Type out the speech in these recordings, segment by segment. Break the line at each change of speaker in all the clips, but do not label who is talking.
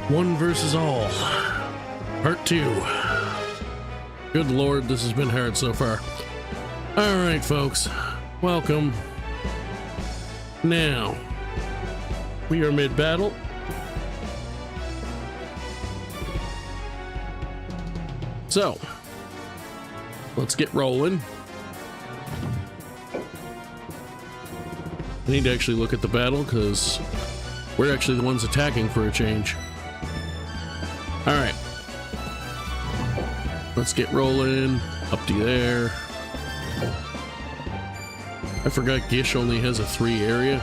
One versus all. Part 2. Good lord, this has been hard so far. Alright, folks. Welcome. Now, we are mid-battle. So, let's get rolling. I need to actually look at the battle because we're actually the ones attacking for a change. Alright. Let's get rolling. Up to there. I forgot Gish only has a 3 area,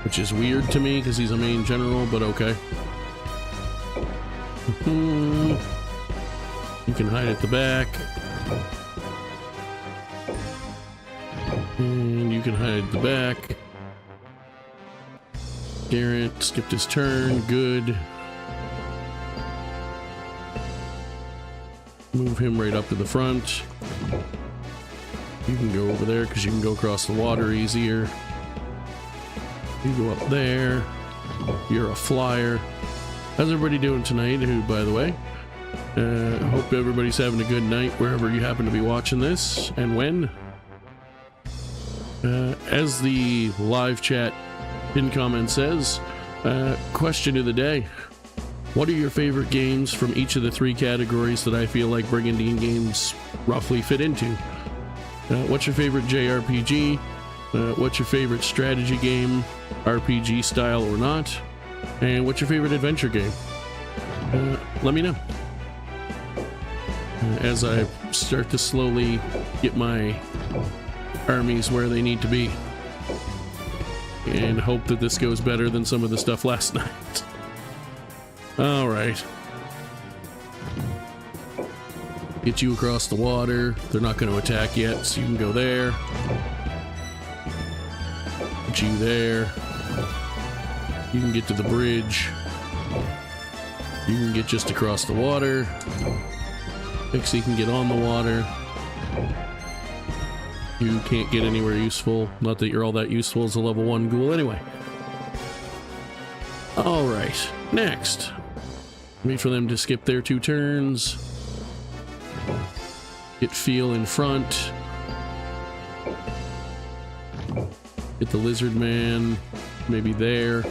which is weird to me because he's a main general, but okay. You can hide at the back. And you can hide at the back. Garrett skipped his turn. Good. Move him right up to the front. You can go over there because you can go across the water easier. You go up there. You're a flyer. How's everybody doing tonight? Who, by the way, hope everybody's having a good night wherever you happen to be watching this and when. As the live chat pin comment says, question of the day. What are your favorite games from each of the 3 categories that I feel like Brigandine games roughly fit into? What's your favorite JRPG? What's your favorite strategy game, RPG style or not? And what's your favorite adventure game? Let me know. As I start to slowly get my armies where they need to be. And hope that this goes better than some of the stuff last night. Alright. Get you across the water. They're not going to attack yet, so you can go there. Put you there. You can get to the bridge. You can get just across the water. Pixie can get on the water. You can't get anywhere useful. Not that you're all that useful as a level 1 ghoul anyway. Alright, next. Wait for them to skip their 2 turns. Get Feel in front. Get the Lizard Man maybe there.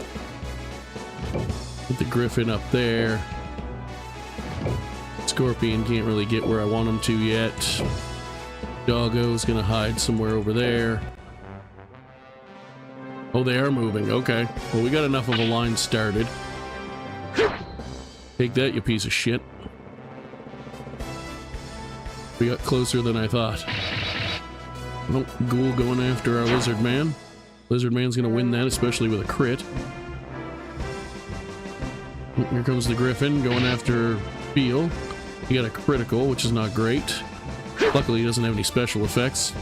Get the Griffin up there. Scorpion can't really get where I want him to yet. Doggo's gonna hide somewhere over there. Oh, they are moving. Okay. Well, we got enough of a line started. Take that, you piece of shit. We got closer than I thought. Nope, Ghoul going after our Lizard Man. Lizard Man's gonna win that, especially with a crit. Oh, here comes the Griffin going after Feel. He got a critical, which is not great. Luckily, he doesn't have any special effects.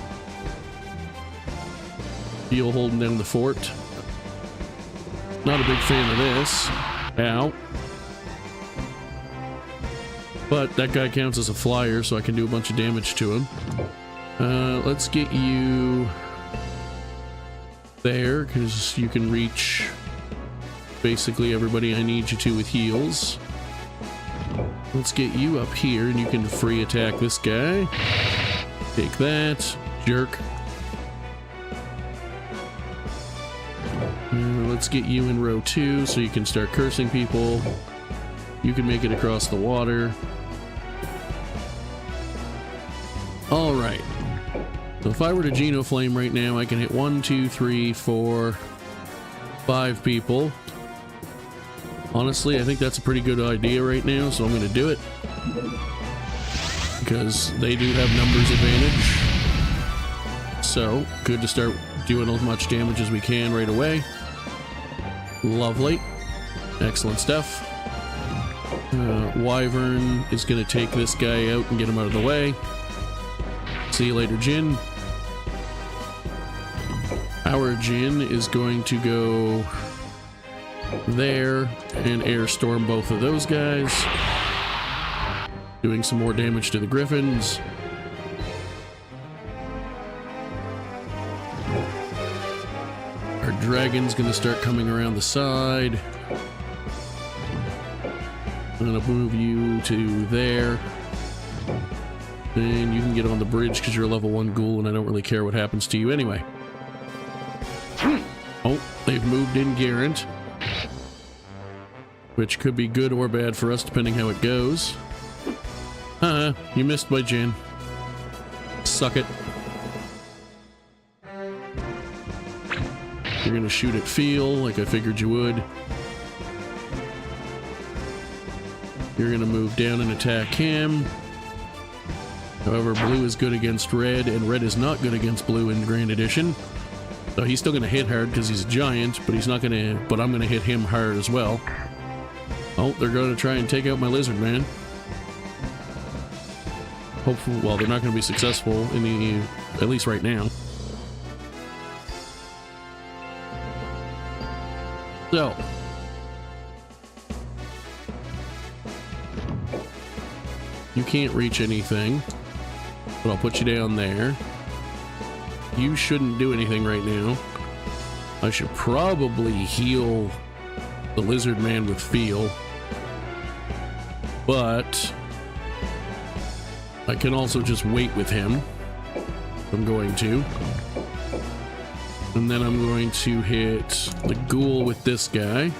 Feel holding down the fort. Not a big fan of this. Ow. But that guy counts as a flyer, so I can do a bunch of damage to him. Let's get you there, because you can reach basically everybody I need you to with heals. Let's get you up here, and you can free attack this guy. Take that, jerk. Let's get you in row 2, so you can start cursing people. You can make it across the water. Alright. So if I were to Genoflame right now, I can hit 1, 2, 3, 4, 5 people. Honestly, I think that's a pretty good idea right now, so I'm going to do it. Because they do have numbers advantage. So, good to start doing as much damage as we can right away. Lovely. Excellent stuff. Wyvern is going to take this guy out and get him out of the way. See you later, Jin. Our Jin is going to go there and air storm both of those guys, doing some more damage to the Griffins. Our dragon's gonna start coming around the side. I'm gonna move you to there. And you can get on the bridge because you're a level 1 ghoul and I don't really care what happens to you anyway. Oh, they've moved in Garant. Which could be good or bad for us depending how it goes. You missed by Jan. Suck it. You're gonna shoot at Feel like I figured you would. You're gonna move down and attack him. However, blue is good against red, and red is not good against blue in Grand Edition. So he's still gonna hit hard because he's a giant, but he's not gonna. But I'm gonna hit him hard as well. Oh, they're gonna try and take out my lizard man. Hopefully, well, they're not gonna be successful in the, at least right now. So. You can't reach anything, but I'll put you down there. You shouldn't do anything right now. I should probably heal the lizard man with Feel, but I can also just wait with him. I'm going to. And then I'm going to hit the ghoul with this guy.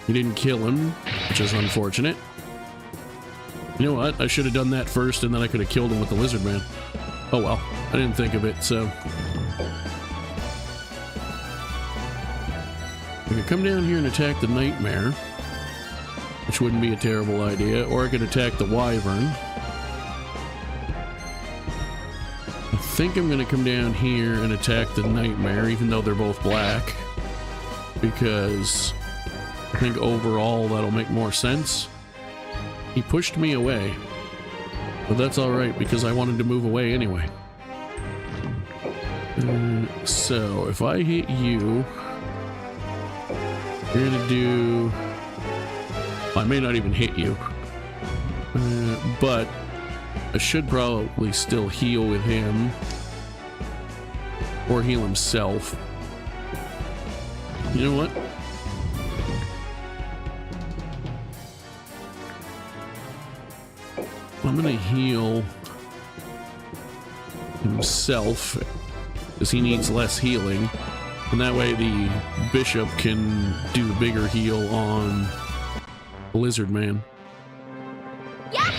He didn't kill him, which is unfortunate. You know what? I should have done that first, and then I could have killed him with the lizard man. Oh well, I didn't think of it, so. I could come down here and attack the nightmare, which wouldn't be a terrible idea, or I could attack the wyvern. I think I'm going to come down here and attack the nightmare, even though they're both black, because I think overall that'll make more sense. He pushed me away, but that's alright because I wanted to move away anyway. So if I hit you, you're gonna do... I may not even hit you, but I should probably still heal with him, or heal himself. You know what? I'm gonna heal himself because he needs less healing, and that way the bishop can do a bigger heal on the lizard man. Yeah.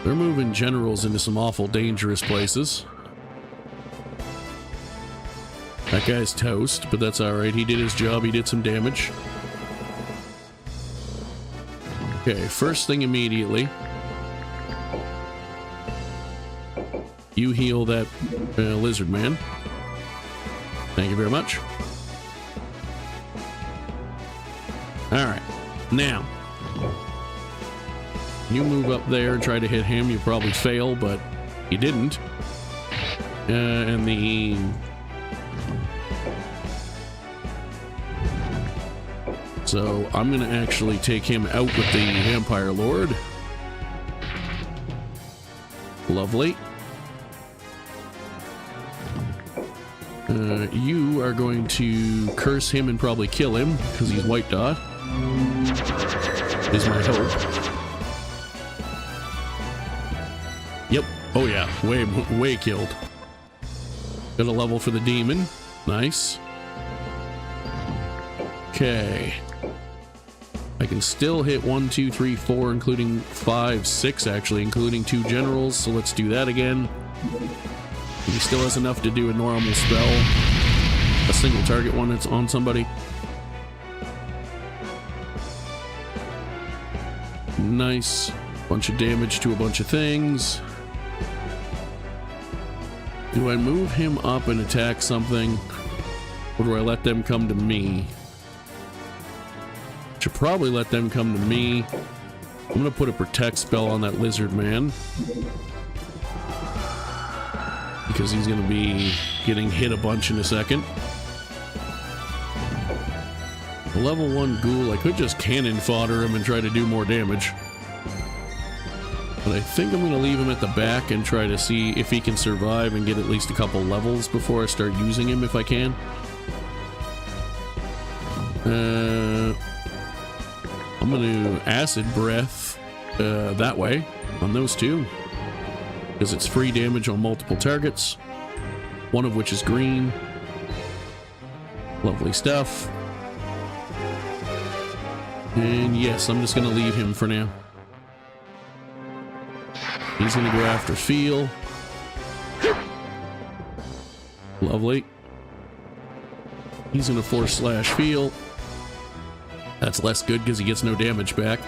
They're moving generals into some awful dangerous places. That guy's toast, but that's alright. He did his job, he did some damage. Okay, first thing immediately, you heal that lizard man. Thank you very much. Alright, now, you move up there and try to hit him. You probably fail, but you didn't. And the... So I'm gonna actually take him out with the Vampire Lord. Lovely. You are going to curse him and probably kill him because he's white dot. Is my hope. Yep. Oh yeah. Way killed. Got a level for the demon. Nice. Okay. I can still hit 1, 2, 3, 4, including 5, 6 actually, including 2 generals. So let's do that again. He still has enough to do a normal spell. A single target one that's on somebody. Nice. Bunch of damage to a bunch of things. Do I move him up and attack something? Or do I let them come to me? Should probably let them come to me. I'm gonna put a protect spell on that lizard man, because he's gonna be getting hit a bunch in a second. A level 1 ghoul, I could just cannon fodder him and try to do more damage. But I think I'm gonna leave him at the back and try to see if he can survive and get at least a couple levels before I start using him if I can. I'm going to acid breath that way on those two, because it's free damage on multiple targets, one of which is green. Lovely stuff. And yes, I'm just going to leave him for now. He's going to go after Feel. Lovely. He's going to force slash Feel. That's less good because he gets no damage back.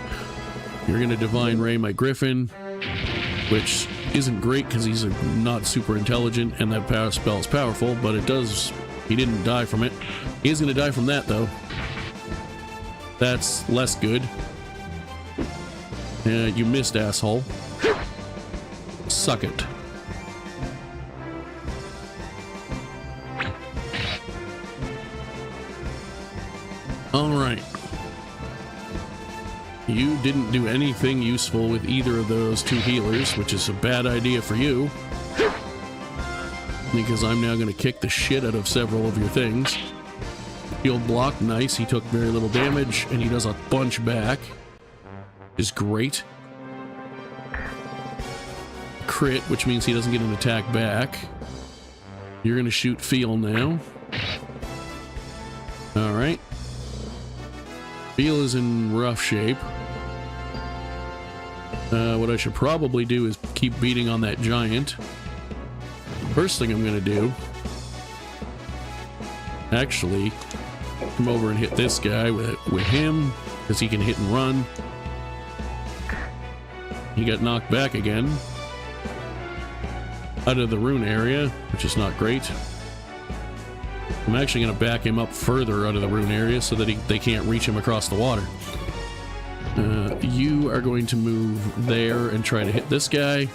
You're going to Divine Ray my Griffin, which isn't great because he's not super intelligent and that power spell is powerful, but it does... He didn't die from it. He is going to die from that, though. That's less good. You missed, asshole. Suck it. Alright. You didn't do anything useful with either of those two healers, which is a bad idea for you. Because I'm now going to kick the shit out of several of your things. Field block, nice. He took very little damage, and he does a bunch back. Is great. Crit, which means he doesn't get an attack back. You're going to shoot Feel now. Alright. Feel is in rough shape. What I should probably do is keep beating on that giant. First thing I'm going to do... Actually... come over and hit this guy with him, because he can hit and run. He got knocked back again out of the rune area, which is not great. I'm actually going to back him up further out of the rune area so that they can't reach him across the water. You are going to move there and try to hit this guy.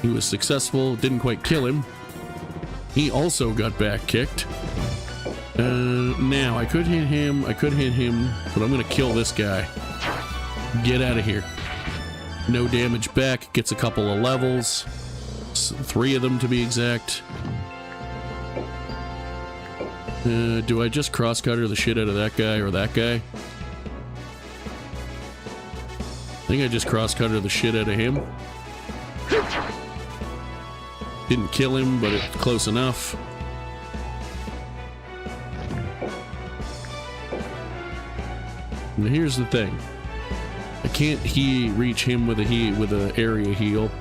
He was successful, didn't quite kill him. He also got back kicked. Now, I could hit him, but I'm going to kill this guy. Get out of here. No damage back, gets a couple of levels. 3 of them to be exact. Do I just cross-cutter the shit out of that guy or that guy? I think I just cross-cutter the shit out of him. Didn't kill him, but it's close enough. Now here's the thing. I can't reach him with a area heal.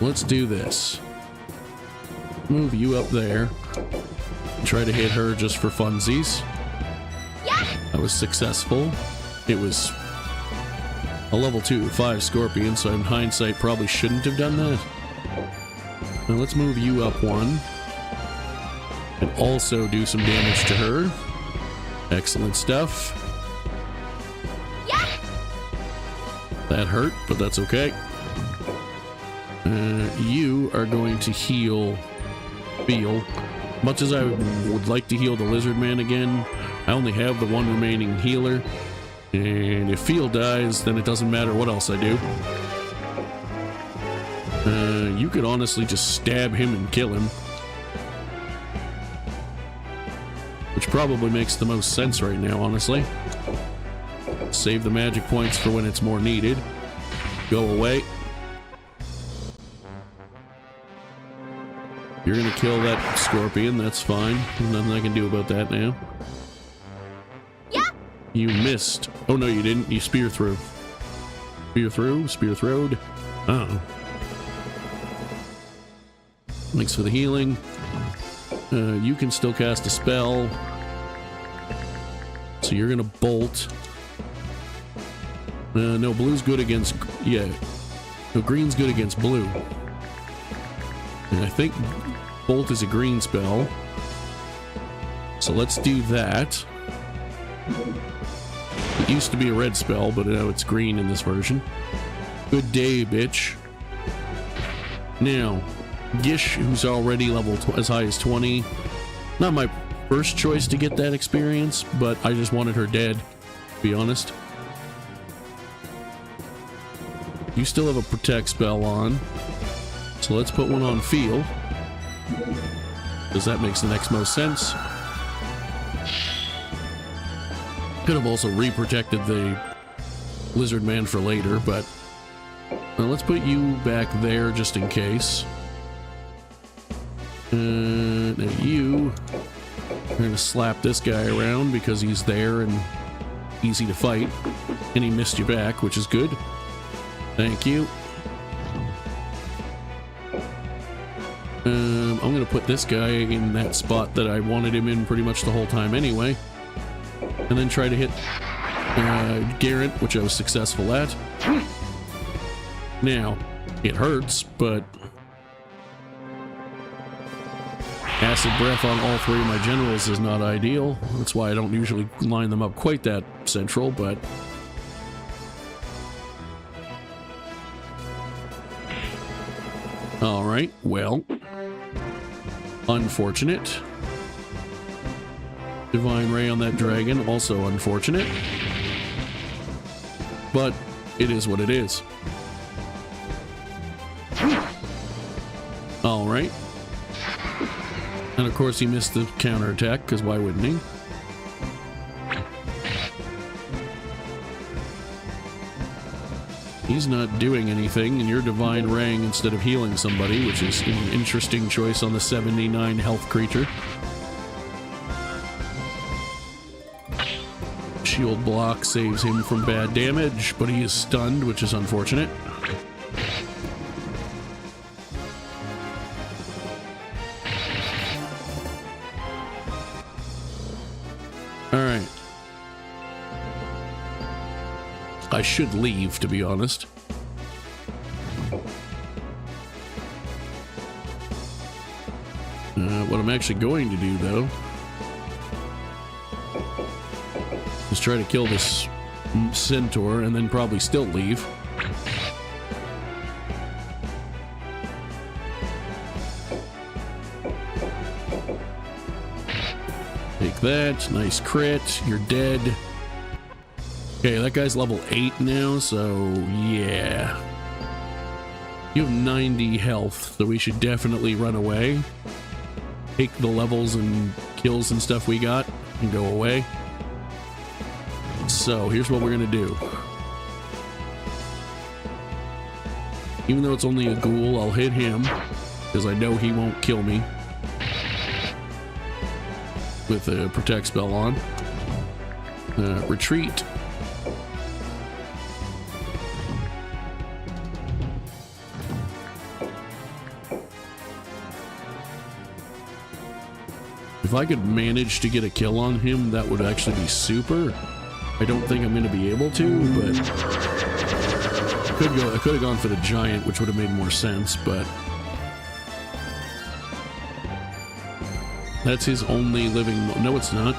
Let's do this. Move you up there. Try to hit her just for funsies. Yeah. I was successful. It was a level 2, 5 Scorpion, so in hindsight probably shouldn't have done that. Now let's move you up 1. And also do some damage to her. Excellent stuff. Yeah. That hurt, but that's okay. You are going to heal Feel. Much as I would like to heal the Lizard Man again, I only have the 1 remaining healer. And if Feel dies, then it doesn't matter what else I do. You could honestly just stab him and kill him. Which probably makes the most sense right now, honestly. Save the magic points for when it's more needed. Go away. You're gonna kill that Scorpion, that's fine. Nothing I can do about that now. Yeah. You missed. Oh no, you didn't. You spear through. Spear through, spear throwed. Uh-oh. Thanks for the healing. You can still cast a spell. So you're gonna bolt. No, blue's good against... Yeah. No, green's good against blue. And I think bolt is a green spell. So let's do that. It used to be a red spell, but now it's green in this version. Good day, bitch. Now, Gish, who's already level as high as 20. Not my first choice to get that experience, but I just wanted her dead, to be honest. You still have a protect spell on. So let's put one on feel, because that makes the next most sense. Could have also re-protected the lizard man for later, but let's put you back there just in case. And you are going to slap this guy around because he's there and easy to fight. And he missed you back, which is good. Thank you. I'm going to put this guy in that spot that I wanted him in pretty much the whole time anyway. And then try to hit Garrett, which I was successful at. Now, it hurts, but acid breath on all three of my generals is not ideal. That's why I don't usually line them up quite that central, but alright, well, unfortunate. Divine Ray on that dragon, also unfortunate. But it is what it is. Alright. And of course he missed the counterattack, because why wouldn't he? He's not doing anything, and you're Divine Raying instead of healing somebody, which is an interesting choice on the 79 health creature. Shield block saves him from bad damage, but he is stunned, which is unfortunate. Alright. I should leave, to be honest. What I'm actually going to do, though, is try to kill this centaur and then probably still leave. Take that. Nice crit. You're dead. Okay, that guy's level 8 now, so yeah. You have 90 health, so we should definitely run away. Take the levels and kills and stuff we got and go away. So here's what we're gonna do. Even though it's only a ghoul, I'll hit him because I know he won't kill me with a protect spell on. Retreat. If I could manage to get a kill on him, that would actually be super. I don't think I'm going to be able to, but I could have gone for the giant, which would have made more sense, but that's his only living... No, it's not.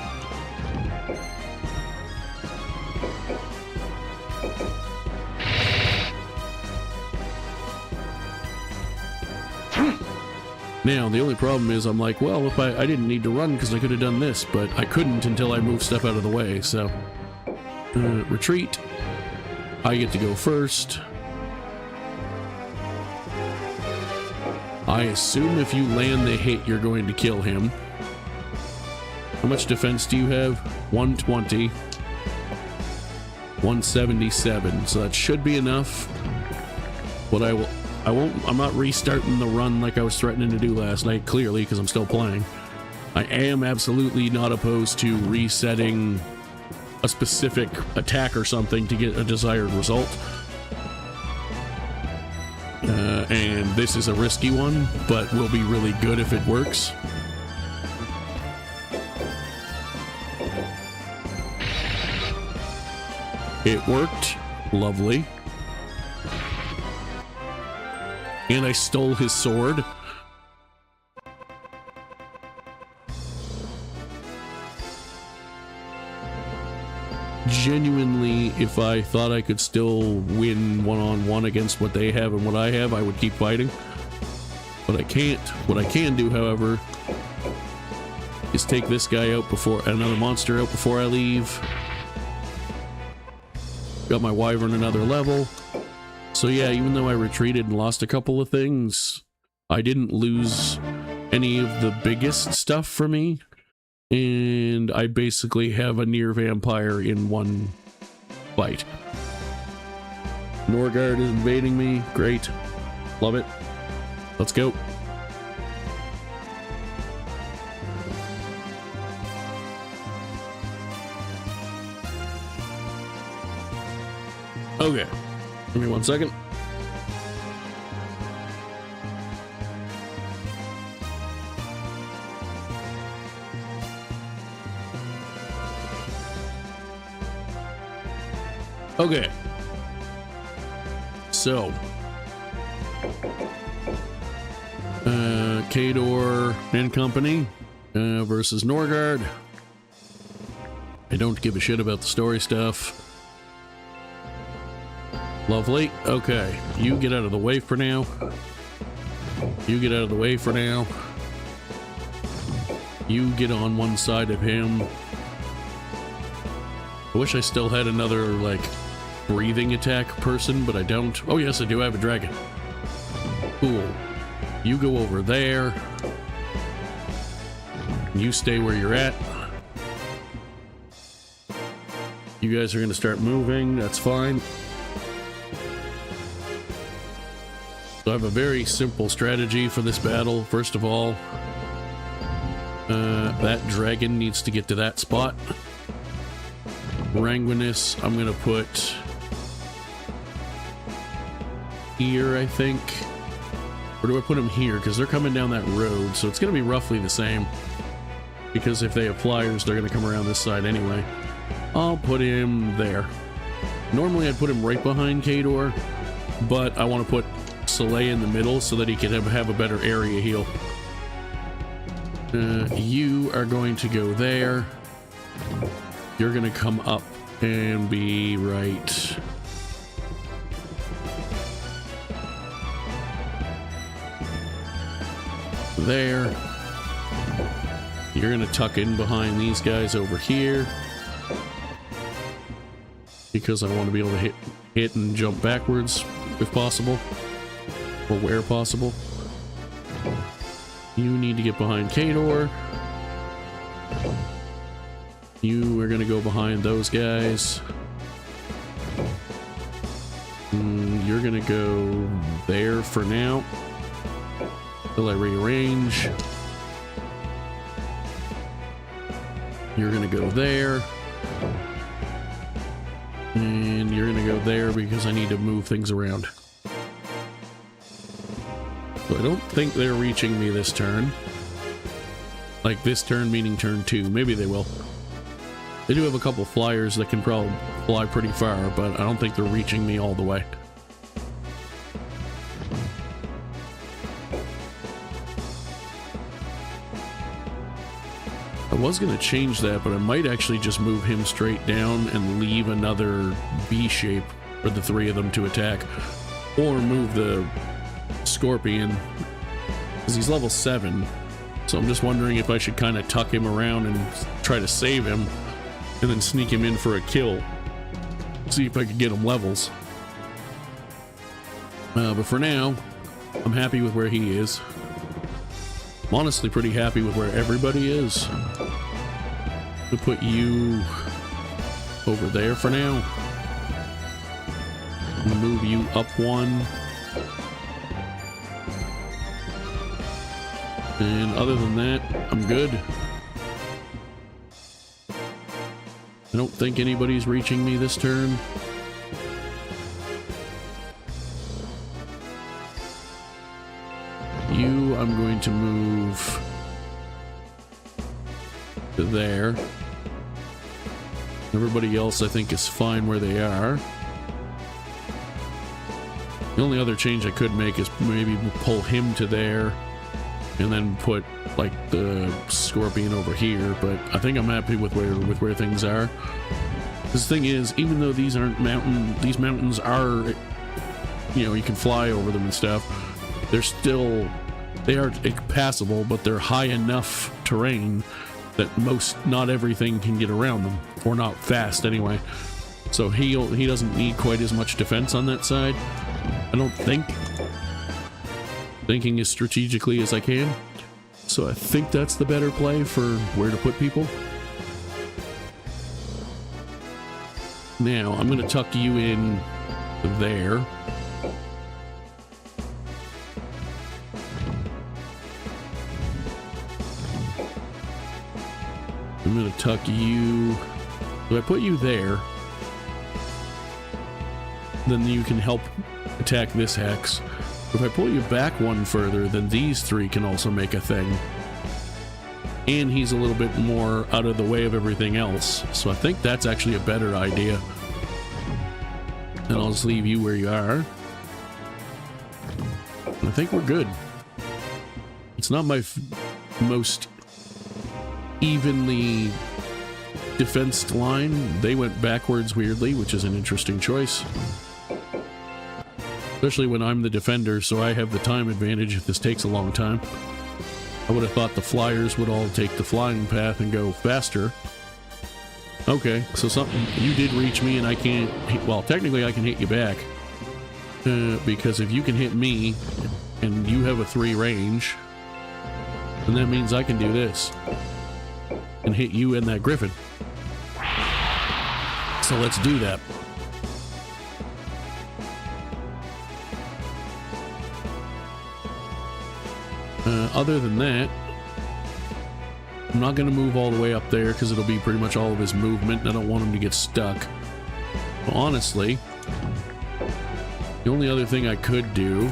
Now, the only problem is I'm like, well, if I didn't need to run because I could have done this, but I couldn't until I moved stuff out of the way, so... retreat. I get to go first. I assume if you land the hit, you're going to kill him. How much defense do you have? 120. 177. So that should be enough. But I'm not restarting the run like I was threatening to do last night, clearly, because I'm still playing. I am absolutely not opposed to resetting a specific attack or something to get a desired result. And this is a risky one, but will be really good if it works. It worked. Lovely. And I stole his sword. Genuinely, if I thought I could still win one-on-one against what they have and what I have, I would keep fighting. But I can't. What I can do, however, is take this guy out before... another monster out before I leave. Got my wyvern another level. So yeah, even though I retreated and lost a couple of things, I didn't lose any of the biggest stuff for me, and I basically have a near vampire in one fight. Norgard is invading me. Great. Love it. Let's go. Okay. Give me 1 second. Okay. So. Khador and company versus Norgard. I don't give a shit about the story stuff. Lovely. Okay. You get out of the way for now. You get out of the way for now. You get on one side of him. I wish I still had another, like, breathing attack person, but I don't. Oh, yes, I do have a dragon. Cool. You go over there. You stay where you're at. You guys are going to start moving. That's fine. So I have a very simple strategy for this battle. First of all, that dragon needs to get to that spot. Ranguinus, I'm gonna put here, I think. Or do I put him here? Because they're coming down that road, so it's gonna be roughly the same. Because if they have flyers, they're gonna come around this side anyway. I'll put him there. Normally I'd put him right behind Khador, but I want to put Soleil in the middle so that he can have a better area heal. You are going to go there. You're going to come up and be right there. You're going to tuck in behind these guys over here because I want to be able to hit and jump backwards if possible. Or where possible. You need to get behind Khador. You are going to go behind those guys. You're going to go there for now. Till I rearrange. You're going to go there. And you're going to go there because I need to move things around. I don't think they're reaching me this turn. Like this turn meaning turn 2. Maybe they will. They do have a couple flyers that can probably fly pretty far, but I don't think they're reaching me all the way. I was going to change that, but I might actually just move him straight down and leave another V shape for the three of them to attack. Or move the Scorpion, because he's level 7, so I'm just wondering if I should kind of tuck him around and try to save him and then sneak him in for a kill, see if I could get him levels. But for now, I'm happy with where he is. I'm honestly pretty happy with where everybody is. We'll put you over there for now. I'm gonna move you up one. And other than that, I'm good. I don't think anybody's reaching me this turn. You, I'm going to move to there. Everybody else, I think, is fine where they are. The only other change I could make is maybe pull him to there. And then put like the Scorpion over here, but I think I'm happy with where things are. This thing is, even though these aren't these mountains are, you know, you can fly over them and stuff. They are passable, but they're high enough terrain that not everything can get around them, or not fast anyway. So he doesn't need quite as much defense on that side, I don't think. thinking as strategically as I can. So I think that's the better play for where to put people. Now, I'm going to tuck you in there. I'm going to tuck you... If I put you there, then you can help attack this hex. If I pull you back one further, then these three can also make a thing. And he's a little bit more out of the way of everything else. So I think that's actually a better idea. And I'll just leave you where you are. I think we're good. It's not my most evenly defensed line. They went backwards weirdly, which is an interesting choice. Especially when I'm the defender, so I have the time advantage if this takes a long time. I would have thought the flyers would all take the flying path and go faster. Okay, so something... You did reach me and I can't... Well, technically I can hit you back. Because if you can hit me and you have a 3 range, then that means I can do this. And hit you and that griffin. So let's do that. Other than that, I'm not going to move all the way up there because it'll be pretty much all of his movement and I don't want him to get stuck. But honestly, the only other thing I could do,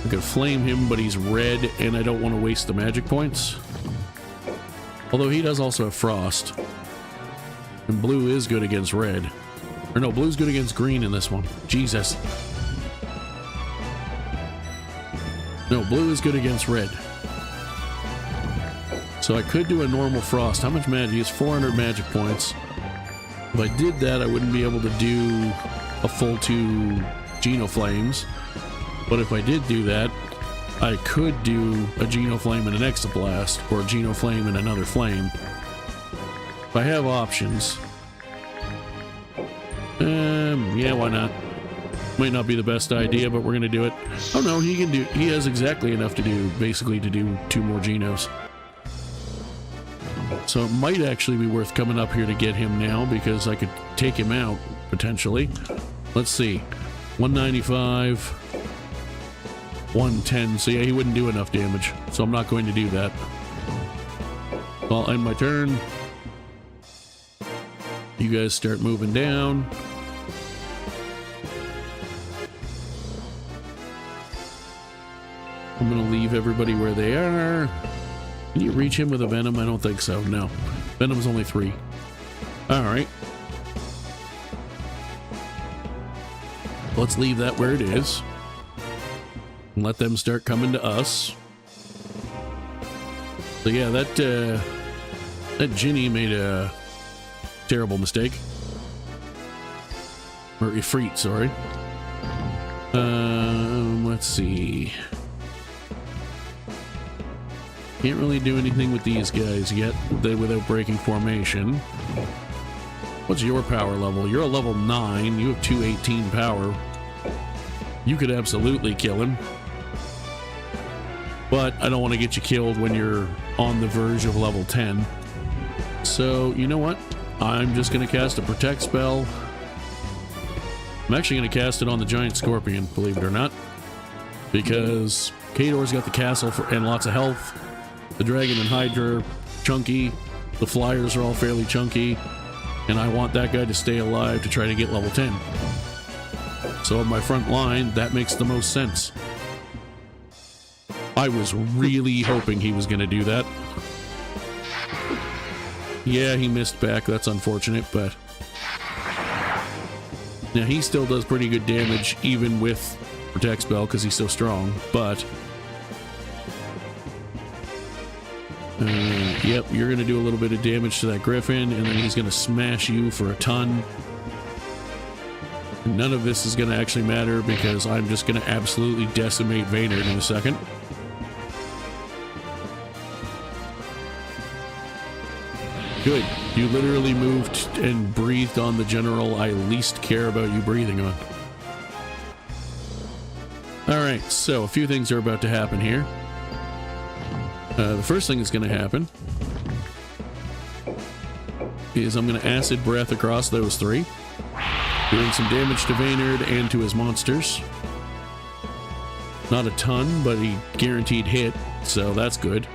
I could flame him, but he's red and I don't want to waste the magic points. Although he does also have frost. And blue is good against red. Or no, blue's good against green in this one. Jesus. No, blue is good against red. So I could do a normal frost. How much magic? He has 400 magic points. If I did that, I wouldn't be able to do a full 2 Geno Flames. But if I did do that, I could do a Geno Flame and an Exablast, or a Geno Flame and another Flame. If I have options. Yeah, why not? Might not be the best idea, but we're gonna do it. Oh no, he can do... He has exactly enough to do, basically, to do 2 more Genos. So it might actually be worth coming up here to get him now, because I could take him out, potentially. Let's see. 195... 110. So yeah, he wouldn't do enough damage, so I'm not going to do that. I'll end my turn. You guys start moving down. I'm gonna leave everybody where they are. Can you reach him with a venom? I don't think so. No. Venom's only 3. Alright. Let's leave that where it is. And let them start coming to us. So yeah, that Ginny made a terrible mistake. Or Ifrit, sorry. Let's see. Can't really do anything with these guys yet without breaking formation. What's your power level? You're a level 9. You have 218 power. You could absolutely kill him. But I don't want to get you killed when you're on the verge of level 10. So, you know what? I'm just going to cast a Protect spell. I'm actually going to cast it on the Giant Scorpion, believe it or not. Because Khador's got the castle and lots of health. The Dragon and Hydra are chunky. The Flyers are all fairly chunky. And I want that guy to stay alive to try to get level 10. So on my front line, that makes the most sense. I was really hoping he was going to do that. Yeah, he missed back. That's unfortunate, but... Now, he still does pretty good damage, even with Protect spell, because he's so strong, but... Yep, you're going to do a little bit of damage to that Griffin, and then he's going to smash you for a ton. None of this is going to actually matter, because I'm just going to absolutely decimate Vaynard in a second. Good. You literally moved and breathed on the general I least care about you breathing on. Alright. Alright, so a few things are about to happen here. The first thing that's going to happen is I'm going to acid breath across those three, doing some damage to Vaynard and to his monsters. Not a ton, but he guaranteed hit, so that's good.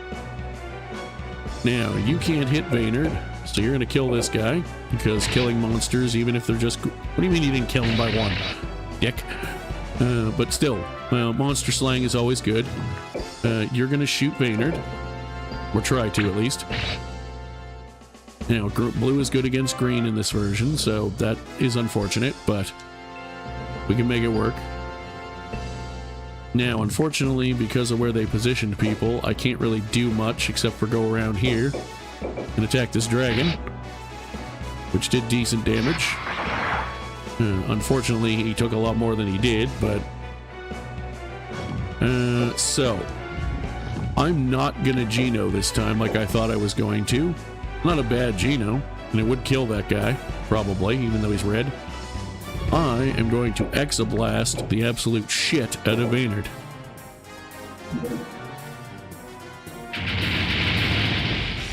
Now, you can't hit Vaynard, so you're going to kill this guy, because killing monsters, even if they're just... What do you mean you didn't kill him by one? Dick. But still, monster slaying is always good. You're going to shoot Vaynard, or try to at least. Now, blue is good against green in this version, so that is unfortunate, but we can make it work. Now, unfortunately, because of where they positioned people, I can't really do much except for go around here and attack this dragon, which did decent damage. Unfortunately, he took a lot more than he did, but... so... I'm not gonna Geno this time like I thought I was going to. Not a bad Geno, and it would kill that guy, probably, even though he's red. I am going to Exablast the absolute shit out of Vaynard.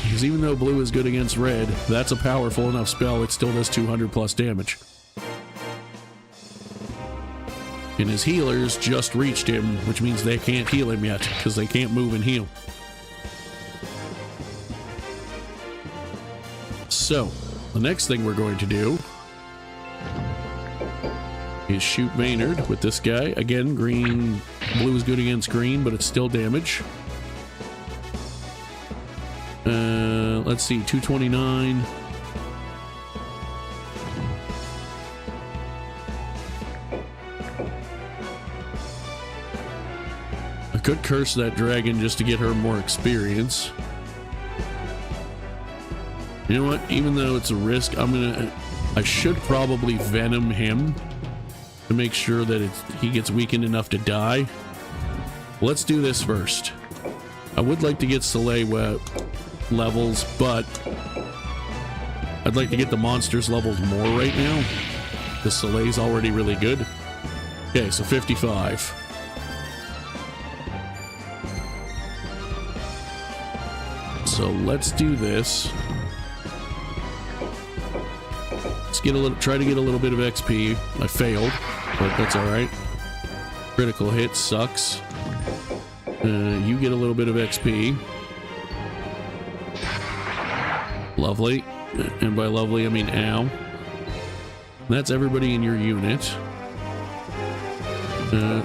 Because even though blue is good against red, that's a powerful enough spell, it still does 200 plus damage. And his healers just reached him, which means they can't heal him yet, because they can't move and heal. So, the next thing we're going to do is shoot Vaynard with this guy. Again, blue is good against green, but it's still damage. Let's see, 229. I could curse that dragon just to get her more experience. You know what? Even though it's a risk, I should probably venom him to make sure that he gets weakened enough to die. Let's do this first. I would like to get Soleil levels, but I'd like to get the monsters levels more right now. The Soleil's already really good. Okay, so 55. So let's do this. Try to get a little bit of XP. I failed, but that's alright. Critical hit sucks. You get a little bit of XP. Lovely. And by lovely, I mean ow. That's everybody in your unit.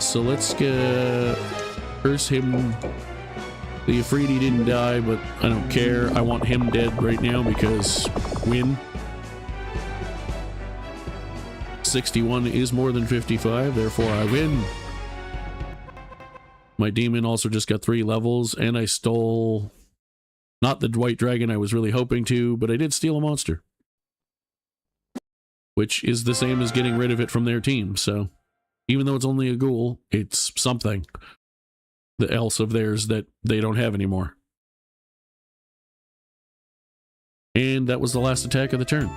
So let's curse him. The Afridi didn't die, but I don't care. I want him dead right now because win. 61 is more than 55, therefore I win. My demon also just got 3 levels, and I stole not the white dragon I was really hoping to, but I did steal a monster. Which is the same as getting rid of it from their team, so even though it's only a ghoul, it's something else of theirs that they don't have anymore. And that was the last attack of the turn.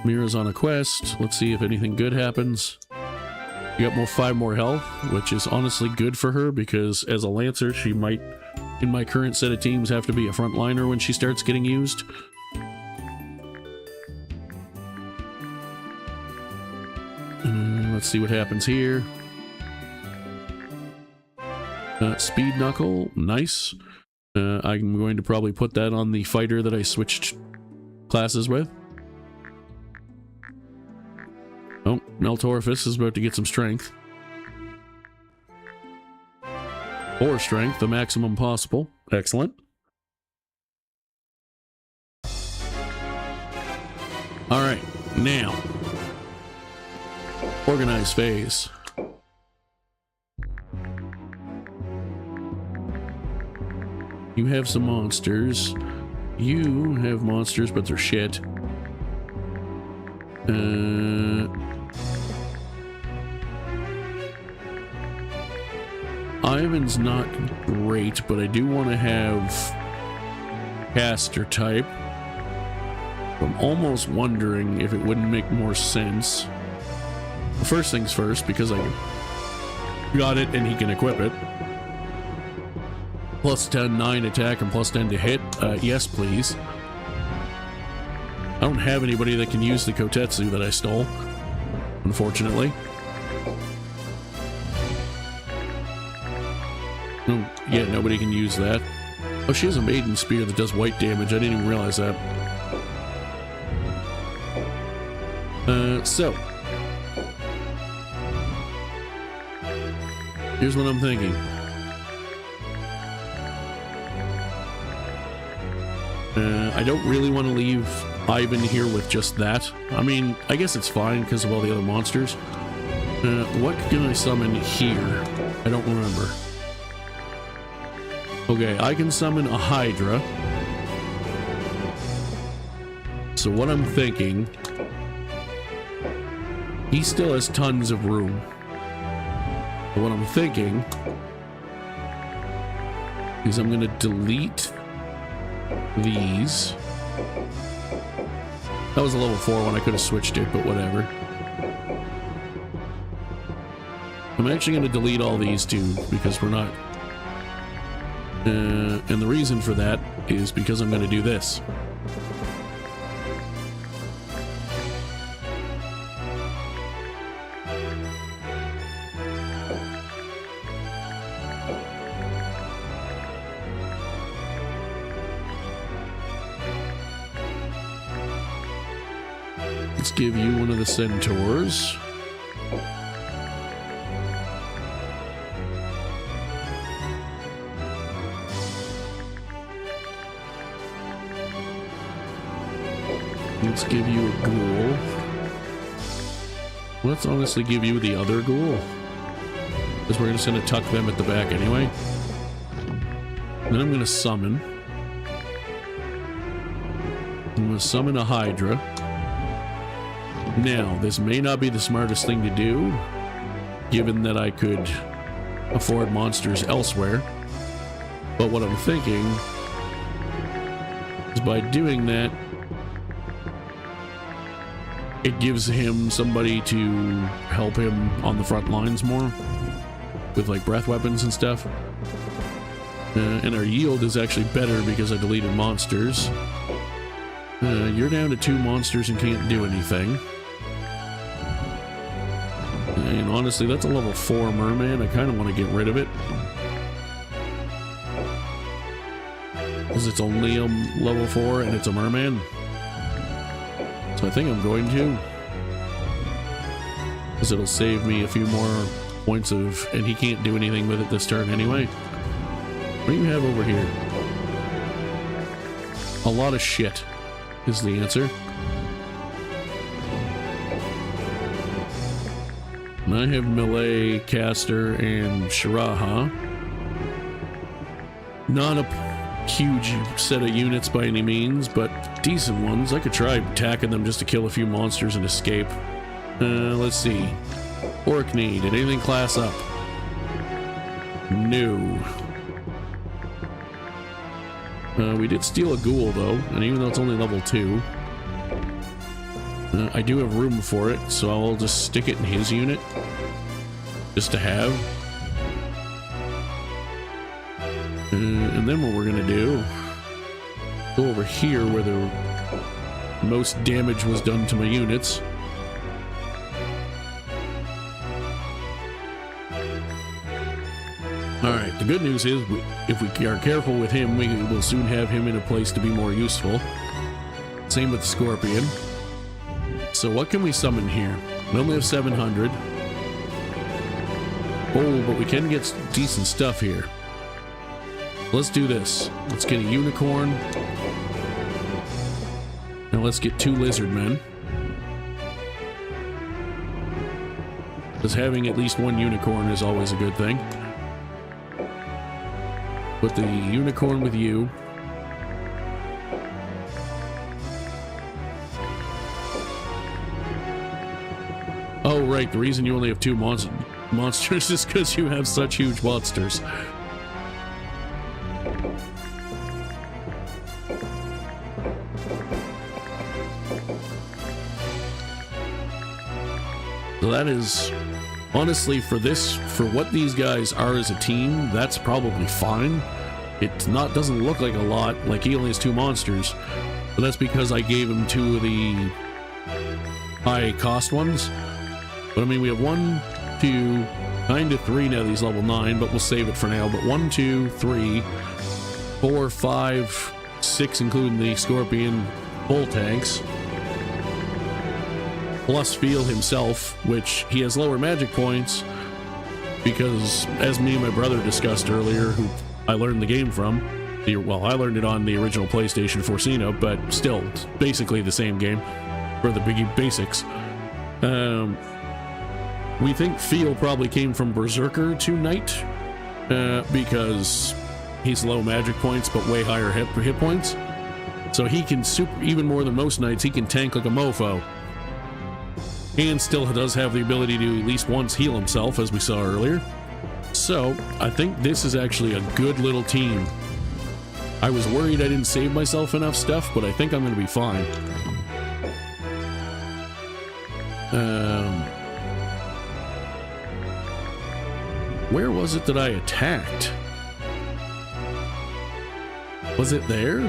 Mira's on a quest. Let's see if anything good happens. You got 5 more health, which is honestly good for her because as a Lancer, she might, in my current set of teams, have to be a frontliner when she starts getting used. Let's see what happens here. Speed Knuckle, nice. I'm going to probably put that on the fighter that I switched classes with. Oh, Meltorphus is about to get some strength. 4 strength, the maximum possible. Excellent. Alright, now. Organize phase. You have some monsters. You have monsters, but they're shit. Ivan's not great, but I do want to have caster type. I'm almost wondering if it wouldn't make more sense first things first, because I got it and he can equip it. Plus 10, 9 attack and plus 10 to hit. Yes, please. I don't have anybody that can use the Kotetsu that I stole, unfortunately. Oh, yeah, nobody can use that. Oh, she has a maiden spear that does white damage. I didn't even realize that. So here's what I'm thinking. I don't really want to leave Ivan here with just that. I mean, I guess it's fine because of all the other monsters. What can I summon here? I don't remember. Okay, I can summon a Hydra. So what I'm thinking, he still has tons of room. But what I'm thinking is I'm going to delete these. That was a level 4 one. I could have switched it, but whatever. I'm actually going to delete all these too, because we're not... and the reason for that is because I'm going to do this. Let's give you one of the centaurs. Let's give you a ghoul. Let's honestly give you the other ghoul, because we're just going to tuck them at the back anyway. Then I'm going to summon. I'm going to summon a Hydra. Now, this may not be the smartest thing to do, given that I could afford monsters elsewhere. But what I'm thinking is by doing that, it gives him somebody to help him on the front lines more with like breath weapons and stuff. And our yield is actually better because I deleted monsters. You're down to 2 monsters and can't do anything. And honestly, that's a level 4 merman. I kind of want to get rid of it, because it's only a level 4 and it's a merman. So I think I'm going to, because it'll save me a few more points of, and he can't do anything with it this turn anyway. What do you have over here? A lot of shit is the answer. And I have melee, caster, and Shiraha. Not a huge set of units by any means, but decent ones. I could try attacking them just to kill a few monsters and escape. Let's see. Orkney, did anything class up? No. We did steal a ghoul though, and even though it's only level 2, I do have room for it, so I'll just stick it in his unit, just to have. And then what we're gonna do, go over here where the most damage was done to my units. Alright, the good news is, if we are careful with him, we will soon have him in a place to be more useful. Same with the Scorpion. So what can we summon here? We only have 700. Oh, but we can get decent stuff here. Let's do this. Let's get a unicorn. Now let's get 2 lizard men, because having at least 1 unicorn is always a good thing. Put the unicorn with you. Oh, right. The reason you only have 2 monsters is because you have such huge monsters. So that is honestly for what these guys are as a team, that's probably fine. Doesn't look like a lot, like he only has 2 monsters, but that's because I gave him 2 of the high cost ones. But I mean, we have 1, 2, kind of 3 now. He's level 9, but we'll save it for now. But 1, 2, 3, 4, 5, 6, including the Scorpion full tanks, plus Feel himself, which he has lower magic points because, as me and my brother discussed earlier, who I learned the game from, well, I learned it on the original PlayStation Forsena, but still, it's basically the same game for the basics. We think Feel probably came from Berserker to Knight, because he's low magic points but way higher hit points. So he can even more than most Knights, he can tank like a mofo. And still does have the ability to at least once heal himself, as we saw earlier. So I think this is actually a good little team. I was worried I didn't save myself enough stuff, but I think I'm going to be fine. Where was it that I attacked? Was it there?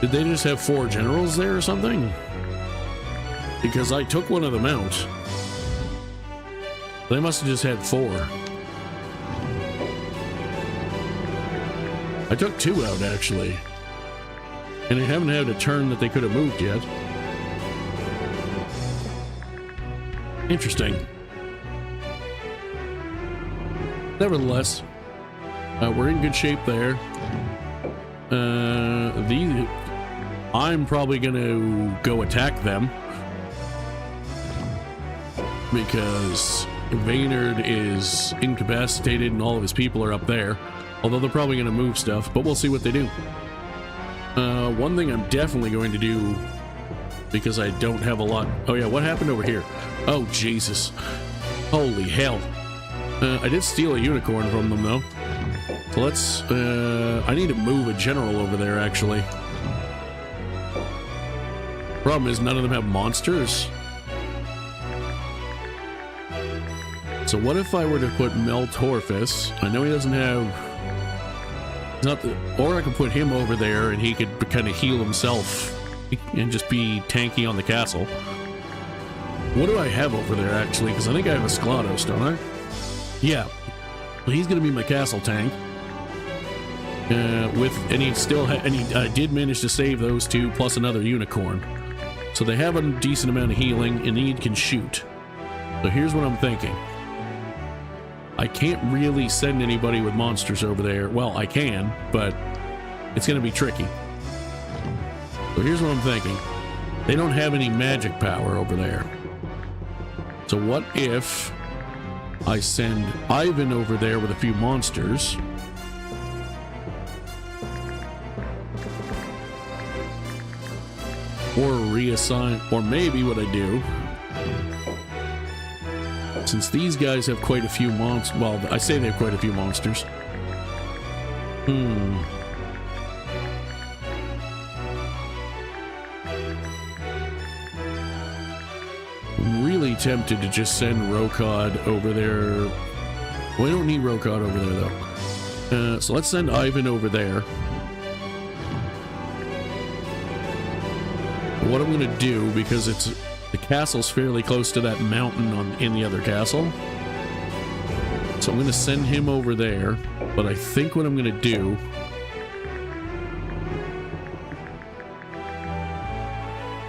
Did they just have 4 generals there or something? Because I took one of them out. They must have just had 4. I took 2 out, actually. And they haven't had a turn that they could have moved yet. Interesting. Nevertheless, we're in good shape there. I'm probably going to go attack them, because Vaynard is incapacitated and all of his people are up there. Although they're probably going to move stuff, but we'll see what they do. One thing I'm definitely going to do, because I don't have a lot... Oh yeah, what happened over here? Oh, Jesus. Holy hell. I did steal a unicorn from them, though. So let's... I need to move a general over there, actually. Problem is, none of them have monsters. So what if I were to put Meltorphus? I know he doesn't have... Or I could put him over there and he could kind of heal himself and just be tanky on the castle. What do I have over there, actually? Because I think I have a Sklados, don't I? Yeah. Well, he's going to be my castle tank. I did manage to save those 2 plus another unicorn. So they have a decent amount of healing, and he can shoot. So here's what I'm thinking. I can't really send anybody with monsters over there. Well, I can, but it's going to be tricky. So here's what I'm thinking. They don't have any magic power over there. So what if I send Ivan over there with a few monsters? Or reassign, or maybe what I do, since these guys have quite a few monsters, well, I say they have quite a few monsters. I'm really tempted to just send Rokod over there. We don't need Rokod over there, though. So let's send Ivan over there. What I'm going to do, because the castle's fairly close to that mountain in the other castle, so I'm going to send him over there. But I think what I'm going to do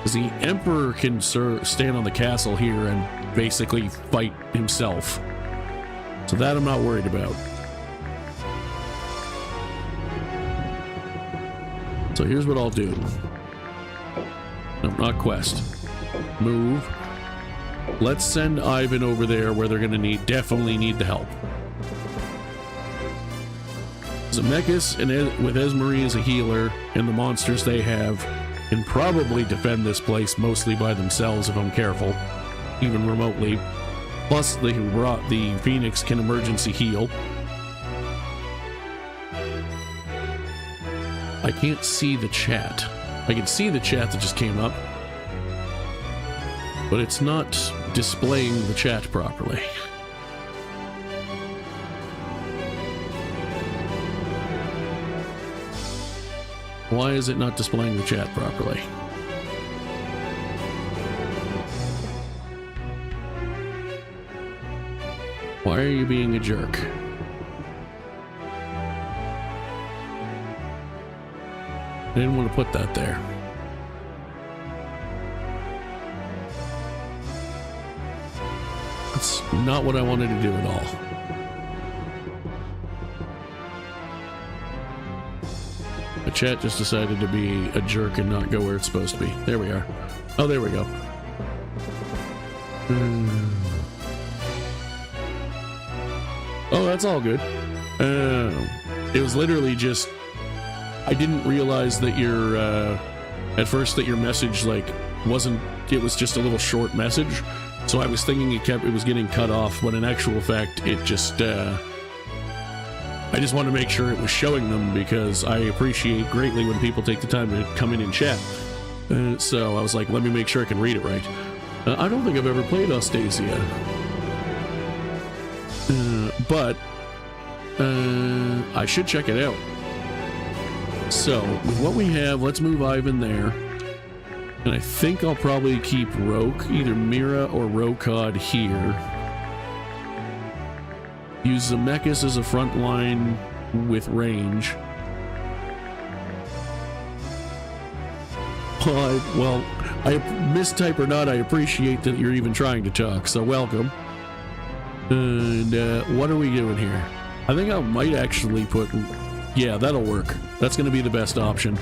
is the Emperor can stand on the castle here and basically fight himself, so that I'm not worried about. So here's what I'll do. No, not quest. Move. Let's send Ivan over there where they're going to definitely need the help. Zemeckis with Esmarie as a healer and the monsters they have can probably defend this place mostly by themselves if I'm careful, even remotely. Plus, the Phoenix can emergency heal. I can't see the chat. I can see the chat that just came up. but it's not displaying the chat properly. Why is it not displaying the chat properly? Why are you being a jerk? I didn't want to put that there. That's not what I wanted to do at all. The chat just decided to be a jerk and not go where it's supposed to be. There we are. Oh, there we go. Oh, that's all good. It was literally just... I didn't realize that your... at first that your message, like, wasn't... It was just a little short message. So I was thinking it was getting cut off, when in actual fact, it just... I just wanted to make sure it was showing them, because I appreciate greatly when people take the time to come in and chat. So I was like, let me make sure I can read it right. I don't think I've ever played Ostasia. But I should check it out. So, with what we have, let's move Ivan there. And I think I'll probably keep Roke, either Mira or Rokod here. Use Zemeckis as a front line with range. Well, I mistype or not, I appreciate that you're even trying to talk, so welcome. And what are we doing here? I think I might actually put... Yeah, that'll work. That's going to be the best option.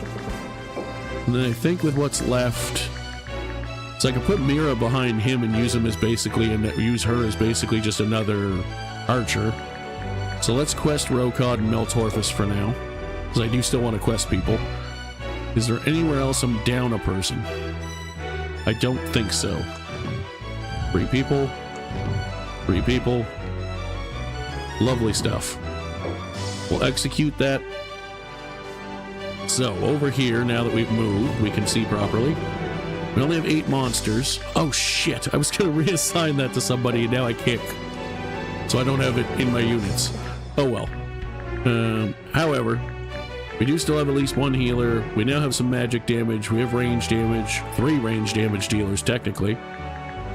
And then I think with what's left... So I can put Mira behind him and use him as basically... and use her as basically just another archer. So let's quest Rokod and Meltorfus for now. Because I do still want to quest people. Is there anywhere else I'm down a person? I don't think so. 3 people. 3 people. Lovely stuff. We'll execute that. So, over here, now that we've moved, we can see properly. We only have 8 monsters. Oh, shit. I was going to reassign that to somebody, and now I can't. So I don't have it in my units. Oh, well. However, we do still have at least 1 healer. We now have some magic damage. We have range damage. 3 range damage dealers, technically.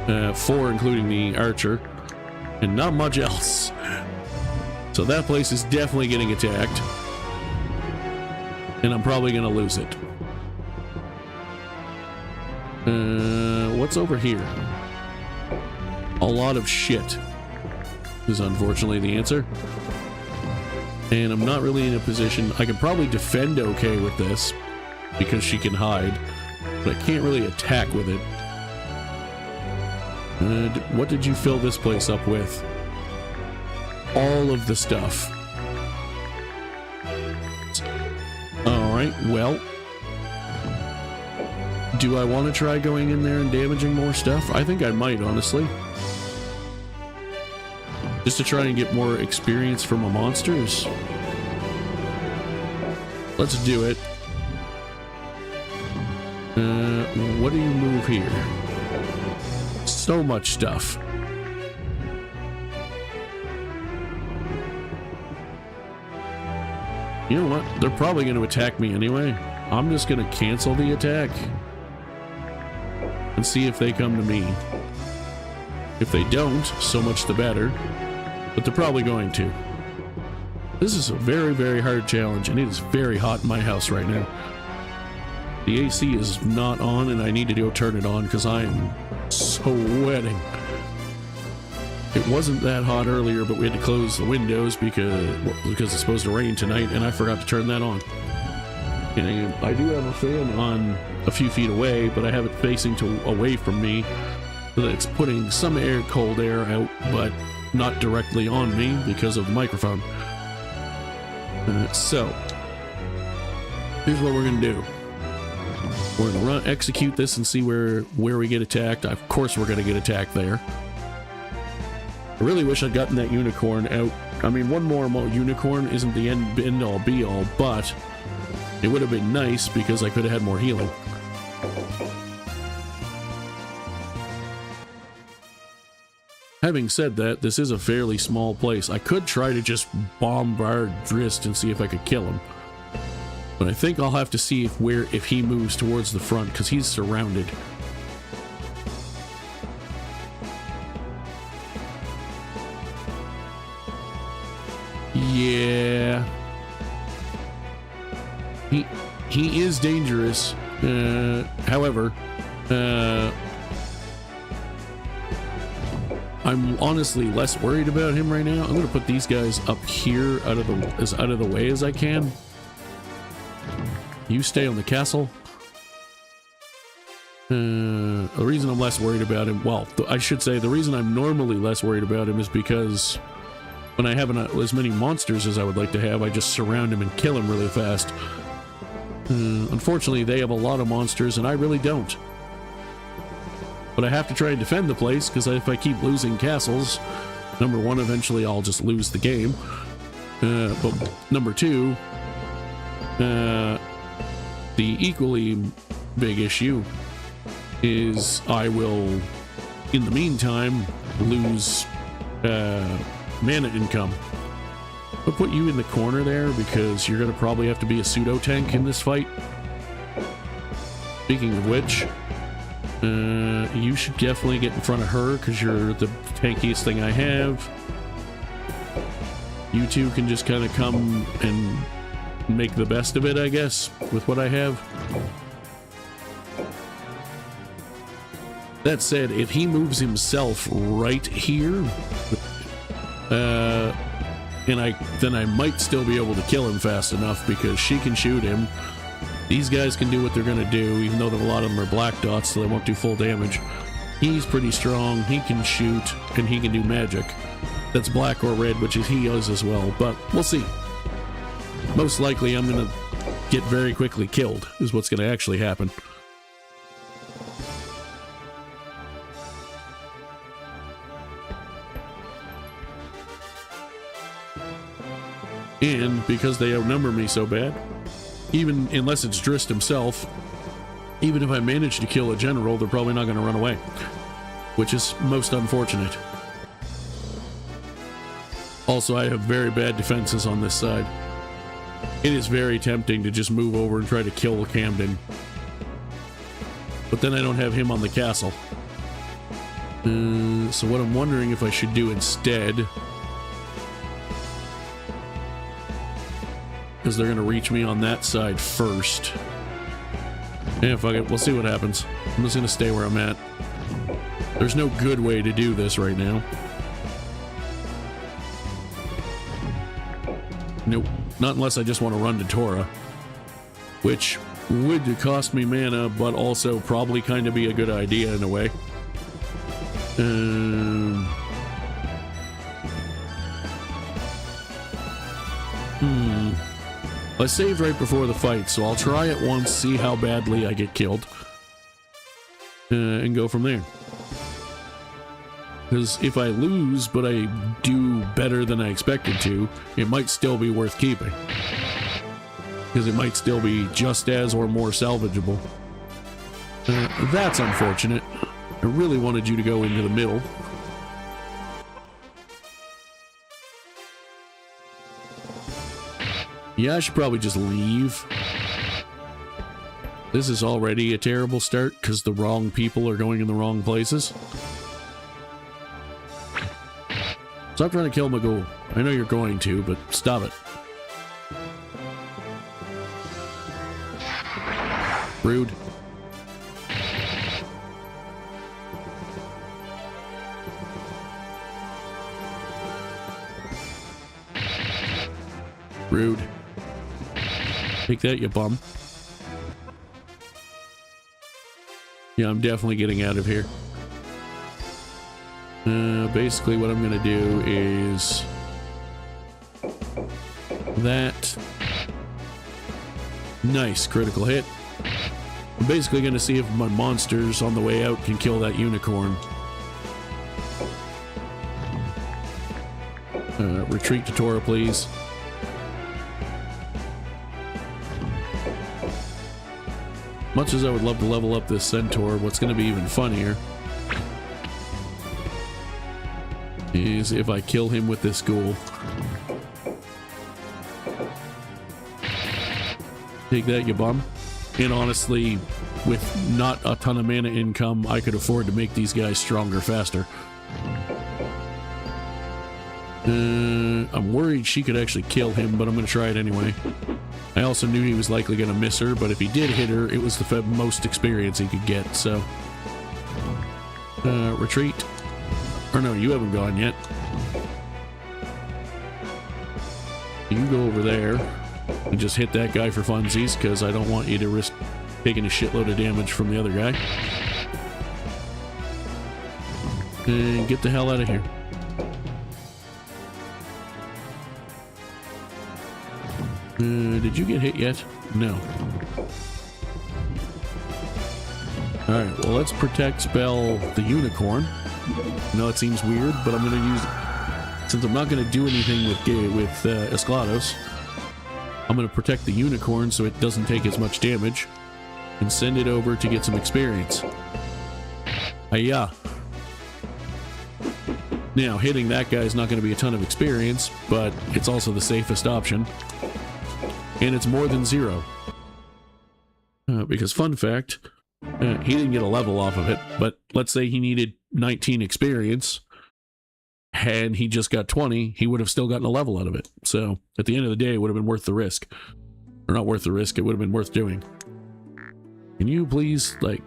4, including the archer. And not much else. So that place is definitely getting attacked. And I'm probably going to lose it. What's over here? A lot of shit is unfortunately the answer. And I'm not really in a position... I can probably defend okay with this, because she can hide. But I can't really attack with it. What did you fill this place up with? All of the stuff. Alright, well... Do I want to try going in there and damaging more stuff? I think I might, honestly. Just to try and get more experience from my monsters. Let's do it. What do you move here? So much stuff. You know what? They're probably going to attack me anyway. I'm just going to cancel the attack. And see if they come to me. If they don't, so much the better. But they're probably going to. This is a very, very hard challenge, and it is very hot in my house right now. The AC is not on, and I need to go turn it on because I am sweating. It wasn't that hot earlier, but we had to close the windows because it's supposed to rain tonight, and I forgot to turn that on. And I do have a fan on a few feet away, but I have it facing away from me, so that it's putting some cold air out, but not directly on me because of the microphone. So, here's what we're going to do. We're going to execute this and see where we get attacked. Of course we're going to get attacked there. I really wish I'd gotten that unicorn out. I mean, one more unicorn isn't the end all be all, but it would have been nice because I could have had more healing. Having said that, this is a fairly small place. I could try to just bombard Drist and see if I could kill him. But I think I'll have to see if he moves towards the front, because he's surrounded. Yeah. He is dangerous. However, I'm honestly less worried about him right now. I'm going to put these guys up here as out of the way as I can. You stay on the castle. The reason I'm less worried about him, well, I should say the reason I'm normally less worried about him is because when I have as many monsters as I would like to have, I just surround him and kill him really fast. Unfortunately, they have a lot of monsters and I really don't. But I have to try and defend the place, because if I keep losing castles, number one, eventually I'll just lose the game. But number two, the equally big issue is I will, in the meantime, lose mana income. I'll put you in the corner there because you're going to probably have to be a pseudo tank in this fight. Speaking of which, you should definitely get in front of her because you're the tankiest thing I have. You two can just kind of come and make the best of it, I guess, with what I have. That said, if he moves himself right here, then I might still be able to kill him fast enough because she can shoot him. These guys can do what they're going to do, even though a lot of them are black dots, so they won't do full damage. He's pretty strong, he can shoot, and he can do magic. That's black or red, which he is as well, but we'll see. Most likely I'm going to get very quickly killed, is what's going to actually happen. And because they outnumber me so bad, even unless it's Drist himself, even if I manage to kill a general, they're probably not going to run away, which is most unfortunate. Also, I have very bad defenses on this side. It is very tempting to just move over and try to kill Camden, but then I don't have him on the castle. So what I'm wondering if I should do instead, because they're going to reach me on that side first. Yeah, fuck it. We'll see what happens. I'm just going to stay where I'm at. There's no good way to do this right now. Nope. Not unless I just want to run to Tora, which would cost me mana, but also probably kind of be a good idea in a way. I saved right before the fight, so I'll try it once, see how badly I get killed, and go from there. Because if I lose, but I do better than I expected to, it might still be worth keeping. Because it might still be just as or more salvageable. That's unfortunate. I really wanted you to go into the middle. Yeah, I should probably just leave. This is already a terrible start because the wrong people are going in the wrong places. Stop trying to kill Magoo. I know you're going to, but stop it. Rude. Rude. Take that, you bum. Yeah, I'm definitely getting out of here. Basically what I'm gonna do is that. Nice critical hit. I'm basically gonna see if my monsters on the way out can kill that unicorn. Retreat to Tora, please. Much as I would love to level up this centaur, what's going to be even funnier is if I kill him with this ghoul. Take that, you bum. And honestly, with not a ton of mana income, I could afford to make these guys stronger faster. I'm worried she could actually kill him, but I'm going to try it anyway. I also knew he was likely going to miss her, but if he did hit her, it was the most experience he could get, so... retreat. Or no, you haven't gone yet. You go over there and just hit that guy for funsies, because I don't want you to risk taking a shitload of damage from the other guy. And get the hell out of here. Did you get hit yet? No. Alright, well, let's protect spell the unicorn. No, it seems weird, but I'm going to use... Since I'm not going to do anything with Esgares, I'm going to protect the unicorn so it doesn't take as much damage, and send it over to get some experience. Hiya! Now, hitting that guy is not going to be a ton of experience, but it's also the safest option. And it's more than 0. Because, fun fact, he didn't get a level off of it, but let's say he needed 19 experience, and he just got 20, he would have still gotten a level out of it. So, at the end of the day, it would have been worth the risk. Or not worth the risk, it would have been worth doing. Can you please, like,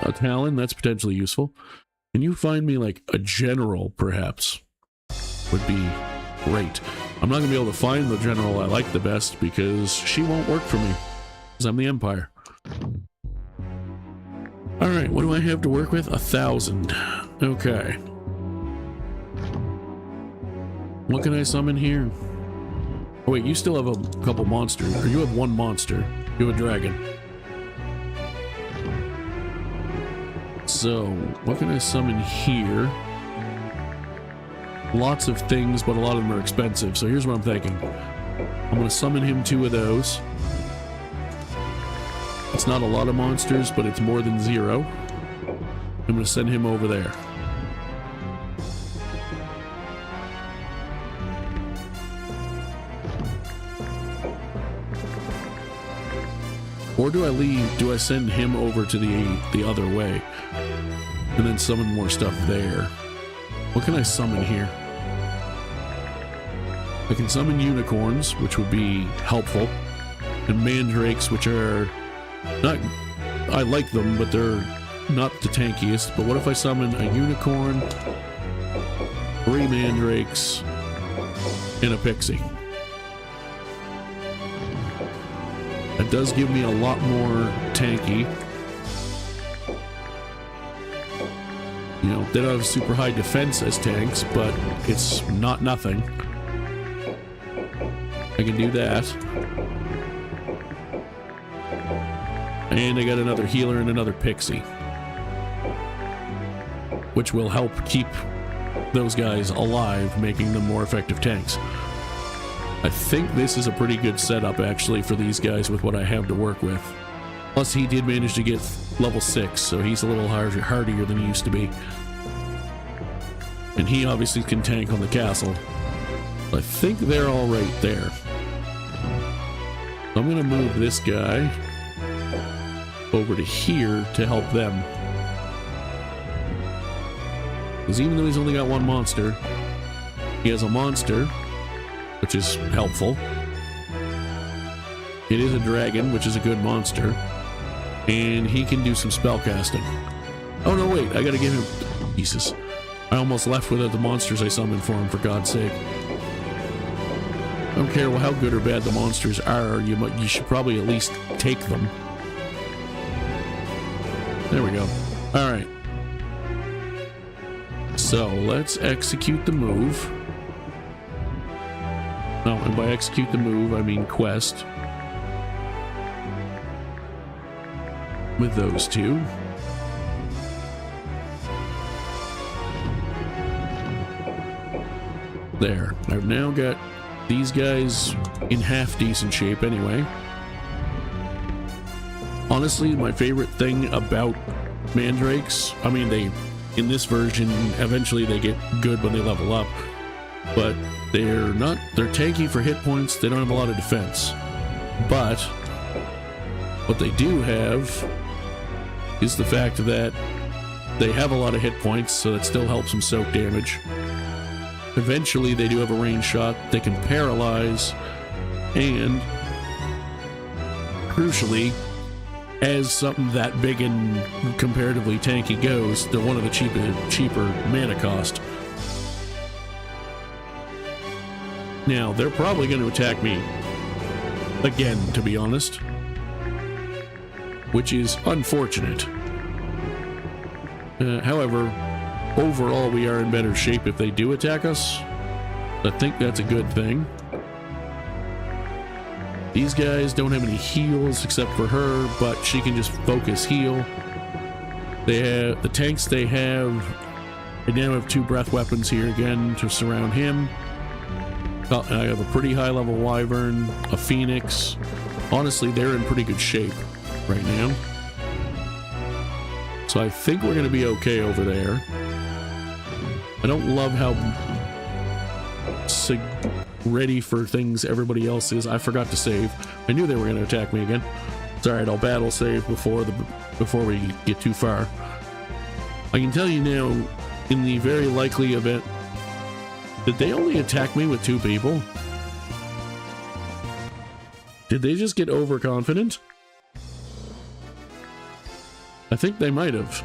a Talon? That's potentially useful. Can you find me, like, a general, perhaps? Would be great. I'm not going to be able to find the general I like the best, because she won't work for me. Because I'm the Empire. Alright, what do I have to work with? 1,000. Okay. What can I summon here? Oh wait, you still have a couple monsters. Or you have one monster. You have a dragon. So, what can I summon here? Lots of things, but a lot of them are expensive. So here's what I'm thinking. I'm going to summon him 2 of those. It's not a lot of monsters, but it's more than 0. I'm going to send him over there. Or do I send him over to the other way? And then summon more stuff there. What can I summon here? I can summon unicorns, which would be helpful. And mandrakes, which are not... I like them, but they're not the tankiest. But what if I summon a unicorn, 3 mandrakes, and a pixie? That does give me a lot more tanky. You know, they don't have super high defense as tanks, but it's not nothing. I can do that. And I got another healer and another pixie, which will help keep those guys alive, making them more effective tanks. I think this is a pretty good setup, actually, for these guys with what I have to work with. Plus, he did manage to get level 6, so he's a little hardier than he used to be. And he obviously can tank on the castle. I think they're all right there. I'm going to move this guy over to here to help them. Because even though he's only got 1 monster, he has a monster, which is helpful. It is a dragon, which is a good monster. And he can do some spell casting. Oh no, wait, I gotta give him... Jesus. I almost left without the monsters I summoned for him, for God's sake. I don't care how good or bad the monsters are, you should probably at least take them. There we go. Alright. So, let's execute the move. Oh, and by execute the move, I mean quest. With those 2. There. I've now got these guys in half decent shape anyway. Honestly, my favorite thing about mandrakes, I mean, in this version, eventually they get good when they level up, but they're tanky for hit points. They don't have a lot of defense, but what they do have is the fact that they have a lot of hit points, so that still helps them soak damage. Eventually they do have a range shot. They can paralyze, and crucially, as something that big and comparatively tanky goes, they're one of the cheaper mana cost. Now, they're probably going to attack me again, to be honest, which is unfortunate. However, overall, we are in better shape if they do attack us. I think that's a good thing. These guys don't have any heals except for her, but she can just focus heal. They have the tanks they have. They now have 2 breath weapons here again to surround him. I have a pretty high level wyvern, a phoenix. Honestly, they're in pretty good shape right now. So I think we're going to be okay over there. I don't love how ready for things everybody else is. I forgot to save. I knew they were going to attack me again. It's alright, I'll battle save before we get too far. I can tell you now, in the very likely event, did they only attack me with 2 people? Did they just get overconfident? I think they might have.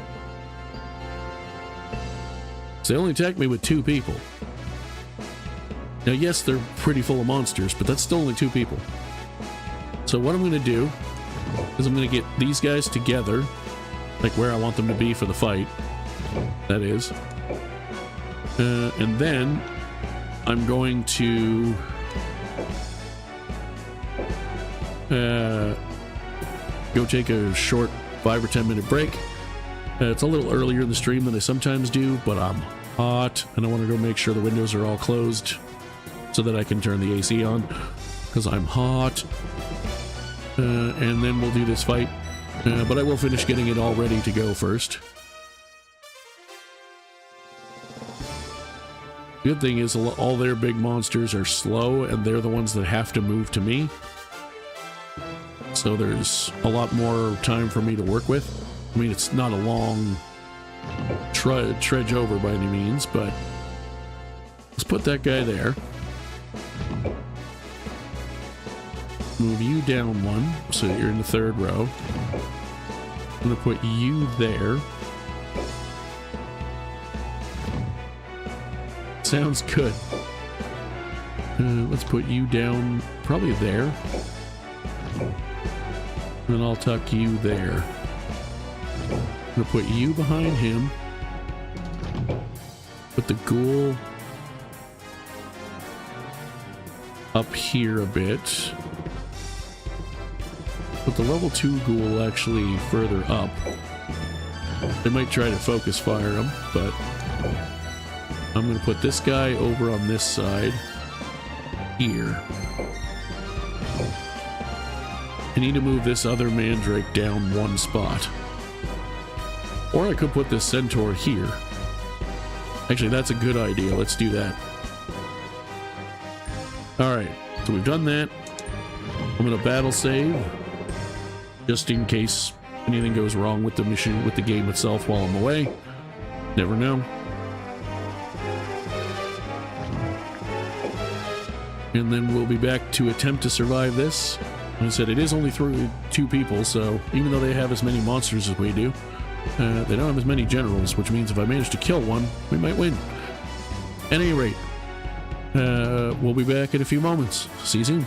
So they only attacked me with 2 people. Now, yes, they're pretty full of monsters, but that's still only 2 people. So what I'm going to do is I'm going to get these guys together, like where I want them to be for the fight, that is. And then I'm going to go take a short 5 or 10 minute break. It's a little earlier in the stream than I sometimes do, but I'm hot and I want to go make sure the windows are all closed so that I can turn the AC on, because I'm hot. And then we'll do this fight, but I will finish getting it all ready to go first. Good thing is all their big monsters are slow, and they're the ones that have to move to me. So there's a lot more time for me to work with. I mean, it's not a long trudge over by any means, but let's put that guy there. Move you down 1, so that you're in the 3rd row. I'm going to put you there. Sounds good. Let's put you down probably there. Then I'll tuck you there. I'm going to put you behind him. Put the ghoul up here a bit. Put the level 2 ghoul actually further up. They might try to focus fire him, but I'm going to put this guy over on this side here. I need to move this other mandrake down 1 spot. Or I could put this centaur here. Actually, that's a good idea. Let's do that. Alright, so we've done that. I'm going to battle save, just in case anything goes wrong with the mission, with the game itself while I'm away. Never know. And then we'll be back to attempt to survive this. Like I said, it is only through 2 people, so even though they have as many monsters as we do, they don't have as many generals, which means if I manage to kill one, we might win. At any rate, we'll be back in a few moments. See you soon.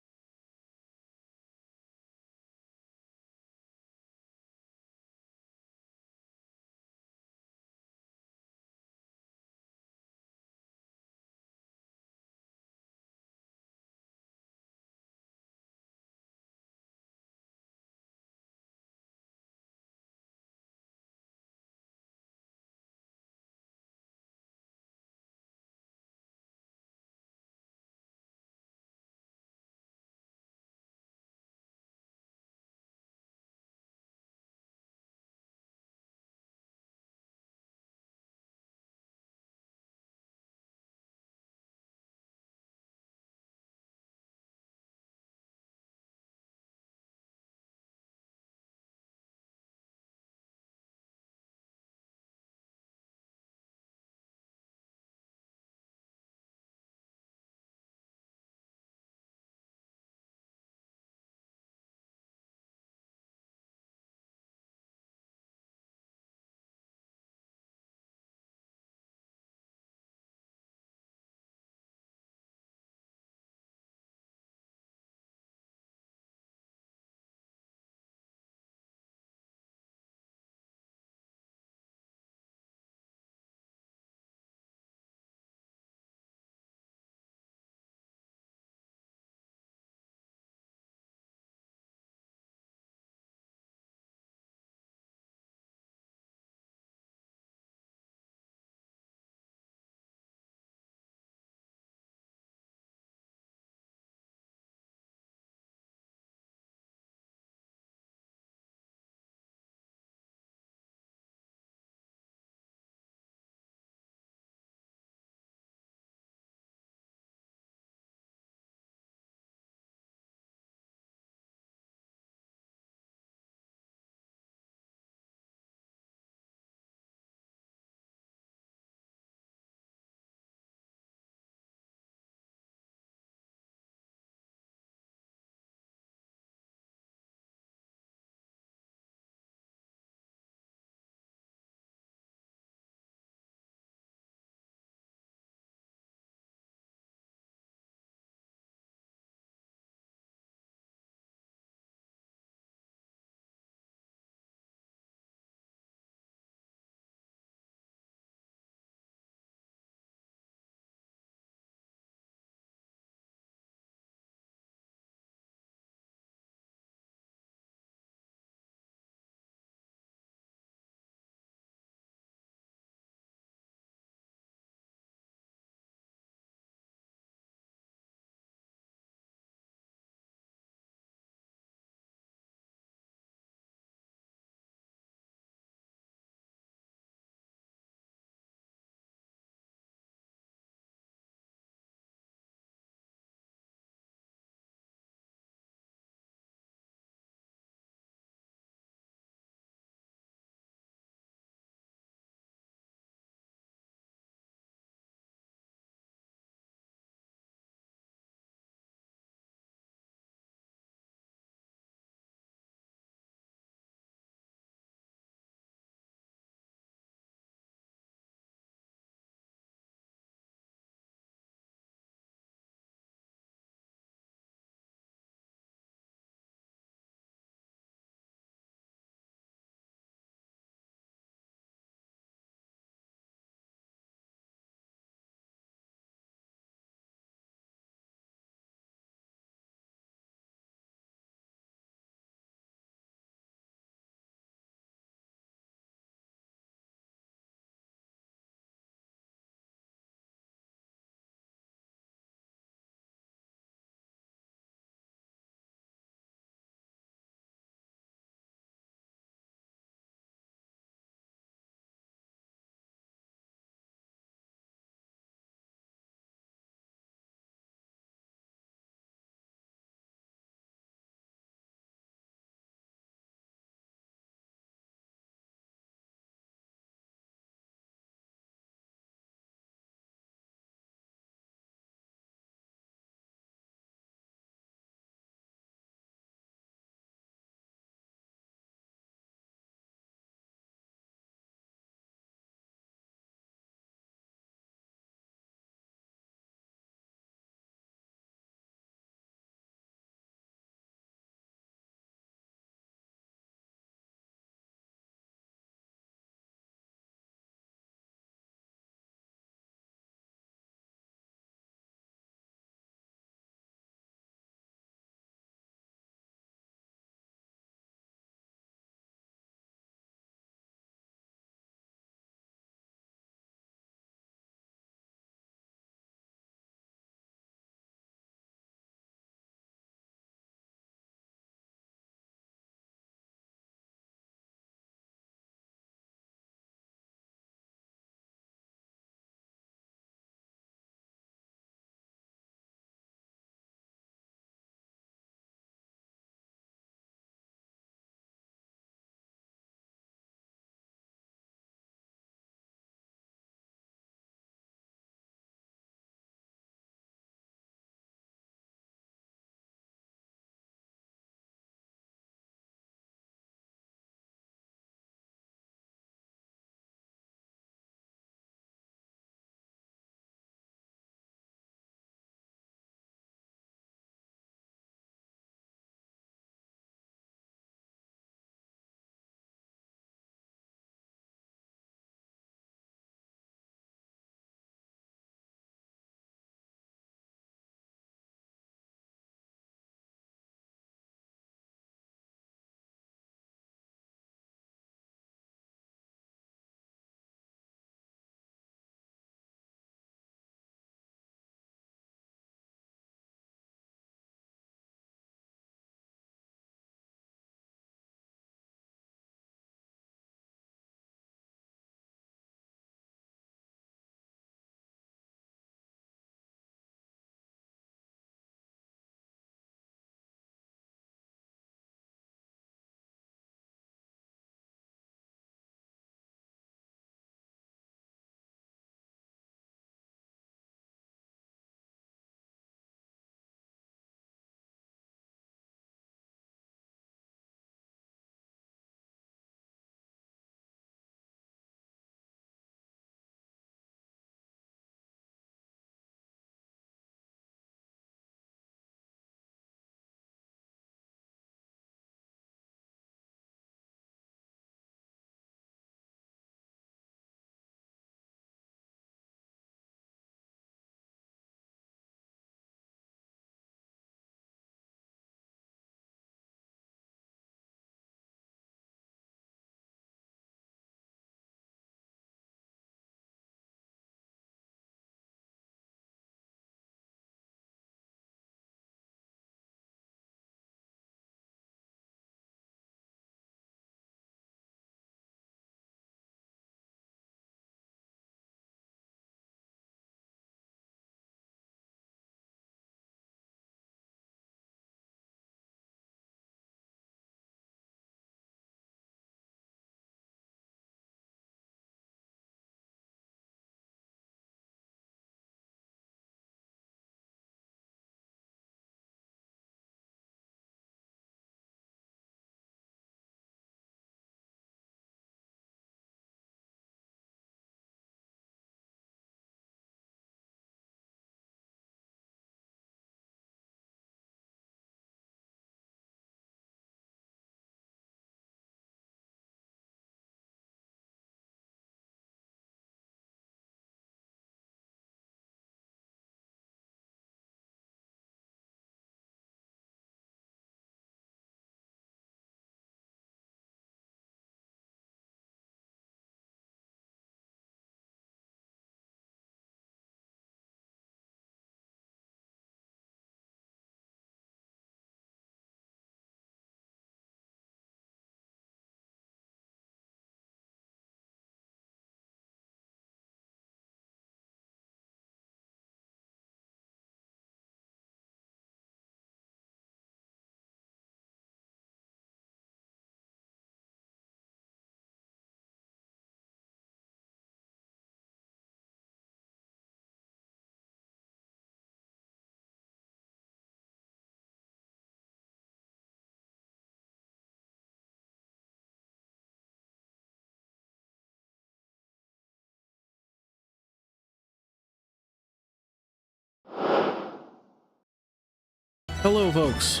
Hello, folks.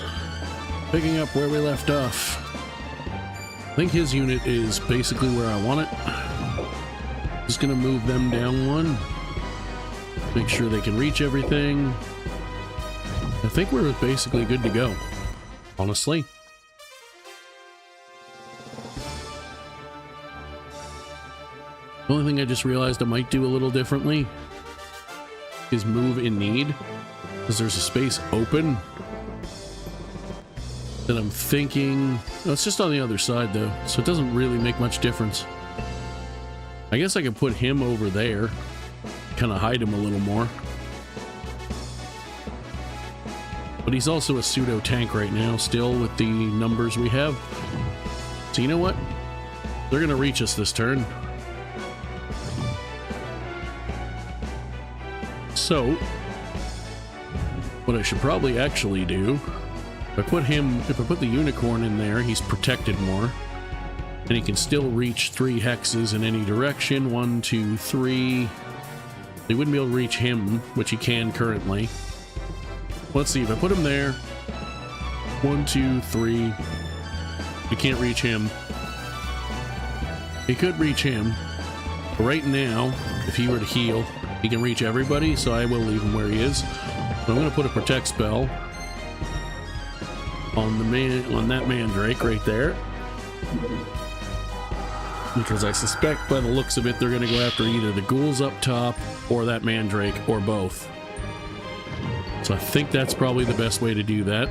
Picking up where we left off. I think his unit is basically where I want it. Just gonna move them down one. Make sure they can reach everything. I think we're basically good to go, honestly. The only thing I just realized I might do a little differently is move in need, because there's a space open that I'm thinking... Oh, it's just on the other side though, so it doesn't really make much difference. I guess I could put him over there, kind of hide him a little more. But he's also a pseudo tank right now, still, with the numbers we have. So you know what? They're gonna reach us this turn. So what I should probably actually do, if I put the unicorn in there, he's protected more. And he can still reach 3 hexes in any direction. 1, 2, 3. They wouldn't be able to reach him, which he can currently. Let's see, if I put him there, 1, 2, 3, we can't reach him. He could reach him. But right now, if he were to heal, he can reach everybody, so I will leave him where he is. But I'm going to put a protect spell on that mandrake right there. Because I suspect by the looks of it, they're going to go after either the ghouls up top or that mandrake, or both. So I think that's probably the best way to do that.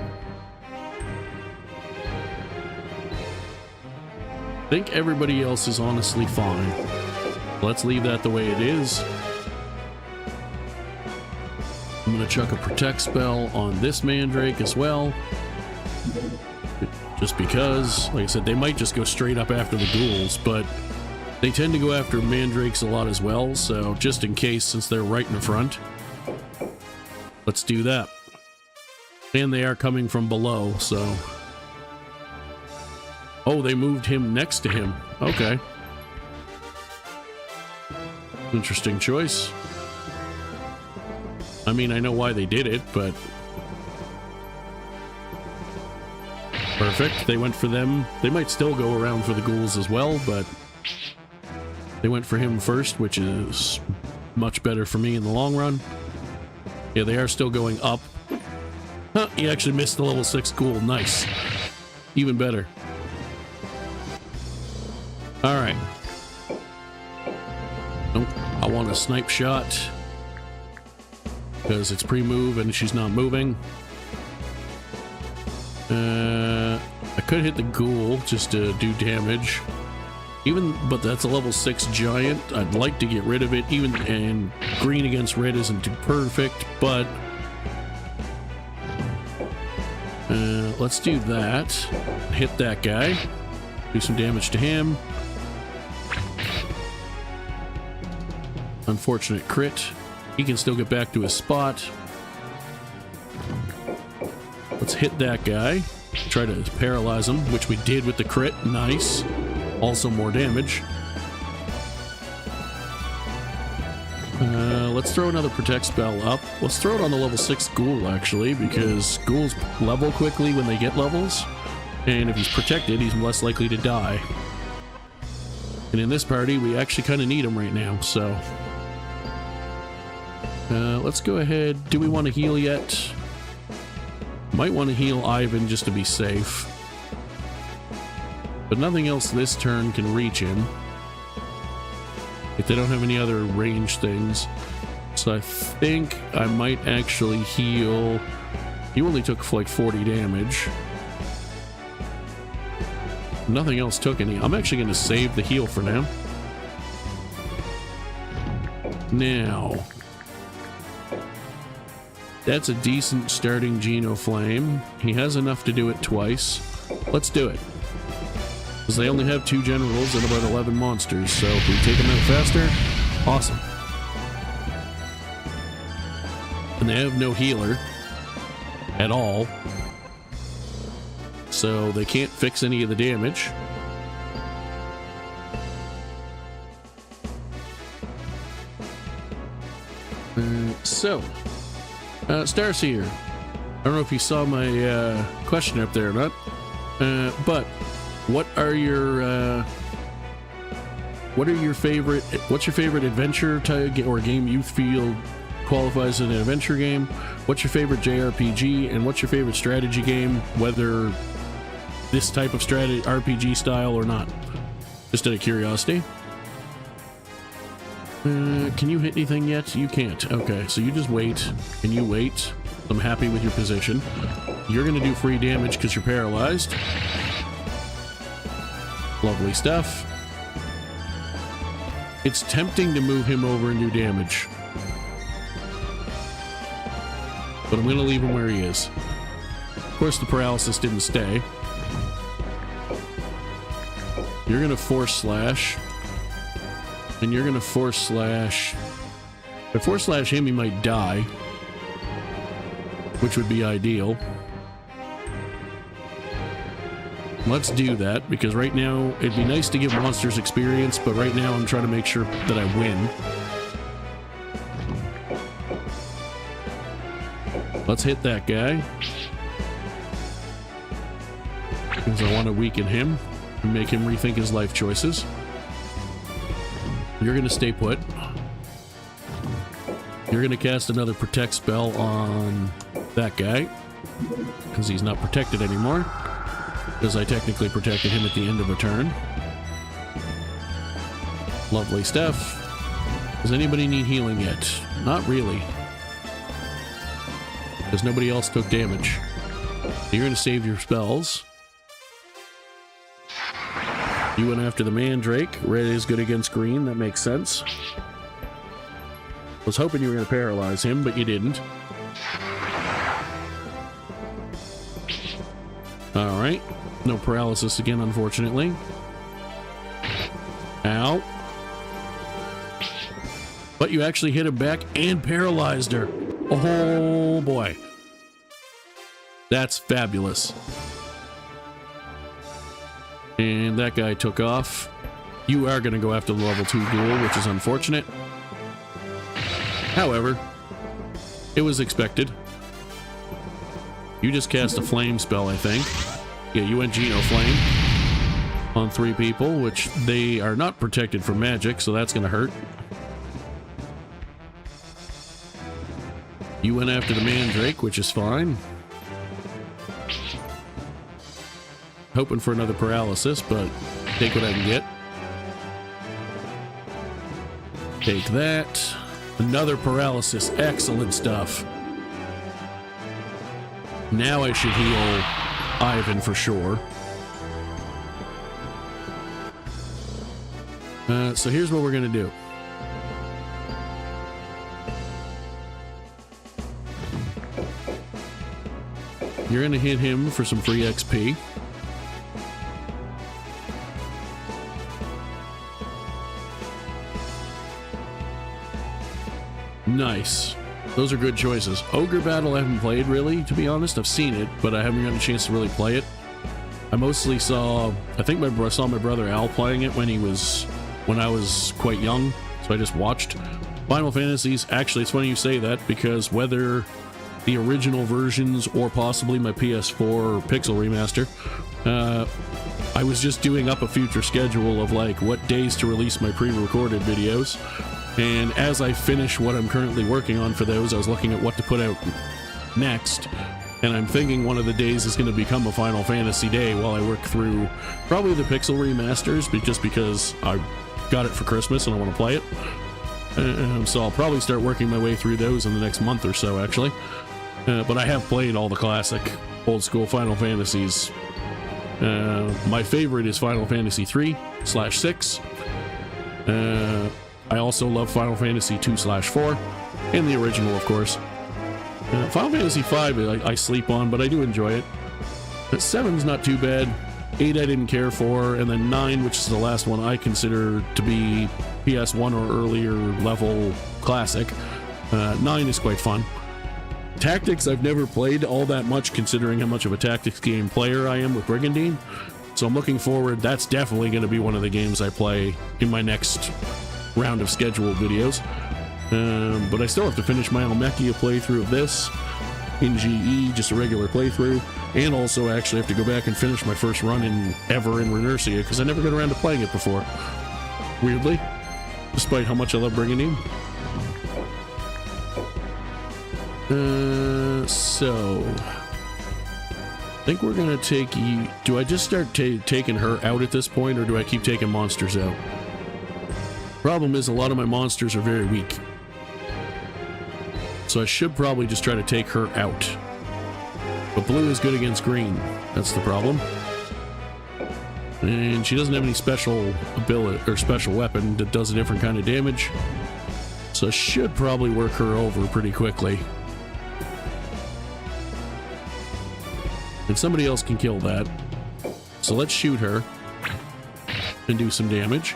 I think everybody else is honestly fine. Let's leave that the way it is. I'm going to chuck a protect spell on this mandrake as well. Just because, like I said, they might just go straight up after the ghouls, but they tend to go after mandrakes a lot as well, so just in case, since they're right in front, let's do that. And they are coming from below, so... Oh, they moved him next to him. Okay. Interesting choice. I mean, I know why they did it, but... Perfect. They went for them. They might still go around for the ghouls as well, but... They went for him first, which is much better for me in the long run. Yeah, they are still going up. Huh, he actually missed the level 6 ghoul. Nice. Even better. Alright. Nope. I want a snipe shot. Because it's pre-move and she's not moving. I could hit the ghoul just to do damage. But that's a level 6 giant. I'd like to get rid of it. And green against red isn't too perfect, but let's do that. Hit that guy. Do some damage to him. Unfortunate crit. He can still get back to his spot. Let's hit that guy. Try to paralyze him, which we did with the crit. Nice. Also more damage. Let's throw another protect spell up. Let's throw it on the level 6 ghoul, actually, because ghouls level quickly when they get levels. And if he's protected, he's less likely to die. And in this party, we actually kind of need him right now, so... let's go ahead. Do we want to heal yet? Might want to heal Ivan just to be safe. But nothing else this turn can reach him. If they don't have any other range things. So I think I might actually heal... He only took like 40 damage. Nothing else took any. I'm actually going to save the heal for now. Now... That's a decent starting Genoflame. He has enough to do it twice. Let's do it. Because they only have 2 generals and about 11 monsters, so if we take them out faster, awesome. And they have no healer at all, so they can't fix any of the damage. Starseer. don't know if you saw my question up there or not, but what's your favorite adventure type or game you feel qualifies as an adventure game? What's your favorite JRPG, and what's your favorite strategy game, whether this type of strategy RPG style or not? Just out of curiosity. Can you hit anything yet? You can't. Okay, so you just wait, and you wait. I'm happy with your position. You're gonna do free damage because you're paralyzed. Lovely stuff. It's tempting to move him over and do damage, but I'm gonna leave him where he is. Of course, the paralysis didn't stay. You're gonna force slash. And you're gonna force slash. If I force slash him, he might die, which would be ideal. Let's do that, because right now it'd be nice to give monsters experience, but right now I'm trying to make sure that I win. Let's hit that guy, because I want to weaken him and make him rethink his life choices. You're going to stay put. You're going to cast another protect spell on that guy, because he's not protected anymore, because I technically protected him at the end of a turn. Lovely stuff. Does anybody need healing yet? Not really, because nobody else took damage. You're going to save your spells. You went after the Mandrake. Red is good against green. That makes sense. Was hoping you were going to paralyze him, but you didn't. Alright. No paralysis again, unfortunately. Ow. But you actually hit him back and paralyzed her. Oh boy. That's fabulous. And that guy took off. You are going to go after the level 2 ghoul, which is unfortunate. However, it was expected. You just cast a flame spell, I think. Yeah, you went Geno Flame on 3 people, which they are not protected from magic, so that's going to hurt. You went after the Mandrake, which is fine. Hoping for another paralysis, but take what I can get. Take that. Another paralysis. Excellent stuff. Now I should heal Ivan for sure. So here's what we're going to do. You're going to hit him for some free XP. Nice. Those are good choices. Ogre Battle I haven't played really, to be honest. I've seen it, but I haven't gotten a chance to really play it. I mostly saw, I think I saw my brother Al playing it when I was quite young, so I just watched. Final Fantasies, actually it's funny you say that, because whether the original versions or possibly my PS4 Pixel remaster, I was just doing up a future schedule of like what days to release my pre-recorded videos. And as I finish what I'm currently working on for those, I was looking at what to put out next. And I'm thinking one of the days is going to become a Final Fantasy day while I work through probably the Pixel remasters, but just because I got it for Christmas and I want to play it. So I'll probably start working my way through those in the next month or so, actually. But I have played all the classic old school Final Fantasies. My favorite is Final Fantasy 3/6. I also love Final Fantasy 2/4, and the original, of course. Final Fantasy 5 I sleep on, but I do enjoy it. 7's not too bad. 8 I didn't care for, and then 9, which is the last one I consider to be PS1 or earlier level classic. 9 is quite fun. Tactics I've never played all that much, considering how much of a tactics game player I am with Brigandine. So I'm looking forward. That's definitely going to be one of the games I play in my next round of scheduled videos. But I still have to finish my Almechia playthrough of this. in GE, just a regular playthrough, and also actually have to go back and finish my first run ever in Runaway, because I never got around to playing it before. Weirdly, despite how much I love Brigandine. So I think we're gonna take you. Do I just start taking her out at this point, or do I keep taking monsters out? Problem is, a lot of my monsters are very weak, so I should probably just try to take her out. But blue is good against green. That's the problem. And she doesn't have any special ability or special weapon that does a different kind of damage, so I should probably work her over pretty quickly. And somebody else can kill that. So let's shoot her and do some damage.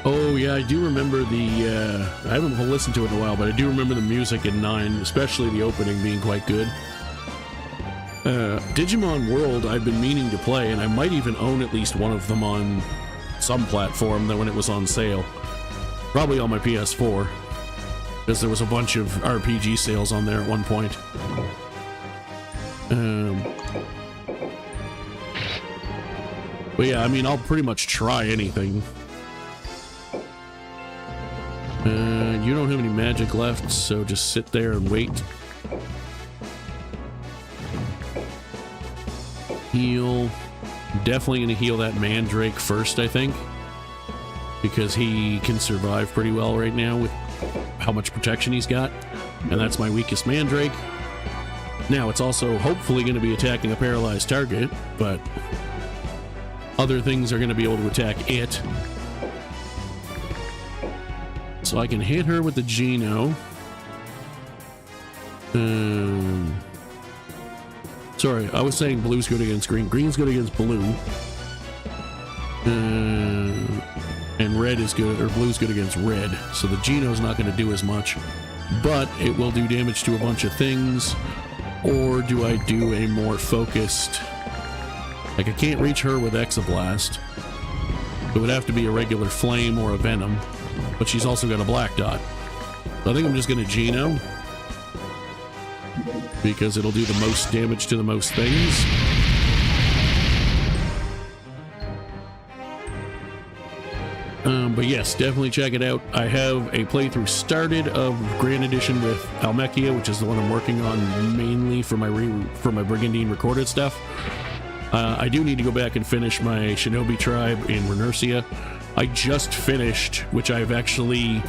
Oh yeah, I do remember the, I haven't listened to it in a while, but I do remember the music in 9, especially the opening being quite good. Digimon World I've been meaning to play, and I might even own at least one of them on some platform that when it was on sale. Probably on my PS4, because there was a bunch of RPG sales on there at one point. But yeah, I mean, I'll pretty much try anything. You don't have any magic left, so just sit there and wait. Heal. Definitely going to heal that Mandrake first, I think, because he can survive pretty well right now with how much protection he's got, and that's my weakest Mandrake. Now, it's also hopefully going to be attacking a paralyzed target, but other things are going to be able to attack it. So I can hit her with the Geno. Sorry, I was saying blue's good against green. Green's good against blue. And red is good, or blue's good against red. So the Geno's not going to do as much, but it will do damage to a bunch of things. Or do I do a more focused... Like, I can't reach her with Exablast. It would have to be a regular flame or a venom. But she's also got a black dot. So I think I'm just going to Geno, because it'll do the most damage to the most things. But yes, definitely check it out. I have a playthrough started of Grand Edition with Almechia, which is the one I'm working on mainly for my Brigandine recorded stuff. I do need to go back and finish my Shinobi tribe in Runaway. I just finished, which I've actually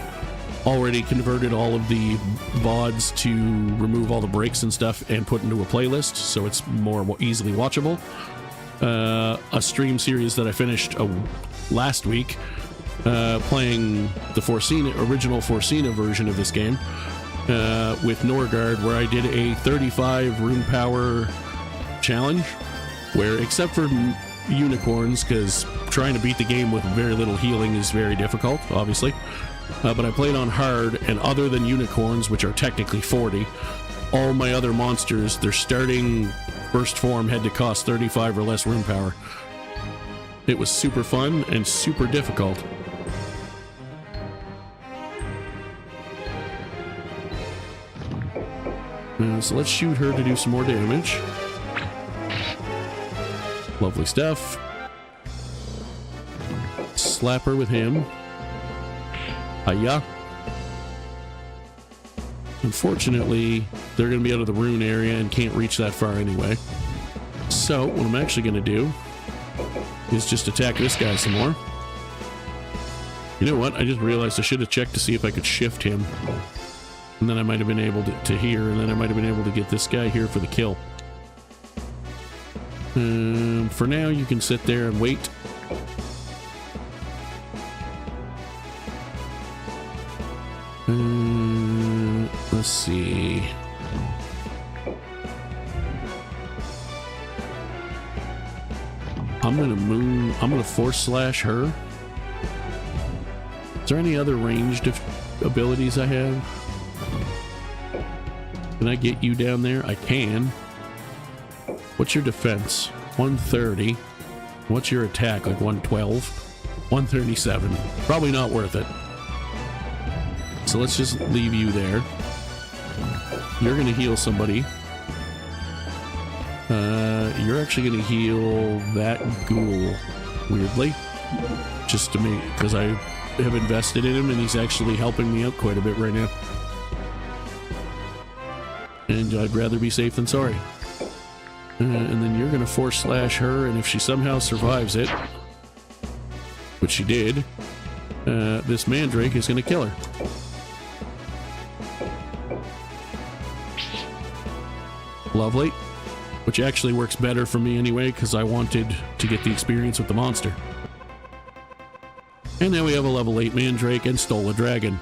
already converted all of the VODs to remove all the breaks and stuff and put into a playlist, so it's more easily watchable. A stream series that I finished last week, playing the original Forsena version of this game with Norgard, where I did a 35 rune power challenge, where except for unicorns, because trying to beat the game with very little healing is very difficult, obviously, but I played on hard, and other than unicorns, which are technically 40, all my other monsters, their starting first form had to cost 35 or less rune power. It was super fun and super difficult. So let's shoot her to do some more damage. Lovely stuff. Slap her with him. Hiya. Unfortunately, they're going to be out of the rune area and can't reach that far anyway. So, what I'm actually going to do is just attack this guy some more. You know what? I just realized I should have checked to see if I could shift him. And then I might have been able to here, and then I might have been able to get this guy here for the kill. For now, you can sit there and wait. Let's see. I'm gonna force slash her. Is there any other ranged abilities I have? Can I get you down there? I can. What's your defense? 130. What's your attack? Like 112? 137. Probably not worth it. So let's just leave you there. You're going to heal somebody. You're actually going to heal that ghoul, weirdly. Just to me, because I have invested in him and he's actually helping me out quite a bit right now. And I'd rather be safe than sorry. And then you're going to force slash her, and if she somehow survives it, which she did, this mandrake is going to kill her. Lovely. Which actually works better for me anyway, because I wanted to get the experience with the monster. And now we have a level 8 mandrake and stole a dragon.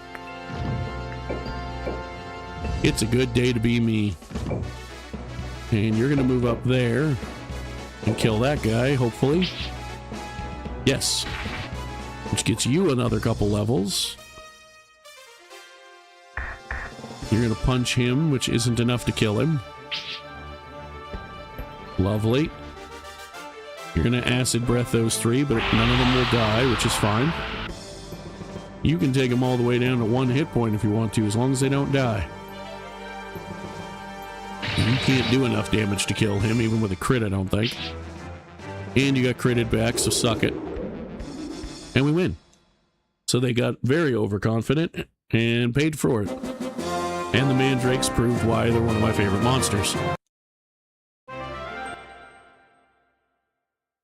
It's a good day to be me. And you're going to move up there and kill that guy, hopefully. Yes. Which gets you another couple levels. You're going to punch him, which isn't enough to kill him. Lovely. You're going to acid breath those three, but none of them will die, which is fine. You can take them all the way down to 1 hit point if you want to, as long as they don't die. You can't do enough damage to kill him, even with a crit, I don't think. And you got critted back, so suck it. And we win. So they got very overconfident and paid for it. And the mandrakes proved why they're one of my favorite monsters.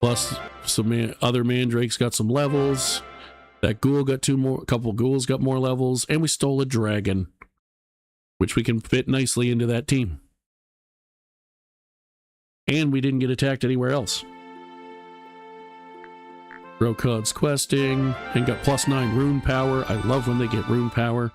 Plus, some other mandrakes got some levels. That ghoul got a couple ghouls got more levels, and we stole a dragon, which we can fit nicely into that team. And we didn't get attacked anywhere else. Rokhod's questing, and got +9 rune power. I love when they get rune power.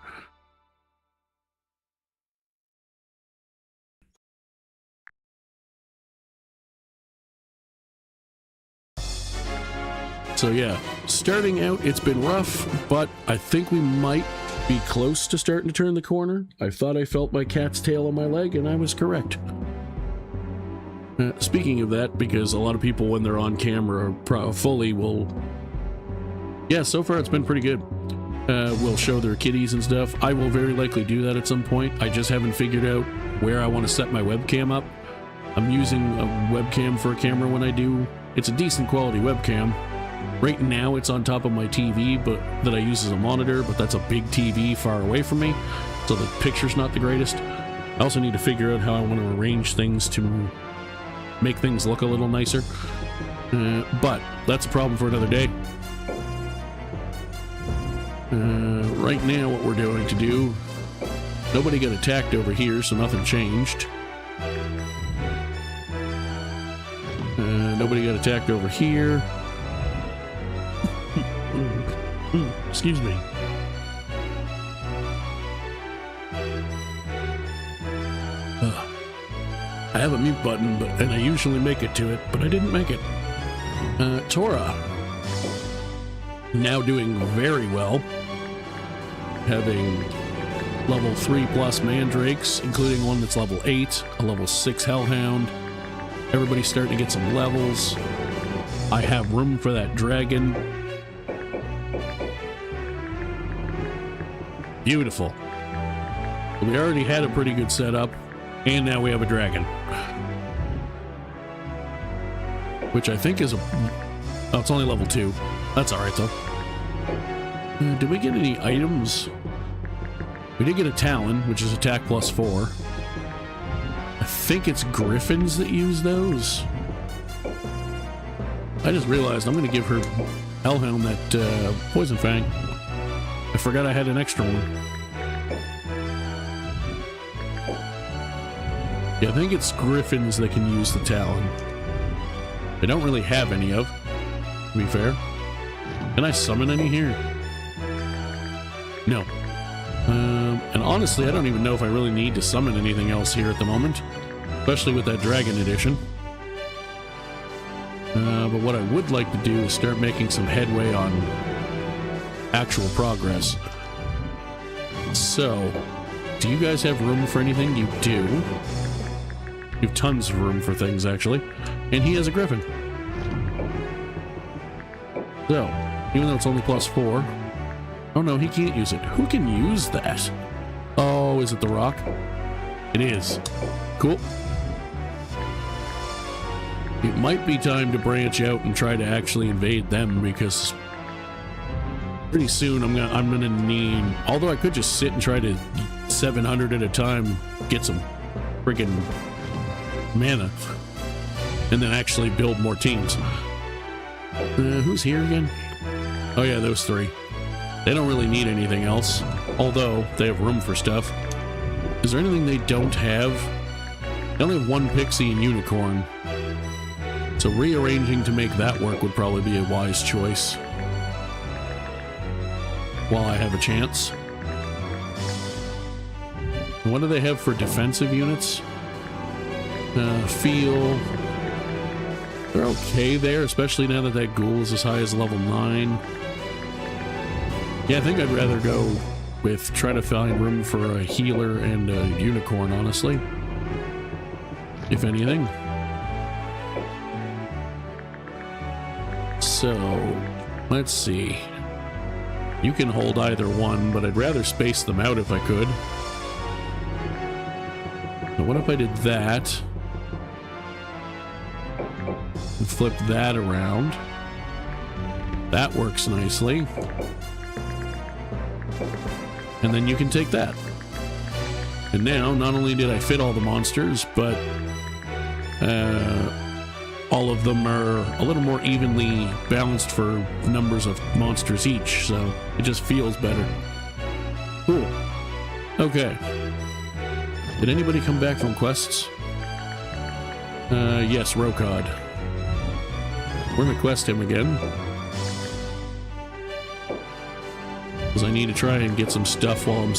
So yeah, starting out, it's been rough, but I think we might be close to starting to turn the corner. I thought I felt my cat's tail on my leg, and I was correct. Speaking of that, because a lot of people, when they're on camera, fully will... Yeah, so far it's been pretty good. Will show their kitties and stuff. I will very likely do that at some point. I just haven't figured out where I want to set my webcam up. I'm using a webcam for a camera when I do. It's a decent quality webcam. Right now it's on top of my TV, but that I use as a monitor, but that's a big TV far away from me, so the picture's not the greatest. I also need to figure out how I want to arrange things to make things look a little nicer. But that's a problem for another day. Right now what we're doing to do, nobody got attacked over here, so nothing changed. Nobody got attacked over here. Excuse me. I have a mute button, and I usually make it to it, but I didn't make it. Tora. Now doing very well. Having level 3+ mandrakes, including one that's level 8, a level 6 hellhound. Everybody's starting to get some levels. I have room for that dragon. Beautiful. We already had a pretty good setup, and now we have a dragon. Which I think is a... Oh, it's only level 2. That's alright, though. Did we get any items? We did get a Talon, which is attack +4. I think it's Griffins that use those. I just realized I'm going to give her Hellhound that Poison Fang. I forgot I had an extra one. Yeah, I think it's Griffins that can use the Talon. I don't really have any of, to be fair. Can I summon any here? No. And honestly, I don't even know if I really need to summon anything else here at the moment. Especially with that Dragon Edition. But what I would like to do is start making some headway on actual progress. So, do you guys have room for anything? You do. You have tons of room for things, actually. And he has a Griffin. So, Even though it's only +4. Oh no, he can't use it. Who can use that? Oh, is it the rock? It is. Cool. It might be time to branch out and try to actually invade them, because pretty soon I'm gonna need, although I could just sit and try to 700 at a time, get some freaking mana, and then actually build more teams. Who's here again? Oh yeah, those three. They don't really need anything else, although they have room for stuff. Is there anything they don't have? They only have one pixie and unicorn, so rearranging to make that work would probably be a wise choice while I have a chance. And what do they have for defensive units? Feel. They're okay there, especially now that that ghoul is as high as level 9. Yeah, I think I'd rather go with try to find room for a healer and a unicorn, honestly. If anything. So, let's see. You can hold either one, but I'd rather space them out if I could. Now, what if I did that? And flip that around. That works nicely. And then you can take that. And now, not only did I fit all the monsters, but all of them are a little more evenly balanced for numbers of monsters each, so it just feels better. Cool. Okay. Did anybody come back from quests? Yes, Rokod. We're gonna quest him again, because I need to try and get some stuff while I'm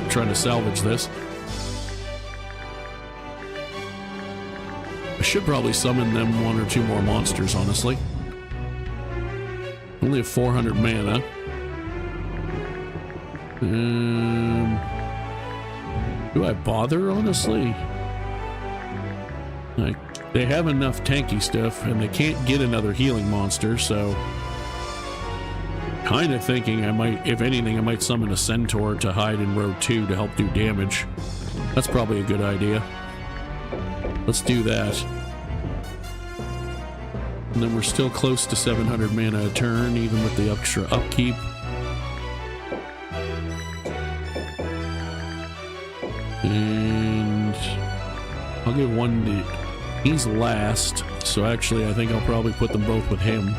trying to salvage this. I should probably summon them 1 or 2 more monsters, honestly. Only have 400 mana. Do I bother, honestly? Like, they have enough tanky stuff, and they can't get another healing monster, so kind of thinking I might, if anything, I might summon a centaur to hide in row 2 to help do damage. That's probably a good idea. Let's do that. And then we're still close to 700 mana a turn, even with the extra upkeep. And I'll give one to... He's last, so actually I think I'll probably put them both with him.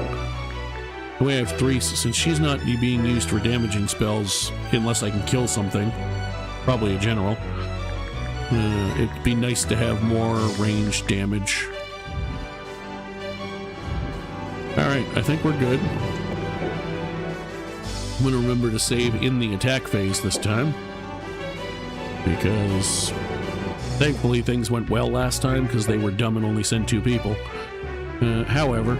We have 3, since she's not being used for damaging spells unless I can kill something. Probably a general. It'd be nice to have more ranged damage. Alright, I think we're good. I'm gonna remember to save in the attack phase this time, because thankfully things went well last time because they were dumb and only sent 2 people. However,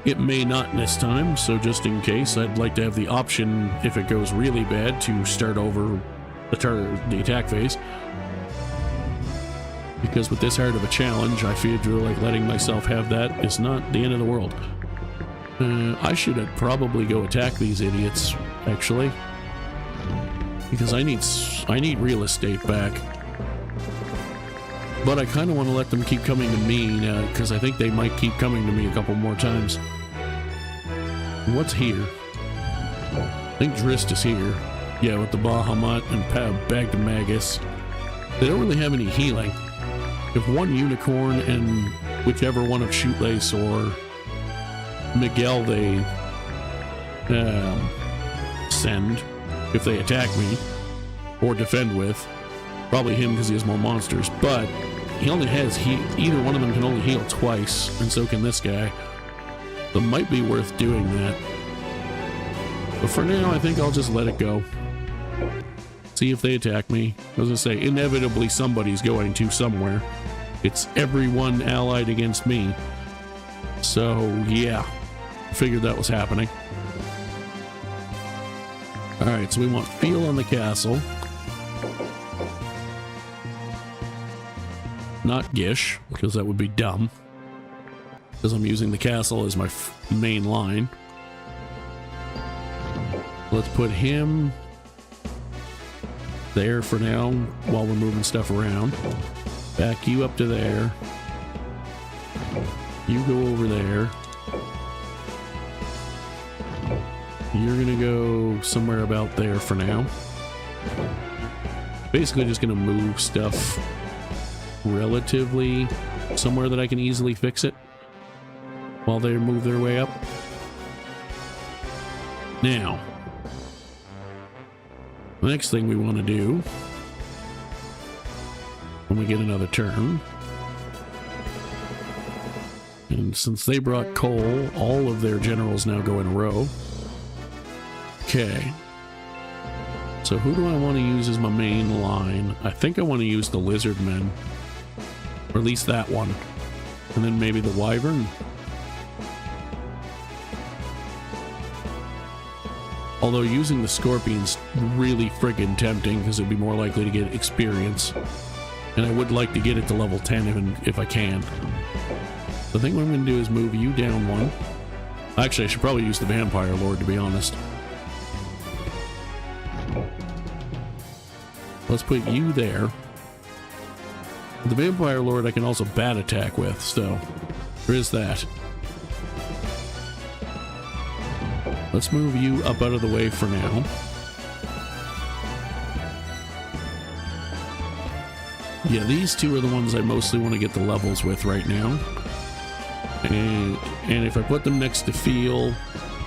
it may not this time, so just in case, I'd like to have the option, if it goes really bad, to start over the attack phase. Because with this hard of a challenge, I feel like letting myself have that is not the end of the world. I should probably go attack these idiots, actually, because I need real estate back. But I kind of want to let them keep coming to me, because I think they might keep coming to me a couple more times. What's here? I think Drist is here. Yeah, with the Bahamut and Bagdamagus. They don't really have any healing. If one unicorn and whichever one of Shootlace or Miguel they send, if they attack me or defend with, probably him because he has more monsters, but he only has either one of them can only heal twice, and so can this guy. So it might be worth doing that. But for now, I think I'll just let it go. See if they attack me. I was gonna say, inevitably somebody's going to somewhere. It's everyone allied against me. So, yeah. Figured that was happening. Alright, so we want Feel on the castle. Not Gish, because that would be dumb. Because I'm using the castle as my main line. Let's put him there for now while we're moving stuff around. Back you up to there. You go over there. You're gonna go somewhere about there for now. Basically just gonna move stuff relatively somewhere that I can easily fix it while they move their way up. Now, the next thing we want to do when we get another turn, and since they brought coal, all of their generals now go in a row. Okay. So who do I want to use as my main line? I think I want to use the lizard men. Or at least that one. And then maybe the wyvern. Although using the scorpion's really friggin' tempting because it'd be more likely to get experience. And I would like to get it to level 10 even if I can. The thing what I'm going to do is move you down one. Actually, I should probably use the vampire lord, to be honest. Let's put you there. The vampire lord I can also bat attack with, so there is that. Let's move you up out of the way for now. Yeah, these two are the ones I mostly want to get the levels with right now. And if I put them next to Feel,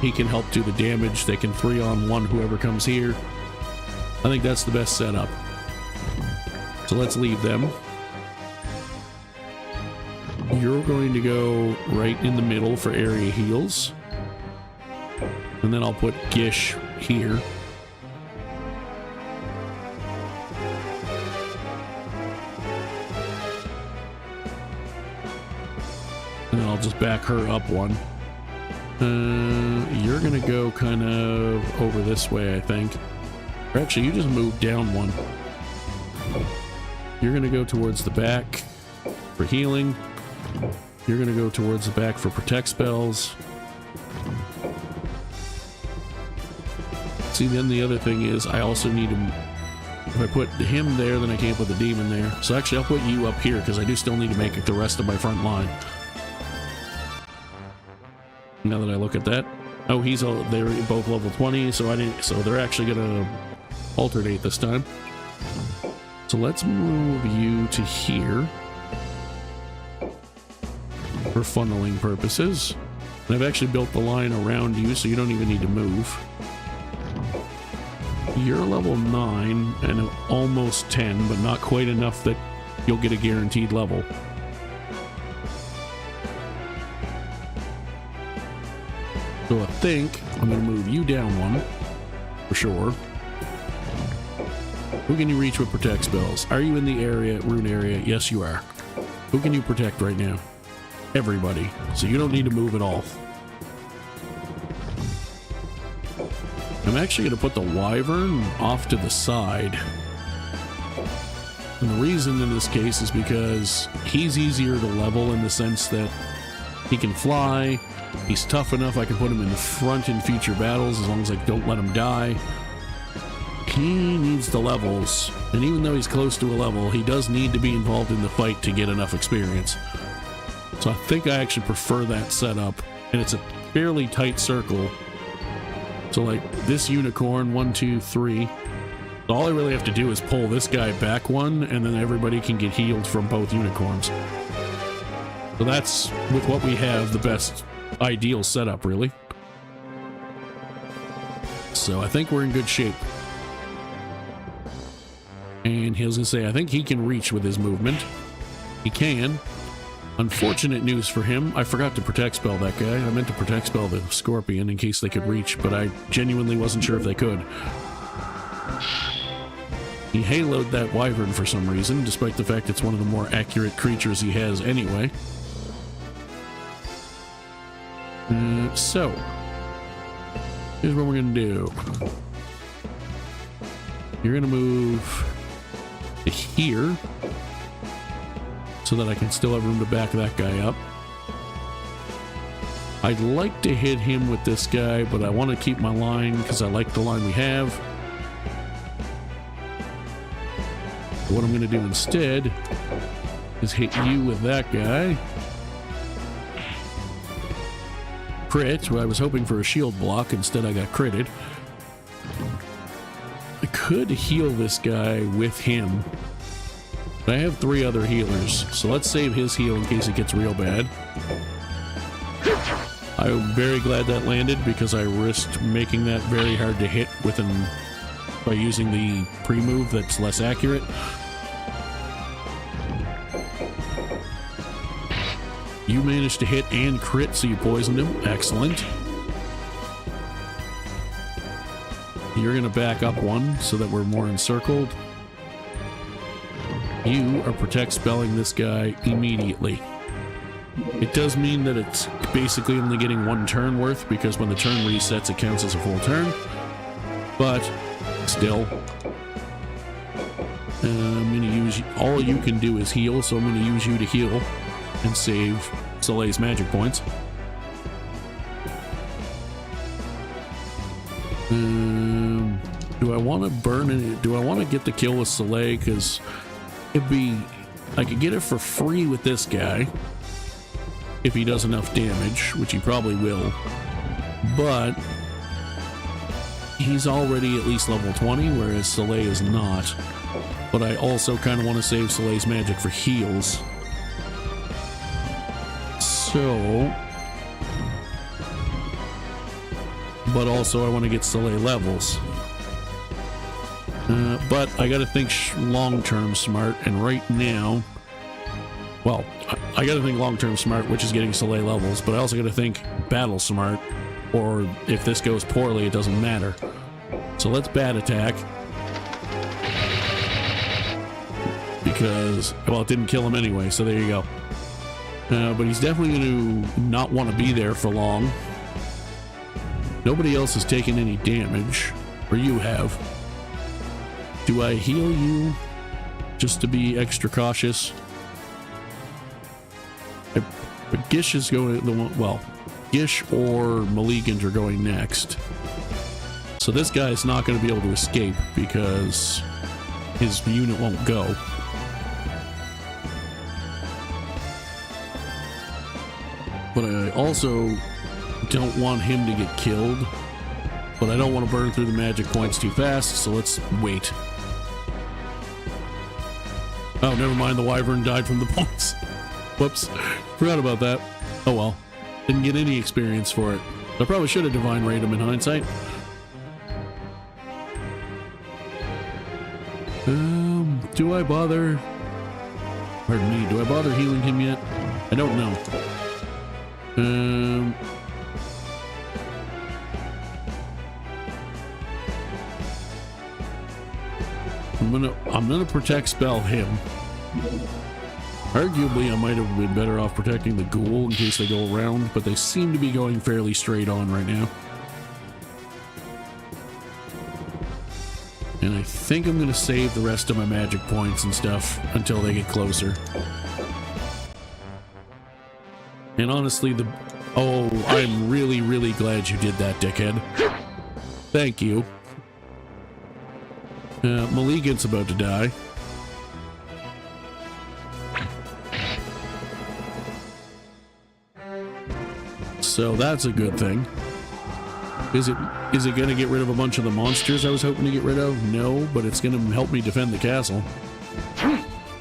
he can help do the damage. They can 3-on-1 whoever comes here. I think that's the best setup. So let's leave them. You're going to go right in the middle for area heals. And then I'll put Gish here. And then I'll just back her up one. You're gonna go kind of over this way, I think. Or actually, you just move down one. You're gonna go towards the back for healing. You're gonna go towards the back for protect spells. See, then the other thing is I also need to... If I put him there, then I can't put the demon there. So actually, I'll put you up here, because I do still need to make it the rest of my front line. Now that I look at that. Oh, they're both level 20, so they're actually going to alternate this time. So let's move you to here. For funneling purposes. And I've actually built the line around you, so you don't even need to move. You're level 9 and almost 10, but not quite enough that you'll get a guaranteed level. So I think I'm going to move you down one, for sure. Who can you reach with protect spells? Are you in the area, rune area? Yes, you are. Who can you protect right now? Everybody. So you don't need to move at all. I'm actually going to put the wyvern off to the side. And the reason in this case is because he's easier to level in the sense that he can fly, he's tough enough I can put him in the front in future battles as long as I don't let him die. He needs the levels, and even though he's close to a level, he does need to be involved in the fight to get enough experience. So I think I actually prefer that setup, and it's a fairly tight circle. So like this unicorn, 1, 2, 3. All I really have to do is pull this guy back one, and then everybody can get healed from both unicorns. So that's, with what we have, the best ideal setup, really. So I think we're in good shape. And he was gonna say, I think he can reach with his movement. He can. Unfortunate news for him, I forgot to protect spell that guy. I meant to protect spell the scorpion in case they could reach, but I genuinely wasn't sure if they could. He haloed that wyvern for some reason, despite the fact it's one of the more accurate creatures he has anyway. So, here's what we're gonna do. You're gonna move to here, so that I can still have room to back that guy up. I'd like to hit him with this guy, but I want to keep my line because I like the line we have. What I'm going to do instead is hit you with that guy. Crit, well, I was hoping for a shield block, instead I got critted. I could heal this guy with him. But I have 3 other healers, so let's save his heal in case it gets real bad. I'm very glad that landed because I risked making that very hard to hit with him by using the pre-move that's less accurate. You managed to hit and crit, so you poisoned him. Excellent. You're going to back up 1 so that we're more encircled. You are protect spelling this guy immediately. It does mean that it's basically only getting 1 turn worth, because when the turn resets it counts as a full turn. But still, I'm going to use, all you can do is heal, so I'm going to use you to heal and save Soleil's magic points. Do I want to burn it? Do I want to get the kill with Soleil? Because it'd be, I could get it for free with this guy if he does enough damage, which he probably will. But he's already at least level 20, whereas Soleil is not. But I also kind of want to save Soleil's magic for heals. So, but also I want to get Soleil levels. But I gotta think long-term smart, and right now, well, I gotta think long-term smart, which is getting Soleil levels, but I also gotta think battle smart, or if this goes poorly, it doesn't matter. So let's bat attack. Because, well, it didn't kill him anyway, so there you go. But he's definitely going to not want to be there for long. Nobody else has taken any damage, or you have. Do I heal you just to be extra cautious? But Gish is going, well, Gish or Malignant are going next. So this guy is not going to be able to escape because his unit won't go. But I also don't want him to get killed. But I don't want to burn through the magic points too fast, so let's wait. Oh, never mind, the Wyvern died from the points. Whoops, forgot about that. Oh well, didn't get any experience for it. I probably should have Divine Rayed him in hindsight. Do I bother? Pardon me, do I bother healing him yet? I don't know. I'm gonna protect spell him. Arguably, I might have been better off protecting the ghoul in case they go around, but they seem to be going fairly straight on right now. And I think I'm gonna save the rest of my magic points and stuff until they get closer. And honestly, oh, I'm really, really glad you did that, dickhead. Thank you. Malignant's about to die. So that's a good thing. Is it going to get rid of a bunch of the monsters I was hoping to get rid of? No, but it's going to help me defend the castle.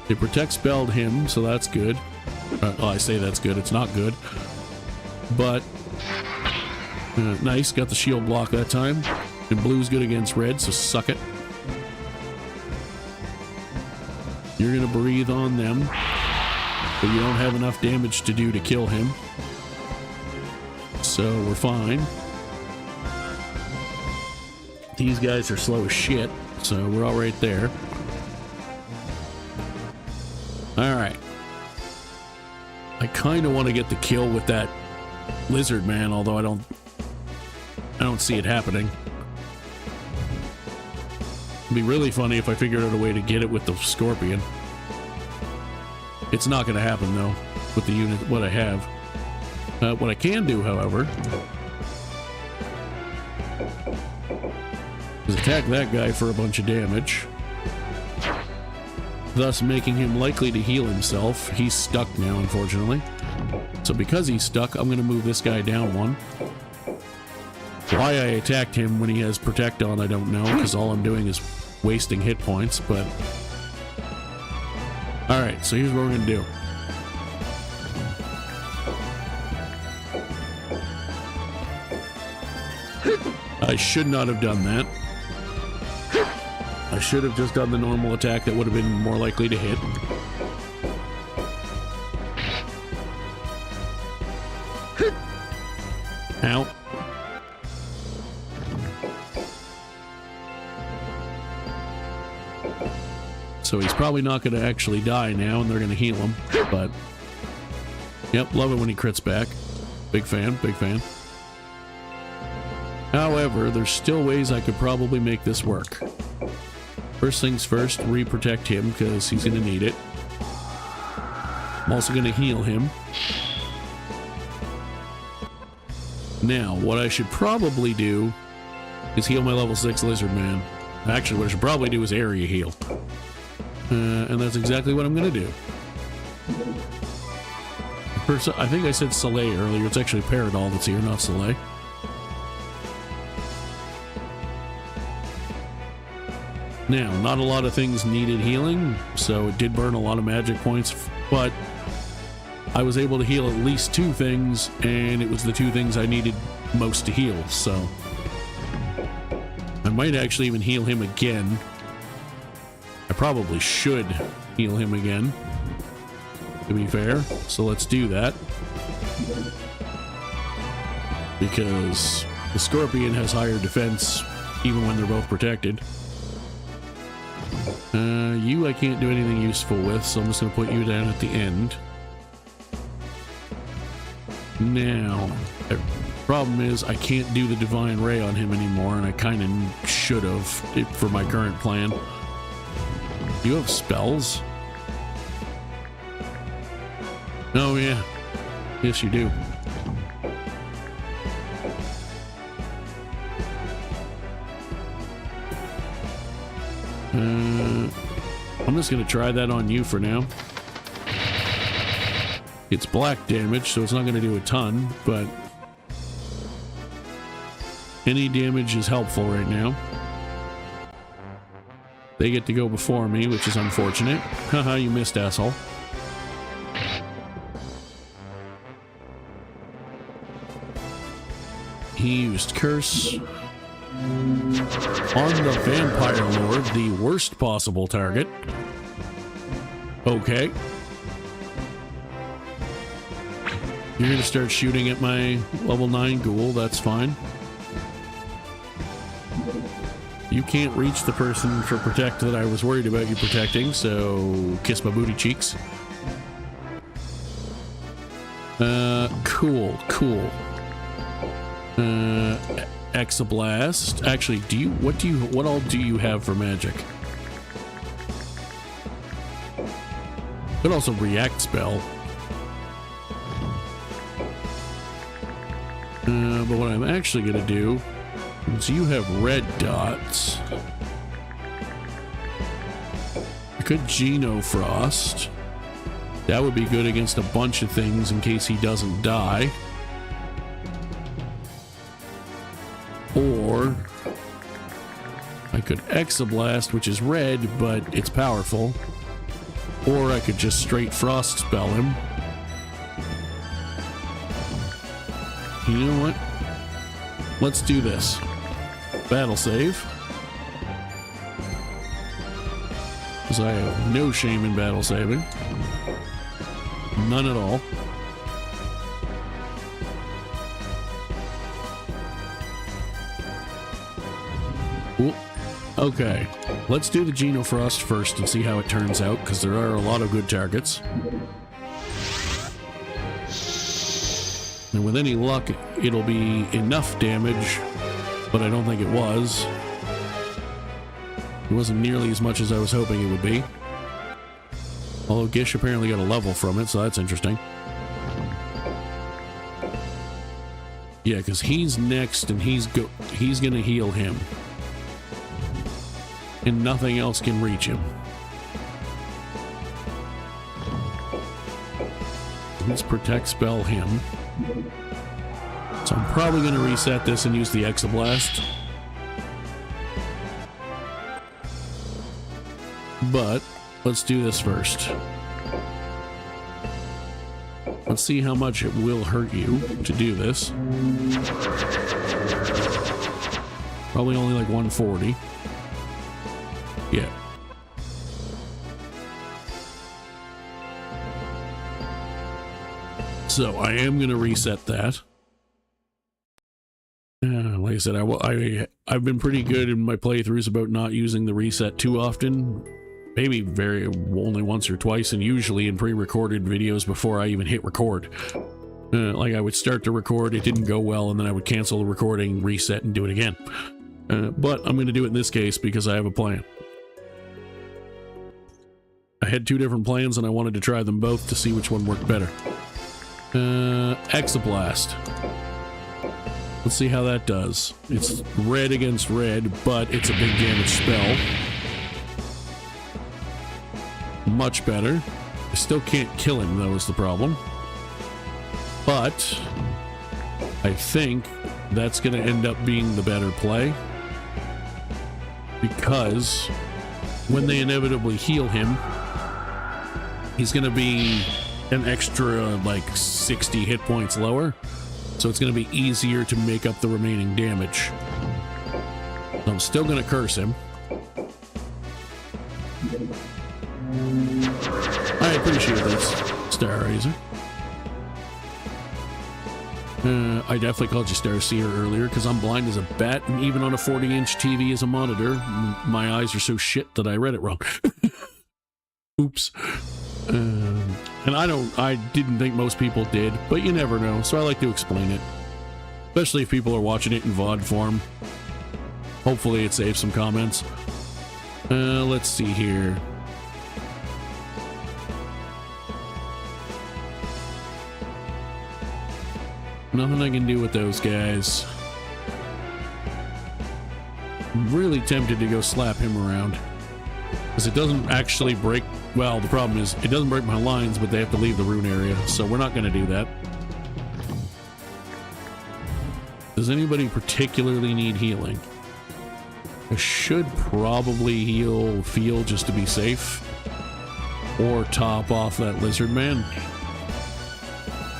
It protect spelled him, so that's good. Oh, I say that's good. It's not good. But nice, got the shield block that time. And blue's good against red, so suck it. You're gonna breathe on them, but you don't have enough damage to do to kill him. So we're fine. These guys are slow as shit, so we're all right there. Alright. I kind of want to get the kill with that lizard man, although I don't see it happening. It'd be really funny if I figured out a way to get it with the scorpion. It's not going to happen though, with the unit, what I have. What I can do, however, is attack that guy for a bunch of damage, thus making him likely to heal himself. He's stuck now, unfortunately. So because he's stuck, I'm going to move this guy down one. Why I attacked him when he has Protect on, I don't know, because all I'm doing is wasting hit points, but... Alright, so here's what we're going to do. I should not have done that. I should have just done the normal attack that would have been more likely to hit. Ow. So he's probably not going to actually die now, and they're going to heal him, but... Yep, love it when he crits back. Big fan, big fan. However, there's still ways I could probably make this work. First things first, re-protect him, because he's going to need it. I'm also going to heal him. Now, what I should probably do is heal my level 6 lizard man. Actually, what I should probably do is area heal. And that's exactly what I'm going to do. I think I said Soleil earlier. It's actually Paradol that's here, not Soleil. Now, not a lot of things needed healing, so it did burn a lot of magic points, but I was able to heal at least 2 things, and it was the 2 things I needed most to heal, so I might actually even heal him again. I probably should heal him again, to be fair, so let's do that. Because the Scorpion has higher defense, even when they're both protected. You I can't do anything useful with, so I'm just going to put you down at the end. Now, the problem is I can't do the Divine Ray on him anymore, and I kind of should have for my current plan. Do you have spells? Oh yeah. Yes, you do. I'm just going to try that on you for now. It's black damage, so it's not going to do a ton, but any damage is helpful right now. They get to go before me, which is unfortunate. Haha, you missed, asshole. He used Curse on the Vampire Lord, the worst possible target. Okay. You're gonna start shooting at my level 9 ghoul, that's fine. You can't reach the person for protect that I was worried about you protecting, so kiss my booty cheeks. Cool. Exablast. Actually, what all do you have for magic? Could also react spell. But what I'm actually gonna do is you have red dots. I could Geno Frost. That would be good against a bunch of things in case he doesn't die. Or I could Exablast, which is red, but it's powerful. Or I could just straight Frost spell him. You know what? Let's do this. Battle save. Because I have no shame in battle saving. None at all. Ooh. Okay, let's do the Geno Frost first and see how it turns out, because there are a lot of good targets. And with any luck, it'll be enough damage, but I don't think it was. It wasn't nearly as much as I was hoping it would be. Although Gish apparently got a level from it, so that's interesting. Yeah, because he's next and he's gonna heal him. And nothing else can reach him. Let's protect spell him. So I'm probably gonna reset this and use the Exablast. But let's do this first. Let's see how much it will hurt you to do this. Probably only like 140. Yeah. So I am going to reset that. Like I said, I've been pretty good in my playthroughs about not using the reset too often. Maybe only once or twice, and usually in pre-recorded videos before I even hit record. Like I would start to record, it didn't go well, and then I would cancel the recording, reset, and do it again. But I'm going to do it in this case because I have a plan. I had two different plans and I wanted to try them both to see which one worked better. Exablast. Let's see how that does. It's red against red, but it's a big damage spell. Much better. I still can't kill him, though, is the problem. But I think that's going to end up being the better play. Because when they inevitably heal him, he's going to be an extra, like, 60 hit points lower. So it's going to be easier to make up the remaining damage. So I'm still going to curse him. I appreciate this, Star Razor. I definitely called you Star Seer earlier because I'm blind as a bat, and even on a 40-inch TV as a monitor, my eyes are so shit that I read it wrong. Oops. And I didn't think most people did, but you never know, so I like to explain it. Especially if people are watching it in VOD form. Hopefully it saves some comments. Let's see here. Nothing I can do with those guys. I'm really tempted to go slap him around. Because it doesn't actually break... Well, the problem is, it doesn't break my lines, but they have to leave the rune area, so we're not going to do that. Does anybody particularly need healing? I should probably heal Field just to be safe. Or top off that lizard man.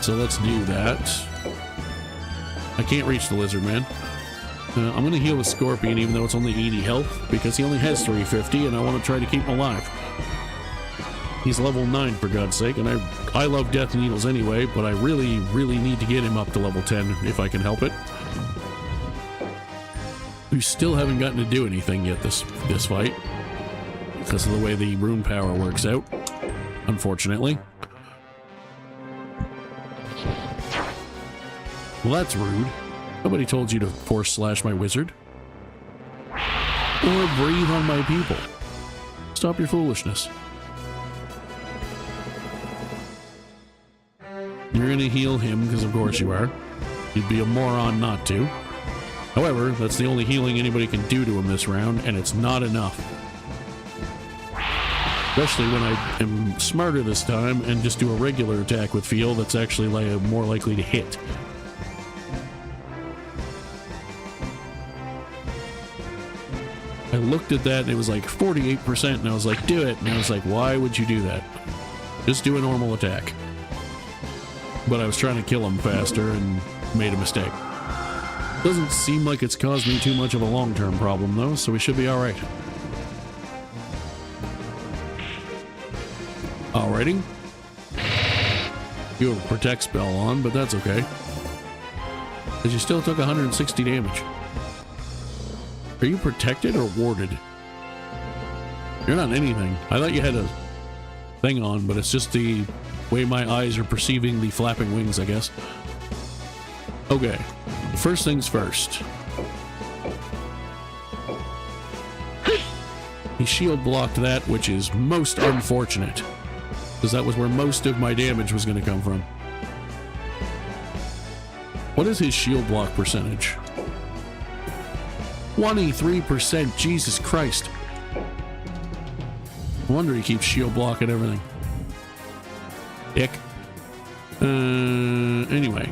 So let's do that. I can't reach the lizard man. I'm going to heal the Scorpion even though it's only 80 health, because he only has 350 and I want to try to keep him alive. He's level 9 for God's sake, and I love Death Needles anyway, but I really, really need to get him up to level 10 if I can help it. We still haven't gotten to do anything yet this fight, because of the way the rune power works out, unfortunately. Well, that's rude. Nobody told you to force slash my wizard. Or breathe on my people. Stop your foolishness. You're gonna heal him, because of course you are. You'd be a moron not to. However, that's the only healing anybody can do to him this round, and it's not enough. Especially when I am smarter this time and just do a regular attack with Field that's actually more likely to hit. I looked at that and it was like 48%, and I was like, do it. And I was like, why would you do that? Just do a normal attack. But I was trying to kill him faster and made a mistake. Doesn't seem like it's caused me too much of a long-term problem though, so we should be alright. Alrighty. You have a protect spell on, but that's okay. Because you still took 160 damage. Are you protected or warded? You're not anything. I thought you had a thing on, but it's just the way my eyes are perceiving the flapping wings, I guess. Okay. First things first. He shield blocked that, which is most unfortunate. Because that was where most of my damage was going to come from. What is his shield block percentage? 23%. Jesus Christ. No wonder he keeps shield blocking everything. Dick. Anyway.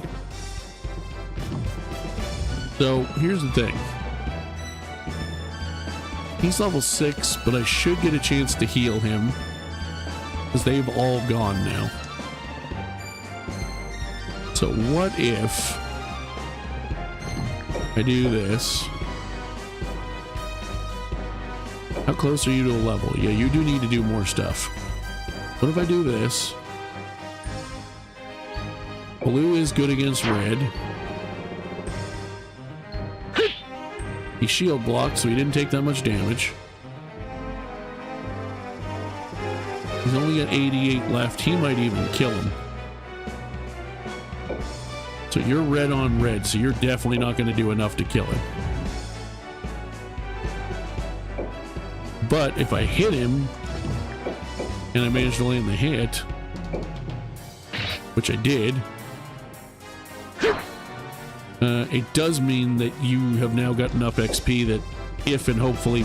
So, here's the thing. He's level 6, but I should get a chance to heal him. Because they've all gone now. So what if I do this? How close are you to a level? Yeah, you do need to do more stuff. What if I do this? Blue is good against red. He shield blocked, so he didn't take that much damage. He's only got 88 left. He might even kill him. So you're red on red, so you're definitely not going to do enough to kill him. But if I hit him, and I managed to land the hit, which I did, it does mean that you have now got enough XP that if and hopefully...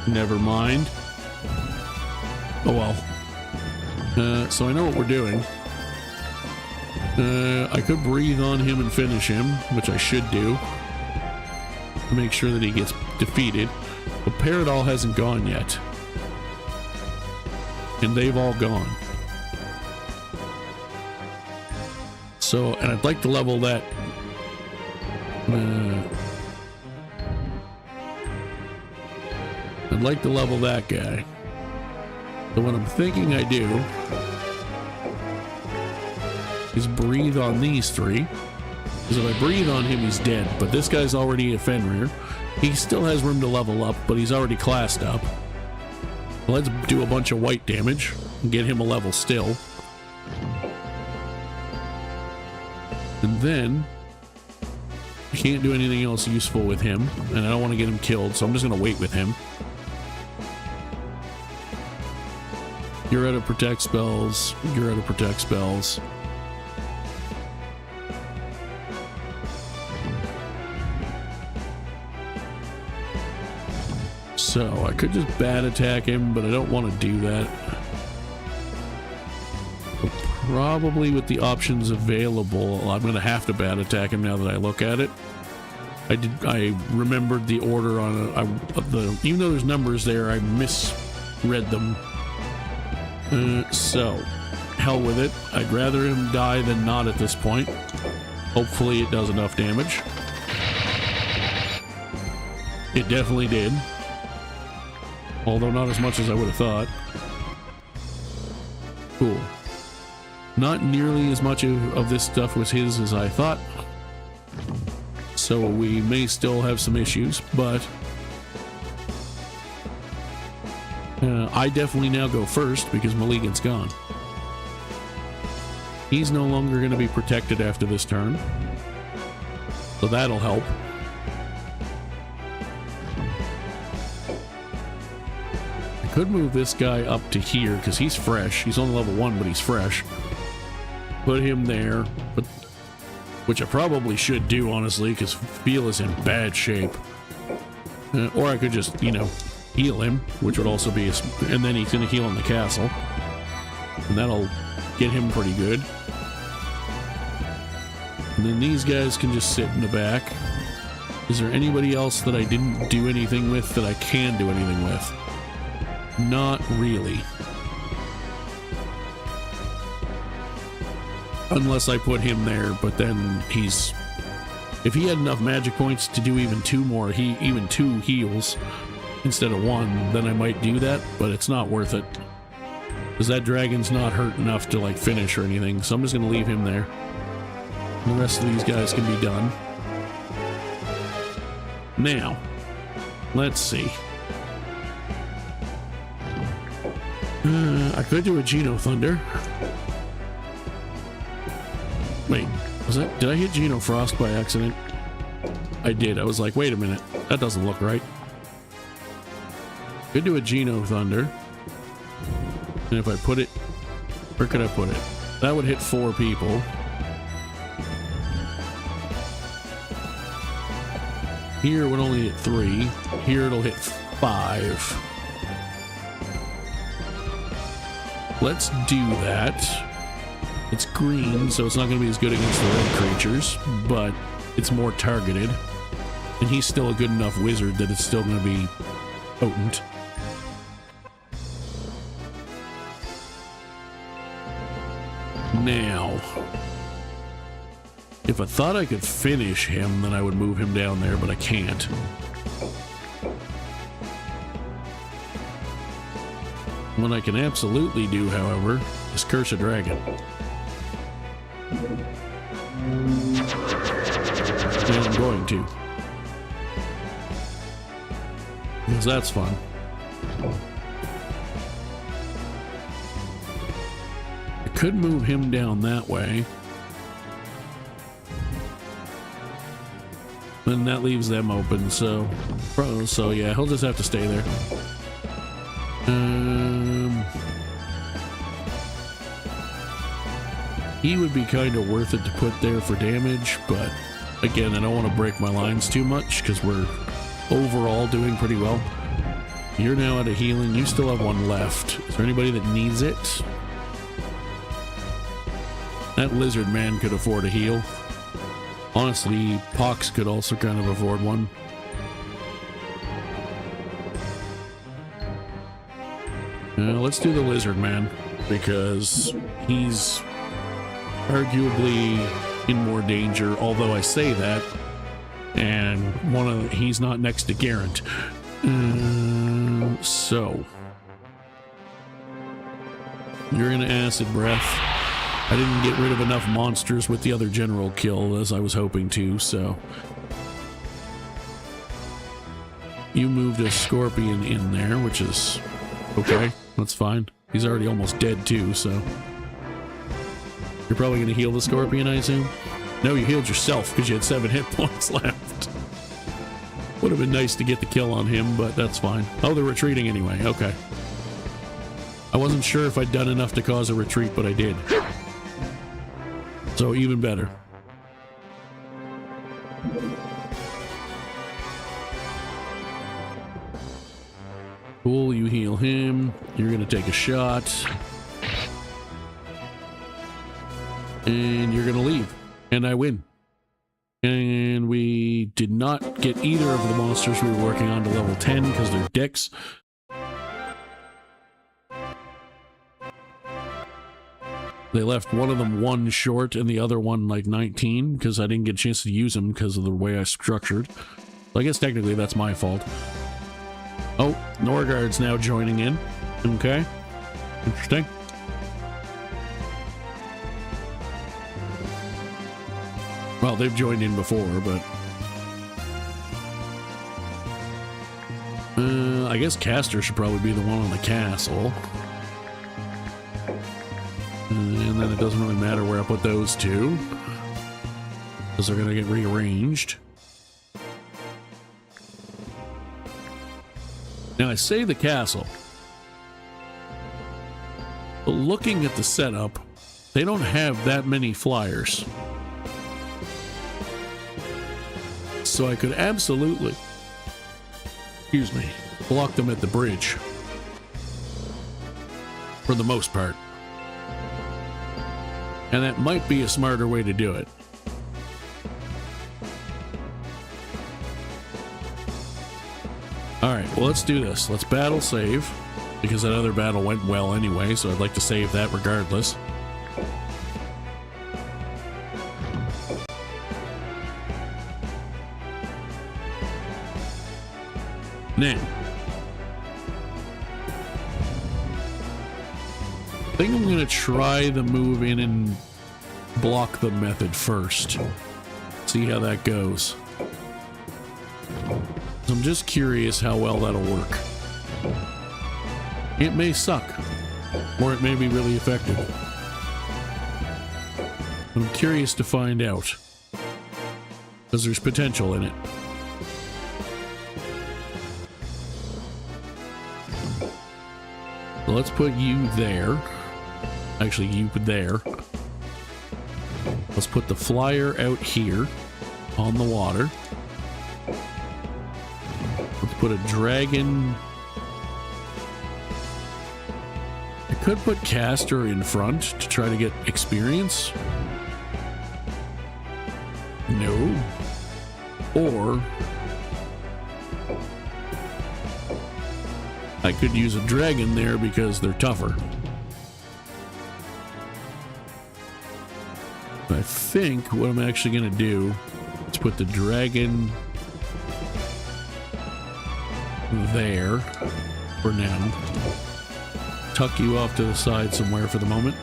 Never mind. Oh well. So I know what we're doing. I could breathe on him and finish him, which I should do. Make sure that he gets defeated. But Paradol hasn't gone yet. And they've all gone. So, and I'd like to level that. I'd like to level that guy. So what I'm thinking I do is breathe on these three. Because if I breathe on him, he's dead. But this guy's already a Fenrir. He still has room to level up, but he's already classed up. Let's do a bunch of white damage and get him a level still. And then I can't do anything else useful with him, and I don't want to get him killed, so I'm just going to wait with him. You're out of protect spells. You're out of protect spells. So I could just bat attack him, but I don't want to do that. But probably with the options available, I'm going to have to bat attack him now that I look at it. I remembered the order on even though there's numbers there, I misread them. So hell with it. I'd rather him die than not at this point. Hopefully it does enough damage. It definitely did. Although not as much as I would have thought. Cool. Not nearly as much of this stuff was his as I thought. So we may still have some issues, but I definitely now go first because Maligan's gone. He's no longer going to be protected after this turn. So that'll help. I could move this guy up to here because he's fresh. He's only level 1, but he's fresh. Put him there, but which I probably should do, honestly, because Feel is in bad shape. Or I could just, you know, heal him, which would also be and then he's going to heal in the castle. And that'll get him pretty good. And then these guys can just sit in the back. Is there anybody else that I didn't do anything with that I can do anything with? Not really. Unless I put him there, but then he's... If he had enough magic points to do even 2 more, even 2 heals instead of 1, then I might do that, but it's not worth it. Because that dragon's not hurt enough to, like, finish or anything, so I'm just going to leave him there. And the rest of these guys can be done. Now, let's see. I could do a Geno Thunder. Wait, did I hit Geno Frost by accident? I did. I was like, wait a minute. That doesn't look right. Could do a Geno Thunder. And if I put it... Where could I put it? That would hit 4 people. Here it would only hit 3. Here it'll hit 5. Let's do that. It's green, so it's not going to be as good against the red creatures, but it's more targeted. And he's still a good enough wizard that it's still going to be potent. Now, if I thought I could finish him, then I would move him down there, but I can't. What I can absolutely do, however, is curse a dragon. And I'm going to. Because that's fun. I could move him down that way. Then that leaves them open, so yeah, he'll just have to stay there. He would be kind of worth it to put there for damage, but again, I don't want to break my lines too much because we're overall doing pretty well. You're now out of healing. You still have 1 left. Is there anybody that needs it? That lizard man could afford a heal. Honestly, Pox could also kind of afford one. Let's do the lizard man because he's arguably in more danger, although I say that, and he's not next to Garant. So you're in acid breath. I didn't get rid of enough monsters with the other general kill as I was hoping to, so you moved a scorpion in there, which is okay. That's fine. He's already almost dead too, so you're probably going to heal the scorpion, I assume? No, you healed yourself because you had 7 hit points left. Would have been nice to get the kill on him, but that's fine. Oh, they're retreating anyway. Okay. I wasn't sure if I'd done enough to cause a retreat, but I did. So even better. Cool, you heal him. You're going to take a shot. And you're going to leave. And I win. And we did not get either of the monsters we were working on to level 10 because they're dicks. They left one of them 1 short and the other one like 19 because I didn't get a chance to use them because of the way I structured. So I guess technically that's my fault. Oh, Norgard's now joining in. Okay. Interesting. Well, they've joined in before, but I guess Caster should probably be the one on the castle. And then it doesn't really matter where I put those two, because they're going to get rearranged. Now, I say the castle, but looking at the setup, they don't have that many flyers. So I could absolutely, excuse me, block them at the bridge. For the most part. And that might be a smarter way to do it. Alright, well, let's do this. Let's battle save, because that other battle went well anyway, so I'd like to save that regardless. Now, I think I'm going to try the move in and block the method first. See how that goes. I'm just curious how well that'll work. It may suck, or it may be really effective. I'm curious to find out, because there's potential in it. So let's put you there. Actually, you there. Let's put the flyer out here on the water. Let's put a dragon. I could put caster in front to try to get experience. No. Or I could use a dragon there because they're tougher. I think what I'm actually going to do is put the dragon there for now. Tuck you off to the side somewhere for the moment.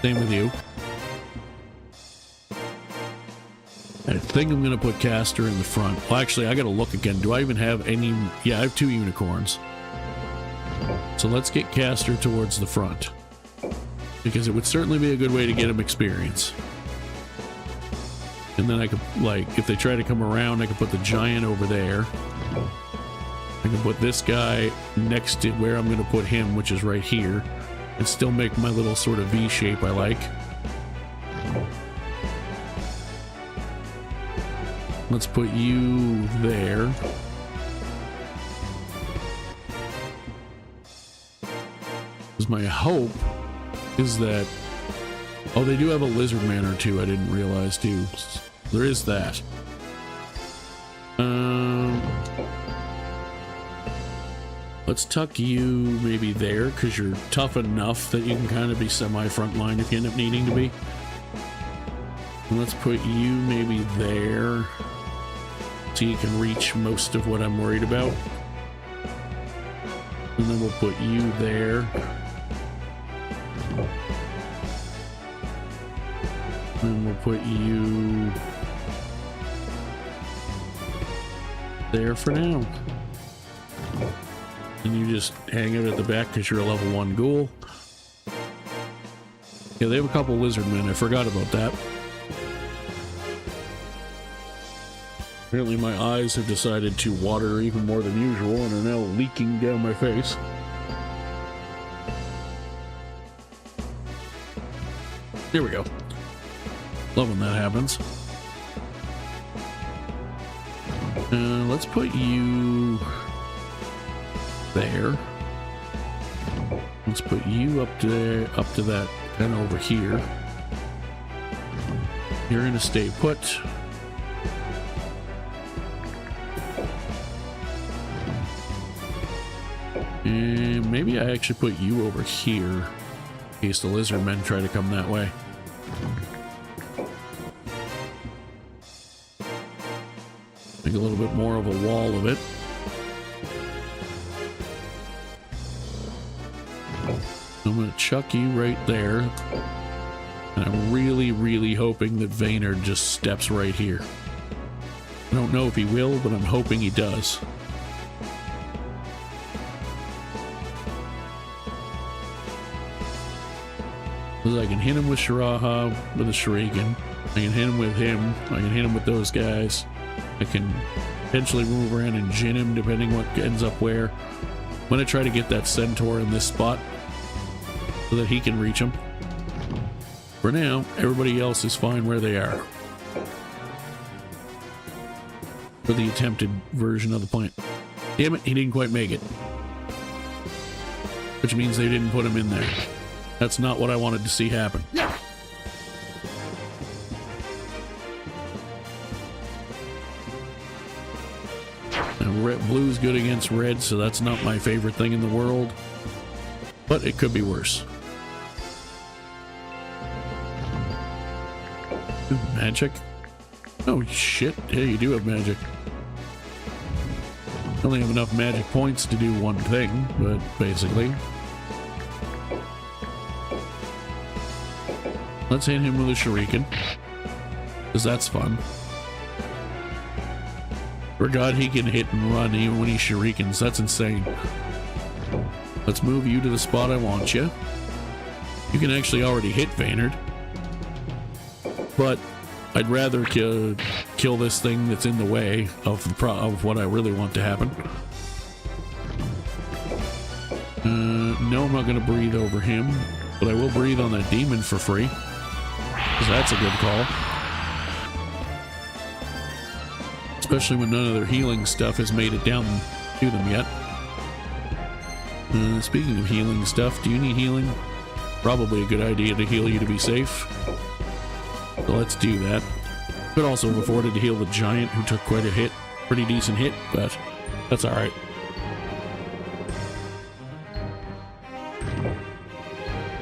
Same with you. I think I'm going to put caster in the front. Well, actually, I got to look again. Do I even have any? Yeah, I have 2 unicorns. So let's get caster towards the front, because it would certainly be a good way to get him experience. And then I could, like, if they try to come around, I could put the giant over there. I can put this guy next to where I'm going to put him, which is right here, and still make my little sort of V shape I like. Let's put you there. Because my hope is that... Oh, they do have a lizard man or two I didn't realize too. There is that. Let's tuck you maybe there, because you're tough enough that you can kind of be semi-front line if you end up needing to be. And let's put you maybe there, so you can reach most of what I'm worried about. And then we'll put you there. And we'll put you there for now. And you just hang out at the back because you're a level 1 ghoul. Yeah, they have a couple lizard men. I forgot about that. Apparently my eyes have decided to water even more than usual and are now leaking down my face. There we go. Love when that happens. Let's put you there. Let's put you up to there, up to that, and over here. You're gonna stay put. And maybe I actually put you over here in case the lizard men try to come that way. Make a little bit more of a wall of it. I'm going to chuck you right there. And I'm really, really hoping that Vaynard just steps right here. I don't know if he will, but I'm hoping he does. Because I can hit him with Shiraha with a Shuriken. I can hit him with him. I can hit him with those guys. I can potentially move around and Jin him depending what ends up where. I'm going to try to get that Centaur in this spot so that he can reach him. For now, everybody else is fine where they are. For the attempted version of the plan. Damn it, he didn't quite make it. Which means they didn't put him in there. That's not what I wanted to see happen. Blue's good against red, so that's not my favorite thing in the world. But it could be worse. Ooh, magic? Oh shit, yeah, you do have magic. I only have enough magic points to do one thing, but basically. Let's hit him with a Shuriken, because that's fun. Forgot he can hit and run even when he Shurikens. That's insane. Let's move you to the spot I want you. You can actually already hit Vaynard. But I'd rather kill this thing that's in the way of what I really want to happen. No, I'm not going to breathe over him. But I will breathe on that demon for free. because that's a good call. Especially when none of their healing stuff has made it down to them yet. Speaking of healing stuff, do you need healing? Probably a good idea to heal you to be safe. So let's do that. Could also have afforded to heal the giant who took quite a hit. Pretty decent hit, but that's alright.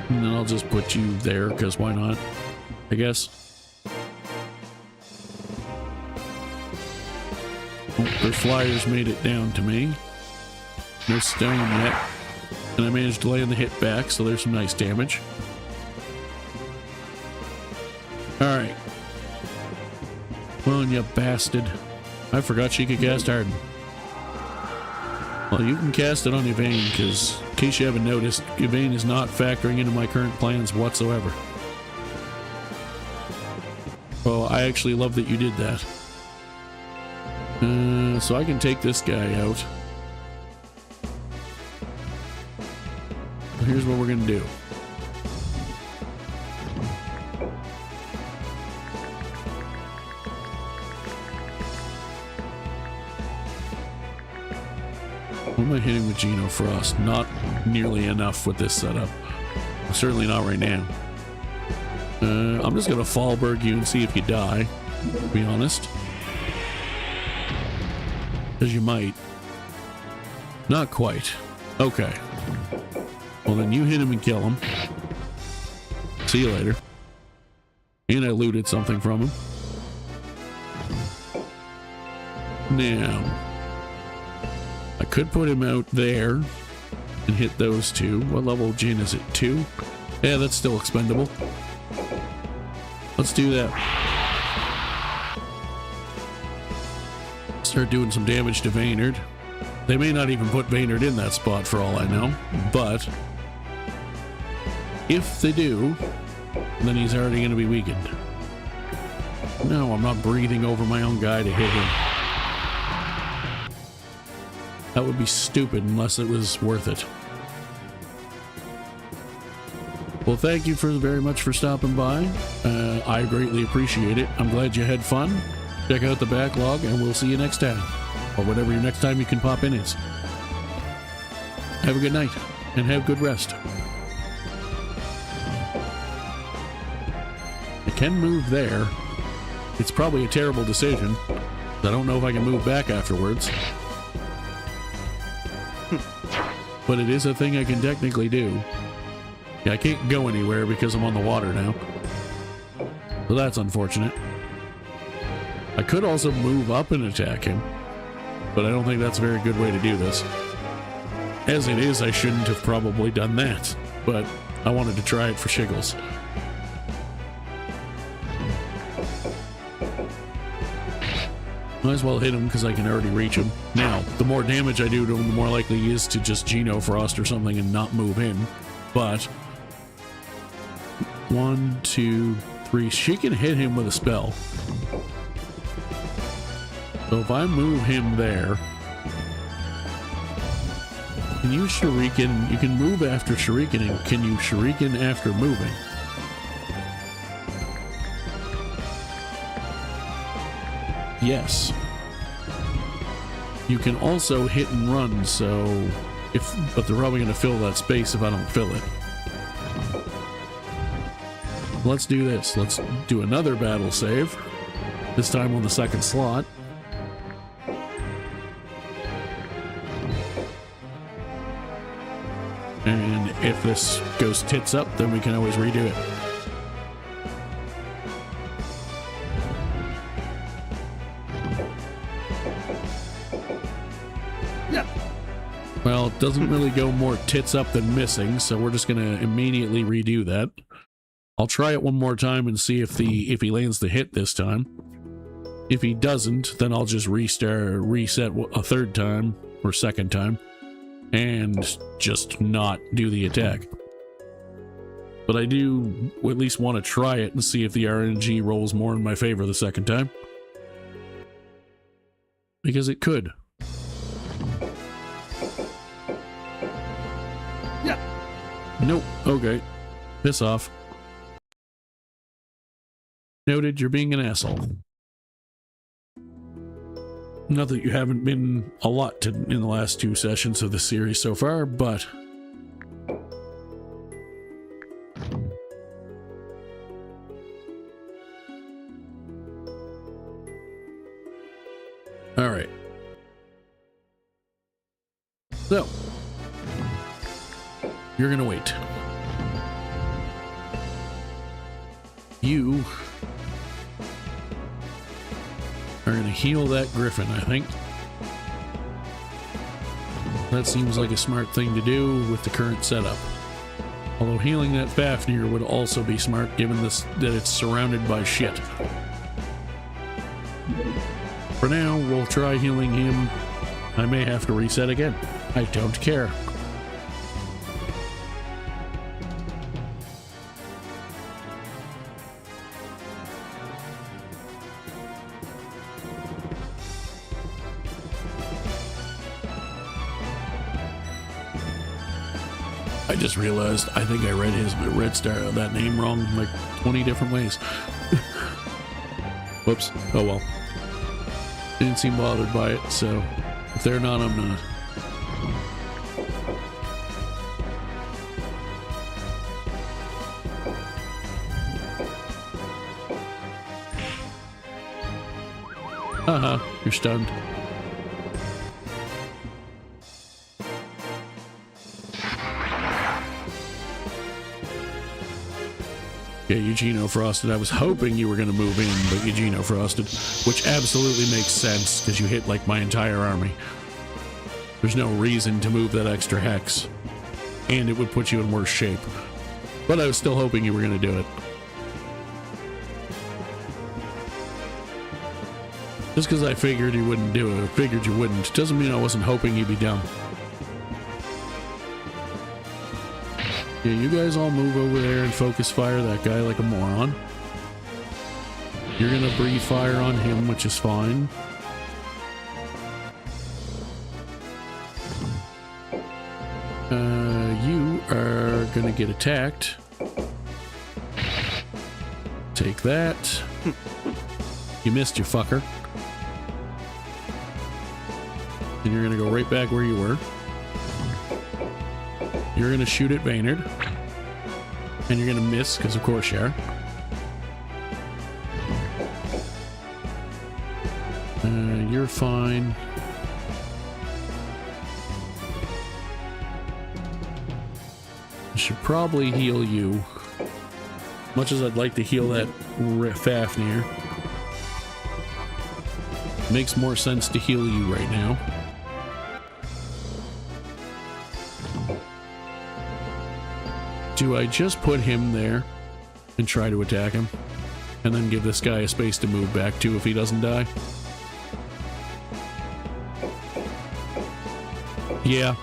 And then I'll just put you there, because why not? I guess. Oh, their flyers made it down to me. No stone yet. And I managed to land the hit back, so there's some nice damage. Alright. Come on, you bastard. I forgot she could cast Harden. Well, you can cast it on Yvain, because, in case you haven't noticed, Yvain is not factoring into my current plans whatsoever. Oh, I actually love that you did that. So I can take this guy out. Here's what we're gonna do. What am I hitting with Geno Frost? Not nearly enough with this setup. Certainly not right now. I'm just gonna Fallberg you and see if you die, to be honest. Because you might. Not quite. Okay. Well, then you hit him and kill him. See you later. And I looted something from him. Now, I could put him out there and hit those two. What level Jin is it? 2? Yeah, that's still expendable. Let's do that. Start doing some damage to Vaynard. They may not even put Vaynard in that spot for all I know, but if they do, then he's already going to be weakened. No, I'm not breathing over my own guy to hit him. That would be stupid unless it was worth it. Well, thank you very much for stopping by. I greatly appreciate it. I'm glad you had fun. Check out the backlog, and we'll see you next time. Or whatever your next time you can pop in is. Have a good night, and have good rest. I can move there. It's probably a terrible decision. I don't know if I can move back afterwards. But it is a thing I can technically do. Yeah, I can't go anywhere because I'm on the water now. So that's unfortunate. I could also move up and attack him, but I don't think that's a very good way to do this. As it is, I shouldn't have probably done that, but I wanted to try it for shiggles. Might as well hit him because I can already reach him. Now, the more damage I do to him, the more likely he is to just Geno Frost or something and not move in. But 1, 2, 3. She can hit him with a spell. So if I move him there, can you Shuriken? You can move after Shurikening. Can you Shuriken after moving? Yes. You can also hit and run, so but they're probably going to fill that space if I don't fill it. Let's do this. Let's do another battle save. This time on the second slot. And if this goes tits up, then we can always redo it. Yeah. Well, it doesn't really go more tits up than missing, so we're just gonna immediately redo that. I'll try it one more time and see if he lands the hit this time. If he doesn't, then I'll just reset a third time or second time and just not do the attack. But I do at least want to try it and see if the RNG rolls more in my favor the second time. Because it could. Yeah. Nope. Okay. Piss off. Noted, you're being an asshole. Not that you haven't been a lot in the last 2 sessions of the series so far, but... Alright. So. You're gonna wait. You are gonna heal that griffin, I think. That seems like a smart thing to do with the current setup. Although healing that Fafnir would also be smart given this that it's surrounded by shit. For now, we'll try healing him. I may have to reset again. I don't care. I just realized I think I read his Red Star, that name wrong like 20 different ways. Whoops. Oh well. Didn't seem bothered by it, so if they're not, I'm not. Haha, you're stunned. Yeah, Eugenio Frosted. I was hoping you were going to move in, but Eugenio Frosted, which absolutely makes sense because you hit like my entire army. There's no reason to move that extra hex, and it would put you in worse shape. But I was still hoping you were going to do it. Just because I figured you wouldn't do it, figured you wouldn't, doesn't mean I wasn't hoping you'd be dumb. Yeah, you guys all move over there and focus fire that guy like a moron. You're gonna breathe fire on him, which is fine. You are gonna get attacked. Take that. You missed, you fucker. And you're gonna go right back where you were. You're going to shoot at Baynard. And you're going to miss, because of course you are. You're fine. I should probably heal you. Much as I'd like to heal that Fafnir. Makes more sense to heal you right now. Do I just put him there and try to attack him? And then give this guy a space to move back to if he doesn't die? Yeah.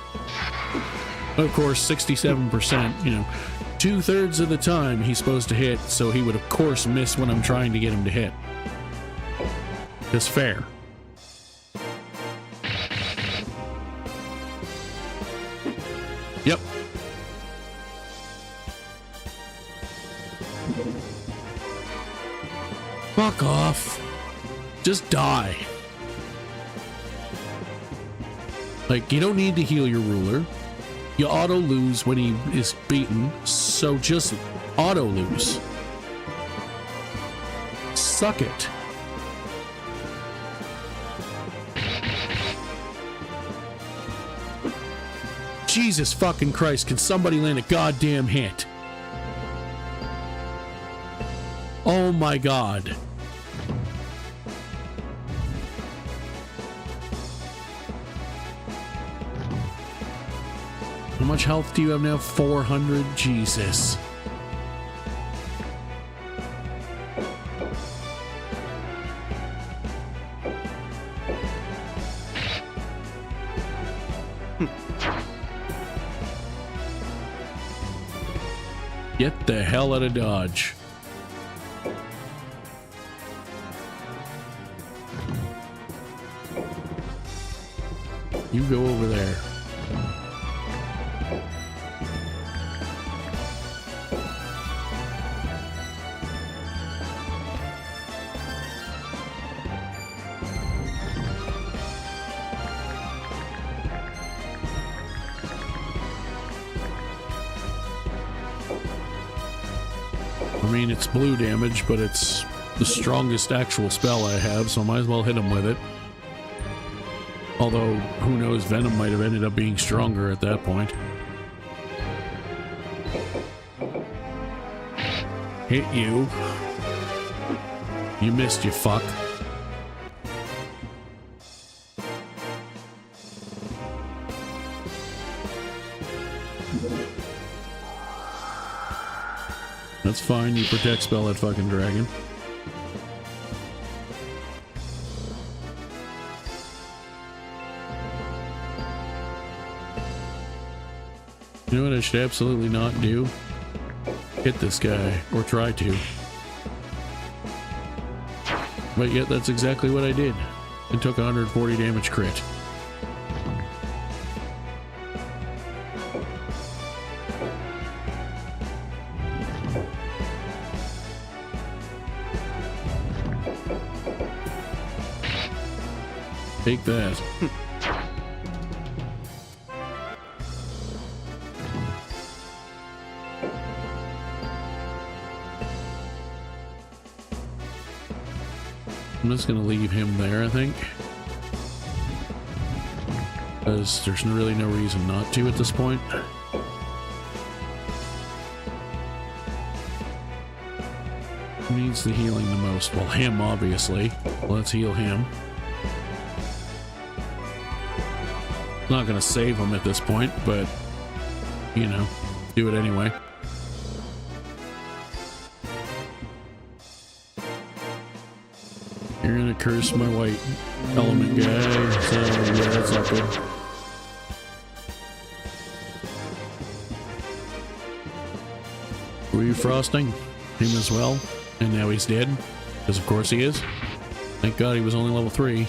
Of course, 67%, you know, 2/3 of the time he's supposed to hit, so he would of course miss when I'm trying to get him to hit. It's fair. Yep. Fuck off. Just die. Like, you don't need to heal your ruler. You auto lose when he is beaten, so just auto lose. Suck it. Jesus fucking Christ, can somebody land a goddamn hit? Oh my God. How much health do you have now? 400? Jesus. Get the hell out of Dodge. You go over there. mean, it's blue damage, but it's the strongest actual spell I have, so I might as well hit him with it. Although, who knows, Venom might have ended up being stronger at that point. Hit you. You missed, you fuck. That's fine, you protect spell that fucking dragon. You know what I should absolutely not do? Hit this guy, or try to. But yet that's exactly what I did. And took 140 damage crit. Take that. I'm just gonna leave him there, I think. Because there's really no reason not to at this point. Who needs the healing the most? Well, him, obviously. Let's heal him. Not gonna save him at this point, but, you know, do it anyway. You're gonna curse my white element guy, so yeah, that's not good. Were you frosting him as well? And now he's dead? Because of course he is. Thank God he was only level 3.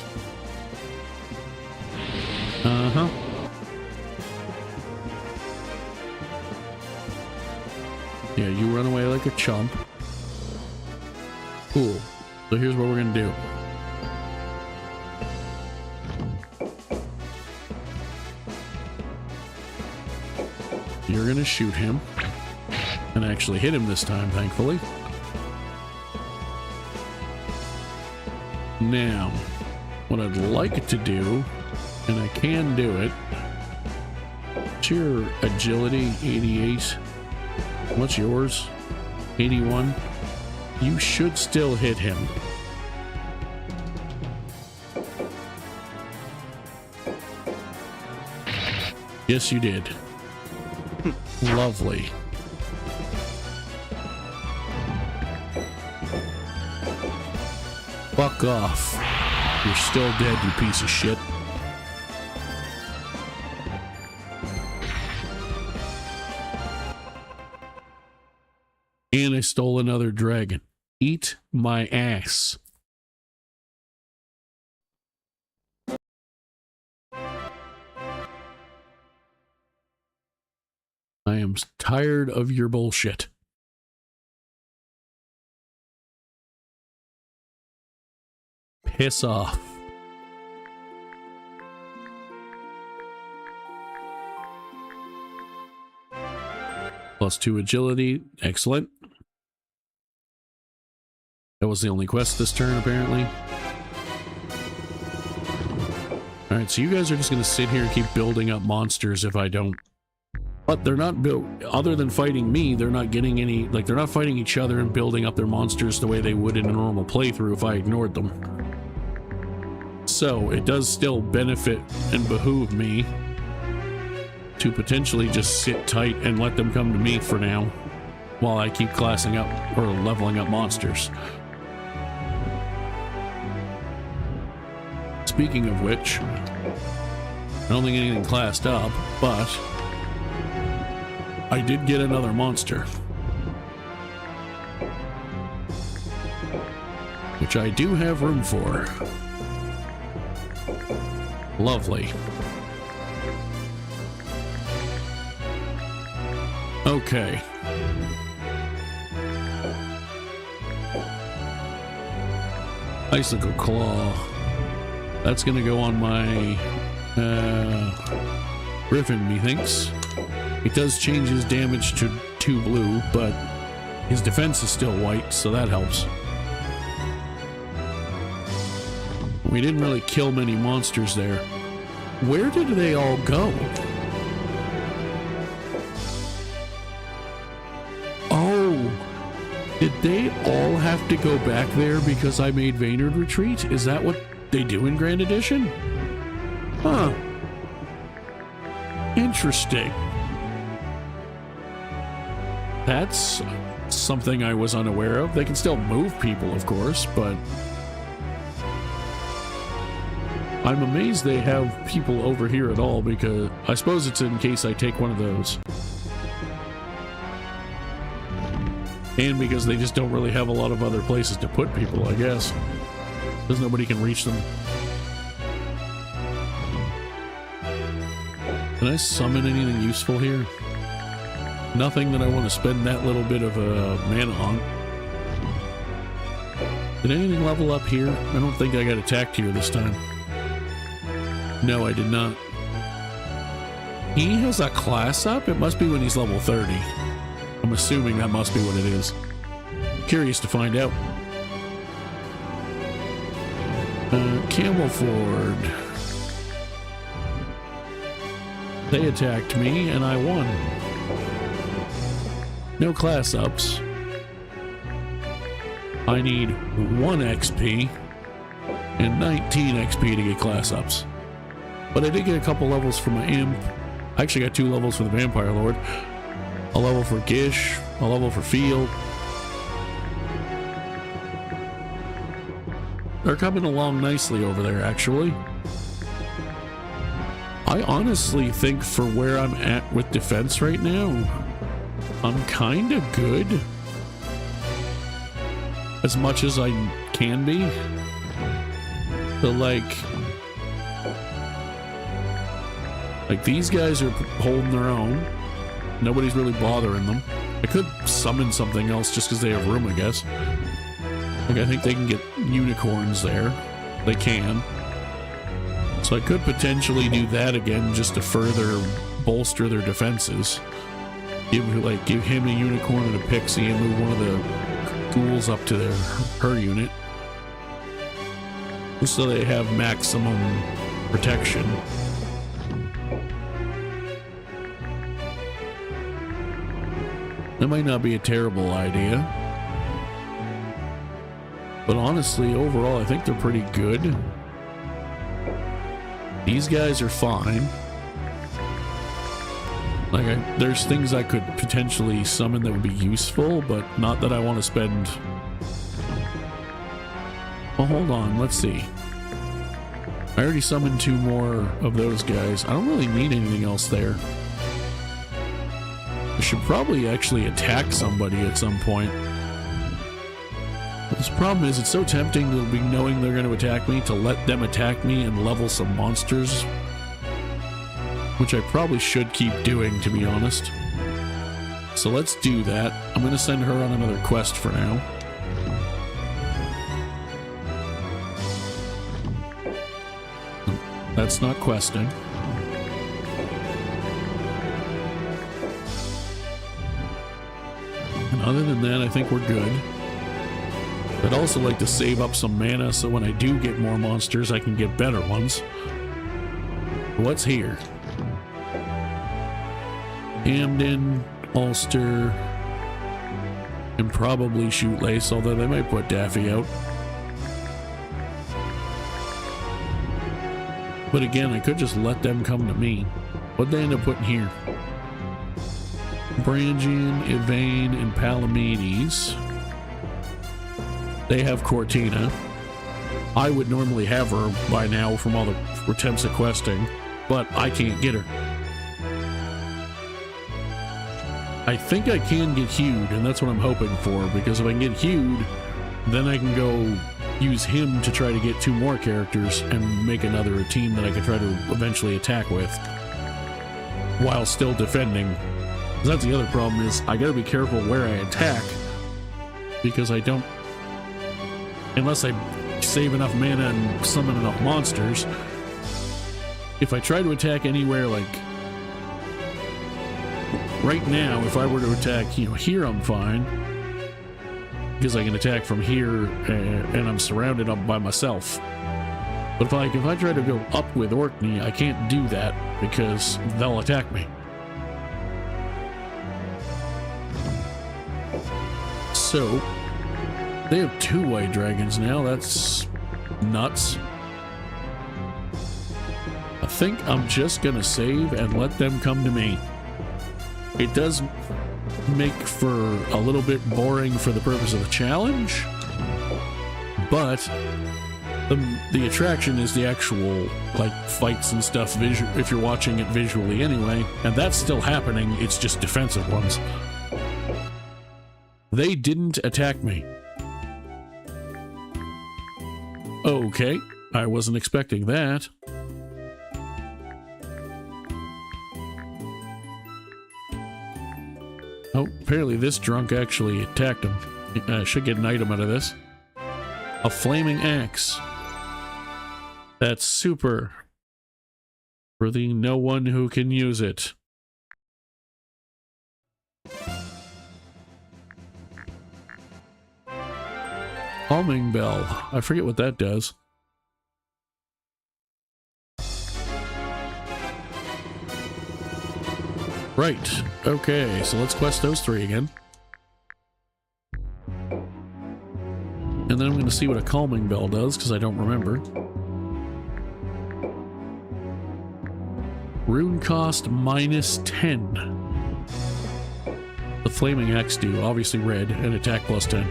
Uh-huh. Yeah, you run away like a chump. Cool. So here's what we're gonna do. You're gonna shoot him. And actually hit him this time, thankfully. Now, what I'd like to do, and I can do it. What's your agility? 88. What's yours? 81. You should still hit him. Yes, you did. Lovely. Fuck off. You're still dead, you piece of shit. And I stole another dragon. Eat my ass. I am tired of your bullshit. Piss off. +2 agility. Excellent. That was the only quest this turn, apparently. Alright, so you guys are just going to sit here and keep building up monsters if I don't. But they're not built, other than fighting me, they're not getting any, like, they're not fighting each other and building up their monsters the way they would in a normal playthrough if I ignored them. So, it does still benefit and behoove me to potentially just sit tight and let them come to me for now, while I keep classing up, or leveling up monsters. Speaking of which, I don't think anything classed up, but I did get another monster, which I do have room for. Lovely. Okay. Icicle Claw. That's gonna go on my Griffin, methinks. It does change his damage to 2 blue, but His defense is still white, so that helps. We didn't really kill many monsters there. Where did they all go? Oh, did they all have to go back there because I made Vaynard retreat? Is that what they do in Grand Edition? Huh. Interesting. That's something I was unaware of. They can still move people, of course, but I'm amazed they have people over here at all, because I suppose it's in case I take one of those. And because they just don't really have a lot of other places to put people, I guess. Because nobody can reach them. Can I summon anything useful here? Nothing that I want to spend that little bit of mana on. Did anything level up here? I don't think I got attacked here this time. No, I did not. He has a class up? It must be when he's level 30. I'm assuming that must be what it is. Curious to find out. Camelford. They attacked me and I won. No class ups. I need 1 XP and 19 XP to get class ups. But I did get a couple levels for my imp. I actually got 2 levels for the Vampire Lord. A level for Gish, a level for Field. They're coming along nicely over there, actually. I honestly think for where I'm at with defense right now, I'm kind of good. As much as I can be. But like these guys are holding their own. Nobody's really bothering them. I could summon something else just because they have room, I guess. Like, I think they can get unicorns there. They can. So I could potentially do that again just to further bolster their defenses. Give him a unicorn and a pixie and move one of the ghouls up to her unit. Just so they have maximum protection. That might not be a terrible idea. But honestly, overall, I think they're pretty good. These guys are fine. Like, there's things I could potentially summon that would be useful, but not that I want to spend... Well, hold on, let's see. I already summoned 2 more of those guys. I don't really need anything else there. I should probably actually attack somebody at some point. This problem is, it's so tempting to be knowing they're going to attack me, to let them attack me and level some monsters. Which I probably should keep doing, to be honest. So let's do that. I'm going to send her on another quest for now. That's not questing. And other than that, I think we're good. I'd also like to save up some mana so when I do get more monsters, I can get better ones. What's here? Hamden, Ulster, and probably Shootlace, although they might put Daffy out. But again, I could just let them come to me. What'd they end up putting here? Brigandine, Yvain, and Palamedes. They have Cortina. I would normally have her by now from all the attempts at questing, but I can't get her. I think I can get Hewed, and that's what I'm hoping for, because if I can get Hewed, then I can go use him to try to get 2 more characters and make another team that I can try to eventually attack with while still defending. That's the other problem, is I gotta be careful where I attack, because I don't, unless I save enough mana and summon enough monsters. If I try to attack anywhere, like right now, if I were to attack, here I'm fine. because I can attack from here and I'm surrounded up by myself. But if I try to go up with Orkney, I can't do that because they'll attack me. So they have 2 white dragons now. That's nuts. I think I'm just gonna save and let them come to me. It does make for a little bit boring for the purpose of the challenge, but the attraction is the actual like fights and stuff if you're watching it visually anyway, and that's still happening. It's just defensive ones. They didn't attack me. Okay, I wasn't expecting that. Oh, apparently this drunk actually attacked him. I should get an item out of this. A flaming axe. That's super. For the no one who can use it. Calming bell. I forget what that does. Right. Okay, so let's quest those 3 again. And then I'm going to see what a calming bell does, because I don't remember. Rune cost -10. The flaming axe do, obviously red, and attack +10.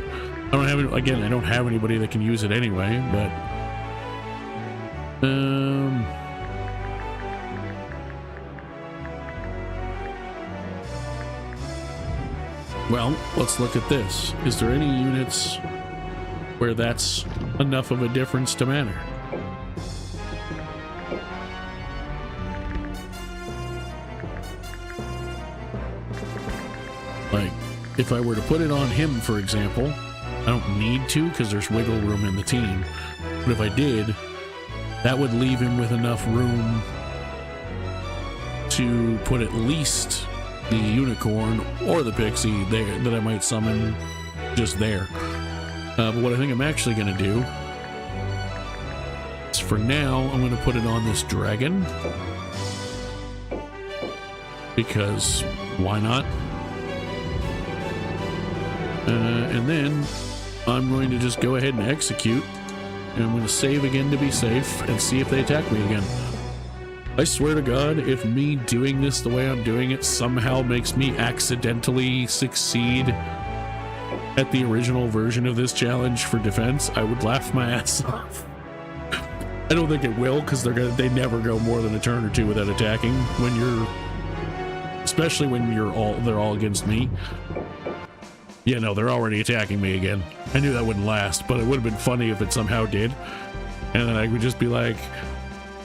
I don't have, again, I don't have anybody that can use it anyway, but... Well, let's look at this. Is there any units where that's enough of a difference to matter? Like, if I were to put it on him, for example, I don't need to because there's wiggle room in the team. But if I did, that would leave him with enough room to put at least the unicorn or the pixie there that I might summon just there. But what I think I'm actually going to do is, for now, I'm going to put it on this dragon. Because why not? And then I'm going to just go ahead and execute. And I'm going to save again to be safe and see if they attack me again. I swear to God, if me doing this the way I'm doing it somehow makes me accidentally succeed at the original version of this challenge for defense, I would laugh my ass off. I don't think it will, because they never go more than a turn or 2 without attacking when you're, especially when they're all against me. Yeah, no, they're already attacking me again. I knew that wouldn't last, but it would have been funny if it somehow did. And then I would just be like,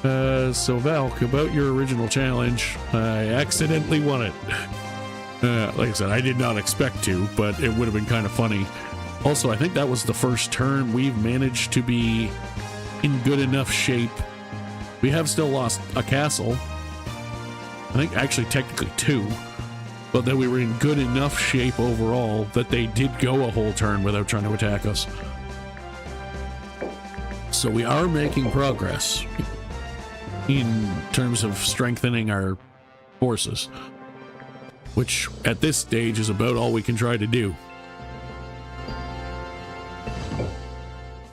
so Valk, about your original challenge, I accidentally won it. Like I said, I did not expect to, but it would have been kind of funny. Also, I think that was the first turn we've managed to be in good enough shape. We have still lost a castle. I think actually technically 2. But that we were in good enough shape overall that they did go a whole turn without trying to attack us. So we are making progress in terms of strengthening our forces, which at this stage is about all we can try to do.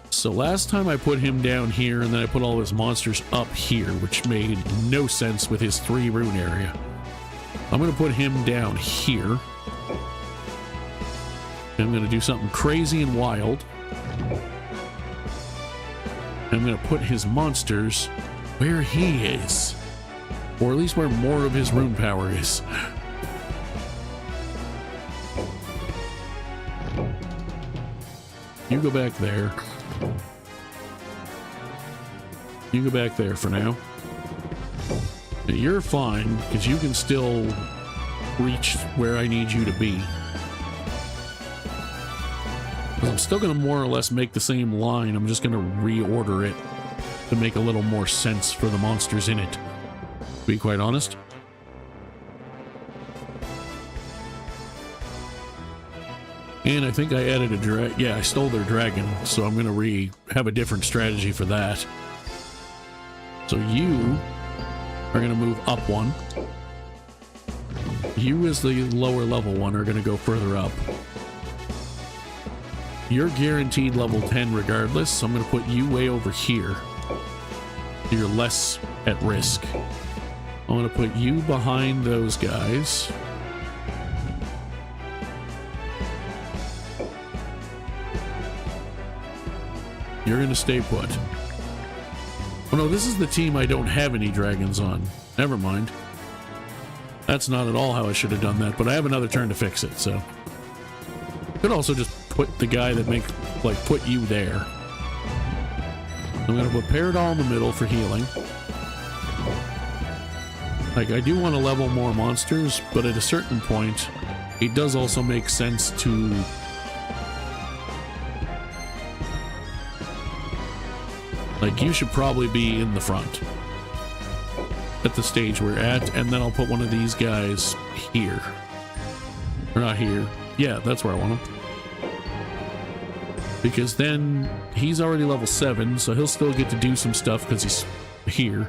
So last time I put him down here and then I put all his monsters up here, which made no sense with his 3 rune area. I'm going to put him down here. And I'm going to do something crazy and wild. I'm going to put his monsters where he is. Or at least where more of his rune power is. You go back there. You go back there for now. Now you're fine, because you can still reach where I need you to be. I'm still going to more or less make the same line. I'm just going to reorder it to make a little more sense for the monsters in it, to be quite honest. And I think I added a yeah, I stole their dragon, so I'm gonna have a different strategy for that. So you are gonna move up one. You as the lower level one are gonna go further up. You're guaranteed level 10 regardless, so I'm gonna put you way over here. You're less at risk. I'm gonna put you behind those guys. You're gonna stay put. Oh no, this is the team I don't have any dragons on. Never mind. That's not at all how I should have done that, but I have another turn to fix it, so. Could also just put the guy that put you there. I'm gonna put Paradol in the middle for healing. Like, I do want to level more monsters, but at a certain point, it does also make sense to like, you should probably be in the front at the stage we're at, and then I'll put one of these guys here. Or not here. Yeah, that's where I want him. Because then he's already level 7, so he'll still get to do some stuff because he's here.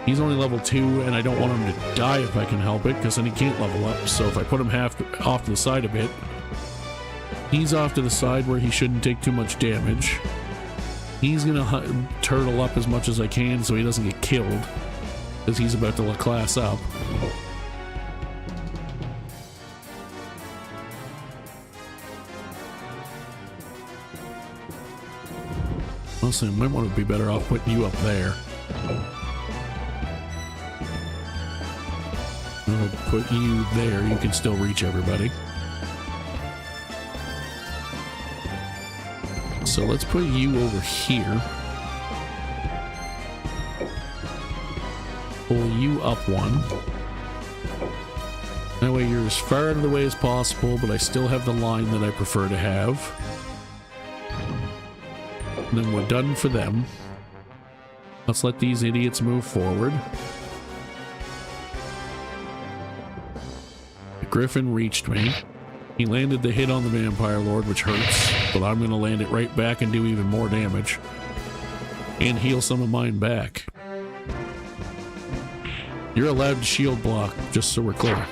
He's only level 2, and I don't want him to die if I can help it, because then he can't level up. So if I put him off to the side a bit, he's off to the side where he shouldn't take too much damage. He's gonna turtle up as much as I can so he doesn't get killed, because he's about to class up. Honestly, I might want to be better off putting you up there. I'll put you there. You can still reach everybody. So let's put you over here. Pull you up one. That way you're as far out of the way as possible, but I still have the line that I prefer to have. And then we're done for them. Let's let these idiots move forward. The Griffin reached me. He landed the hit on the Vampire Lord, which hurts, but I'm going to land it right back and do even more damage. And heal some of mine back. You're allowed to shield block, just so we're clear.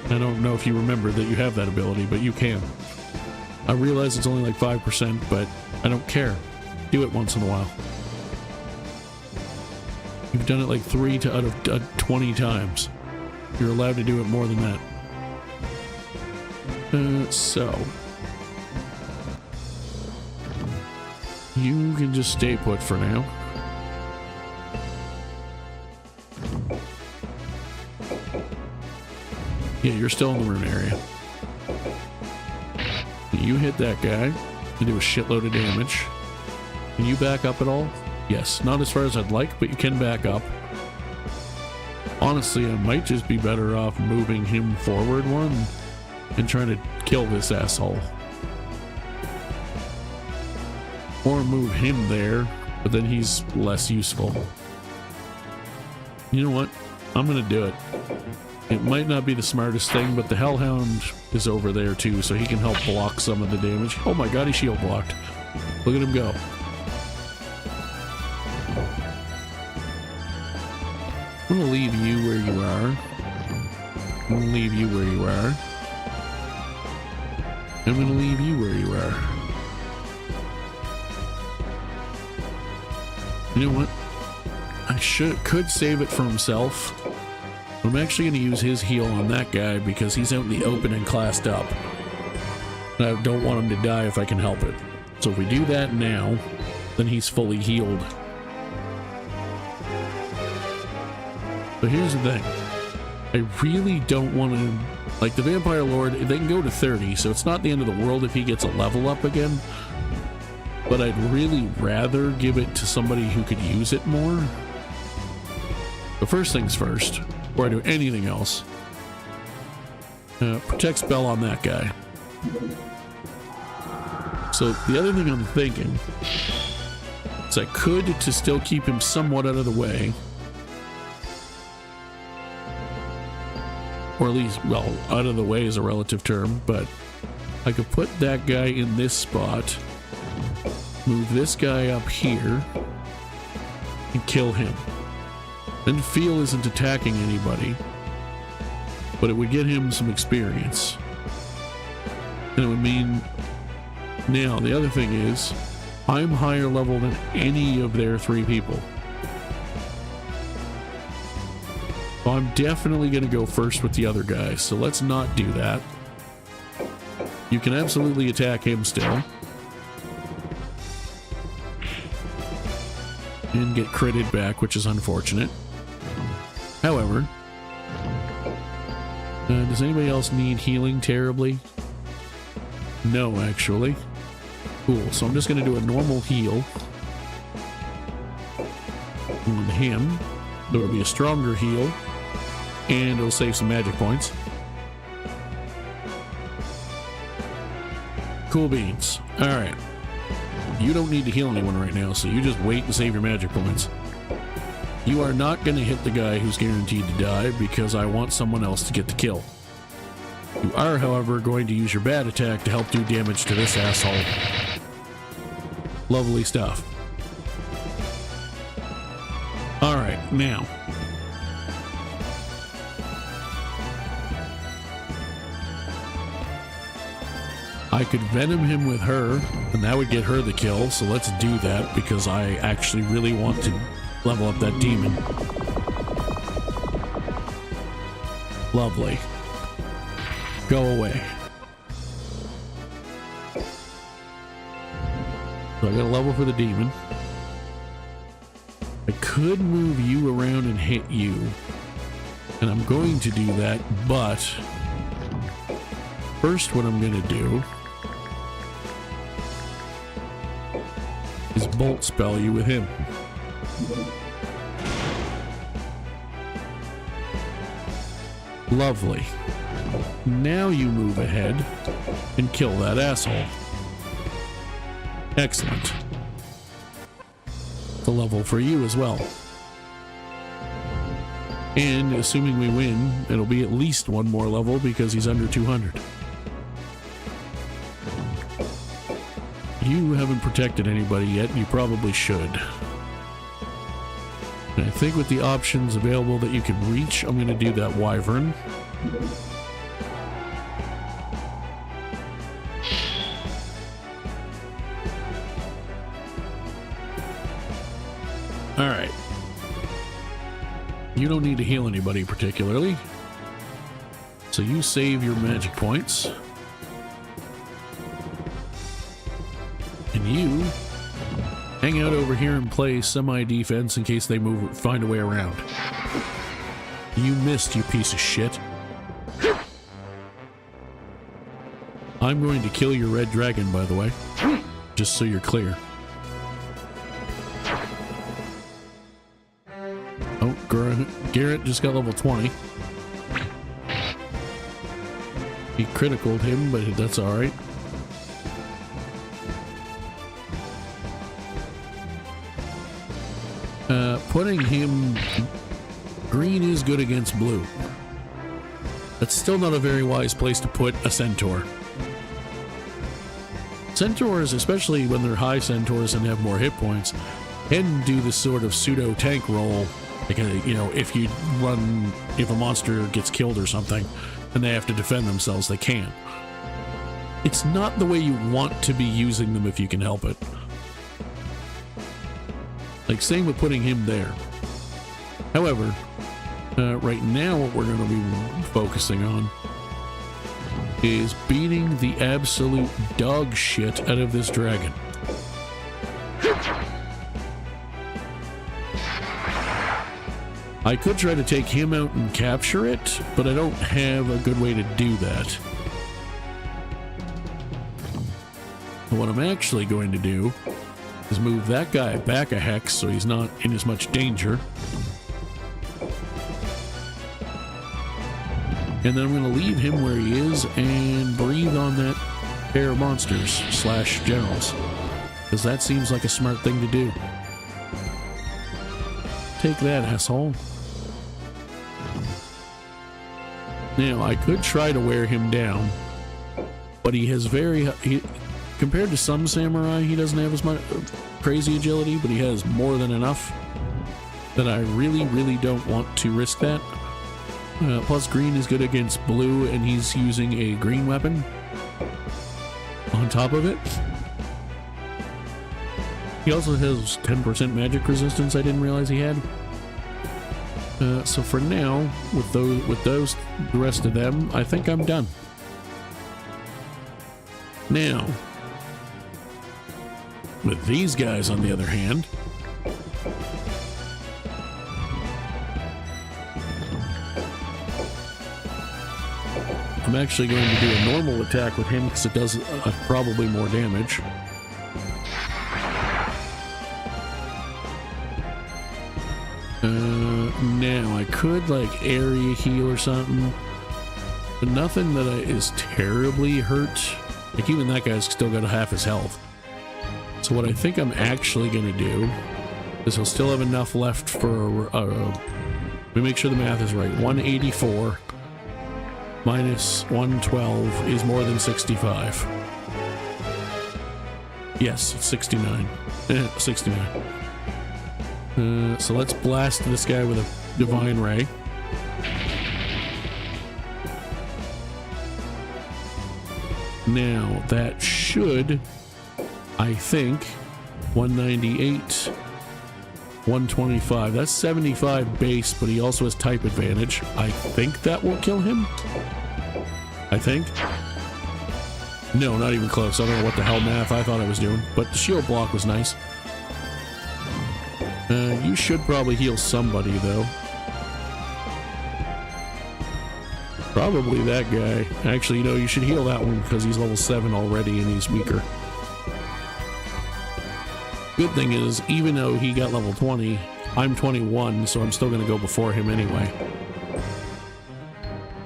I don't know if you remember that you have that ability, but you can. I realize it's only like 5%, but I don't care. Do it once in a while. You've done it like 3 out of 20 times. You're allowed to do it more than that. So you can just stay put for now. Yeah, you're still in the rune area. You hit that guy. You do a shitload of damage. Can you back up at all? Yes, not as far as I'd like, but you can back up. Honestly, I might just be better off moving him forward one and trying to kill this asshole. Or move him there, but then he's less useful. You know what? I'm gonna do it. It might not be the smartest thing, but the Hellhound is over there too, so he can help block some of the damage. Oh my god, he shield blocked. Look at him go. I'm gonna leave you where you are. I'm gonna leave you where you are. I'm gonna leave you where you are. You know what? I could save it for himself. But I'm actually gonna use his heal on that guy because he's out in the open and classed up. And I don't want him to die if I can help it. So if we do that now, then he's fully healed. But here's the thing. I really don't want to... Like, the Vampire Lord, they can go to 30, so it's not the end of the world if he gets a level up again. But I'd really rather give it to somebody who could use it more. But first things first, before I do anything else, protect spell on that guy. So the other thing I'm thinking is I could, to still keep him somewhat out of the way, or at least, well, out of the way is a relative term, but I could put that guy in this spot, move this guy up here, and kill him. Then Feel isn't attacking anybody, but it would get him some experience. And it would mean... Now, the other thing is, I'm higher level than any of their 3 people. So I'm definitely going to go first with the other guys, so let's not do that. You can absolutely attack him still. And get critted back, which is unfortunate. However, does anybody else need healing terribly? No, actually. Cool, so I'm just going to do a normal heal on him. So it'll be a stronger heal, and it'll save some magic points. Cool beans. Alright. You don't need to heal anyone right now, so you just wait and save your magic points. You are not going to hit the guy who's guaranteed to die because I want someone else to get the kill. You are, however, going to use your bad attack to help do damage to this asshole. Lovely stuff. Alright, now. I could venom him with her, and that would get her the kill, so let's do that because I actually really want to level up that demon. Lovely. Go away. So I got a level for the demon. I could move you around and hit you, and I'm going to do that, but first what I'm going to do is bolt spell you with him. Lovely. Now you move ahead and kill that asshole. Excellent. The level for you as well. And assuming we win, it'll be at least one more level because he's under 200. You haven't protected anybody yet, and you probably should. And I think with the options available that you can reach, I'm going to do that wyvern. Alright. You don't need to heal anybody particularly. So you save your magic points. And you hang out over here and play semi-defense in case they find a way around. You missed, you piece of shit. I'm going to kill your red dragon, by the way. Just so you're clear. Oh, Garrett just got level 20. He criticaled him, but that's alright. Putting him... Green is good against blue. That's still not a very wise place to put a centaur. Centaurs, especially when they're high centaurs and have more hit points, can do this sort of pseudo tank role. Like, you know, if a monster gets killed or something and they have to defend themselves, they can. It's not the way you want to be using them if you can help it. Like, same with putting him there. However, right now what we're going to be focusing on is beating the absolute dog shit out of this dragon. I could try to take him out and capture it, but I don't have a good way to do that. What I'm actually going to do is move that guy back a hex so he's not in as much danger. And then I'm going to leave him where he is and breathe on that pair of monsters / generals, because that seems like a smart thing to do. Take that, asshole. Now, I could try to wear him down but he has compared to some samurai, he doesn't have as much crazy agility, but he has more than enough that I really don't want to risk that. Plus green is good against blue, and he's using a green weapon on top of it. He also has 10% magic resistance I didn't realize he had. So for now, with those, the rest of them, I think I'm done. Now, with these guys on the other hand, I'm actually going to do a normal attack with him because it does probably more damage. Now I could like area heal or something, but nothing that is terribly hurt. Like even that guy's still got half his health. So what I think I'm actually going to do is he'll still have enough left for, let me make sure the math is right. 184 minus 112 is more than 65. Yes, it's 69. 69. So let's blast this guy with a divine ray. Now that should, I think, 198, 125. That's 75 base, but he also has type advantage. I think that will kill him. I think. No, not even close. I don't know what the hell math I thought I was doing, but the shield block was nice. You should probably heal somebody, though. Probably that guy. Actually, you know, you should heal that one because he's level 7 already and he's weaker. Good thing is, even though he got level 20, I'm 21, so I'm still going to go before him anyway.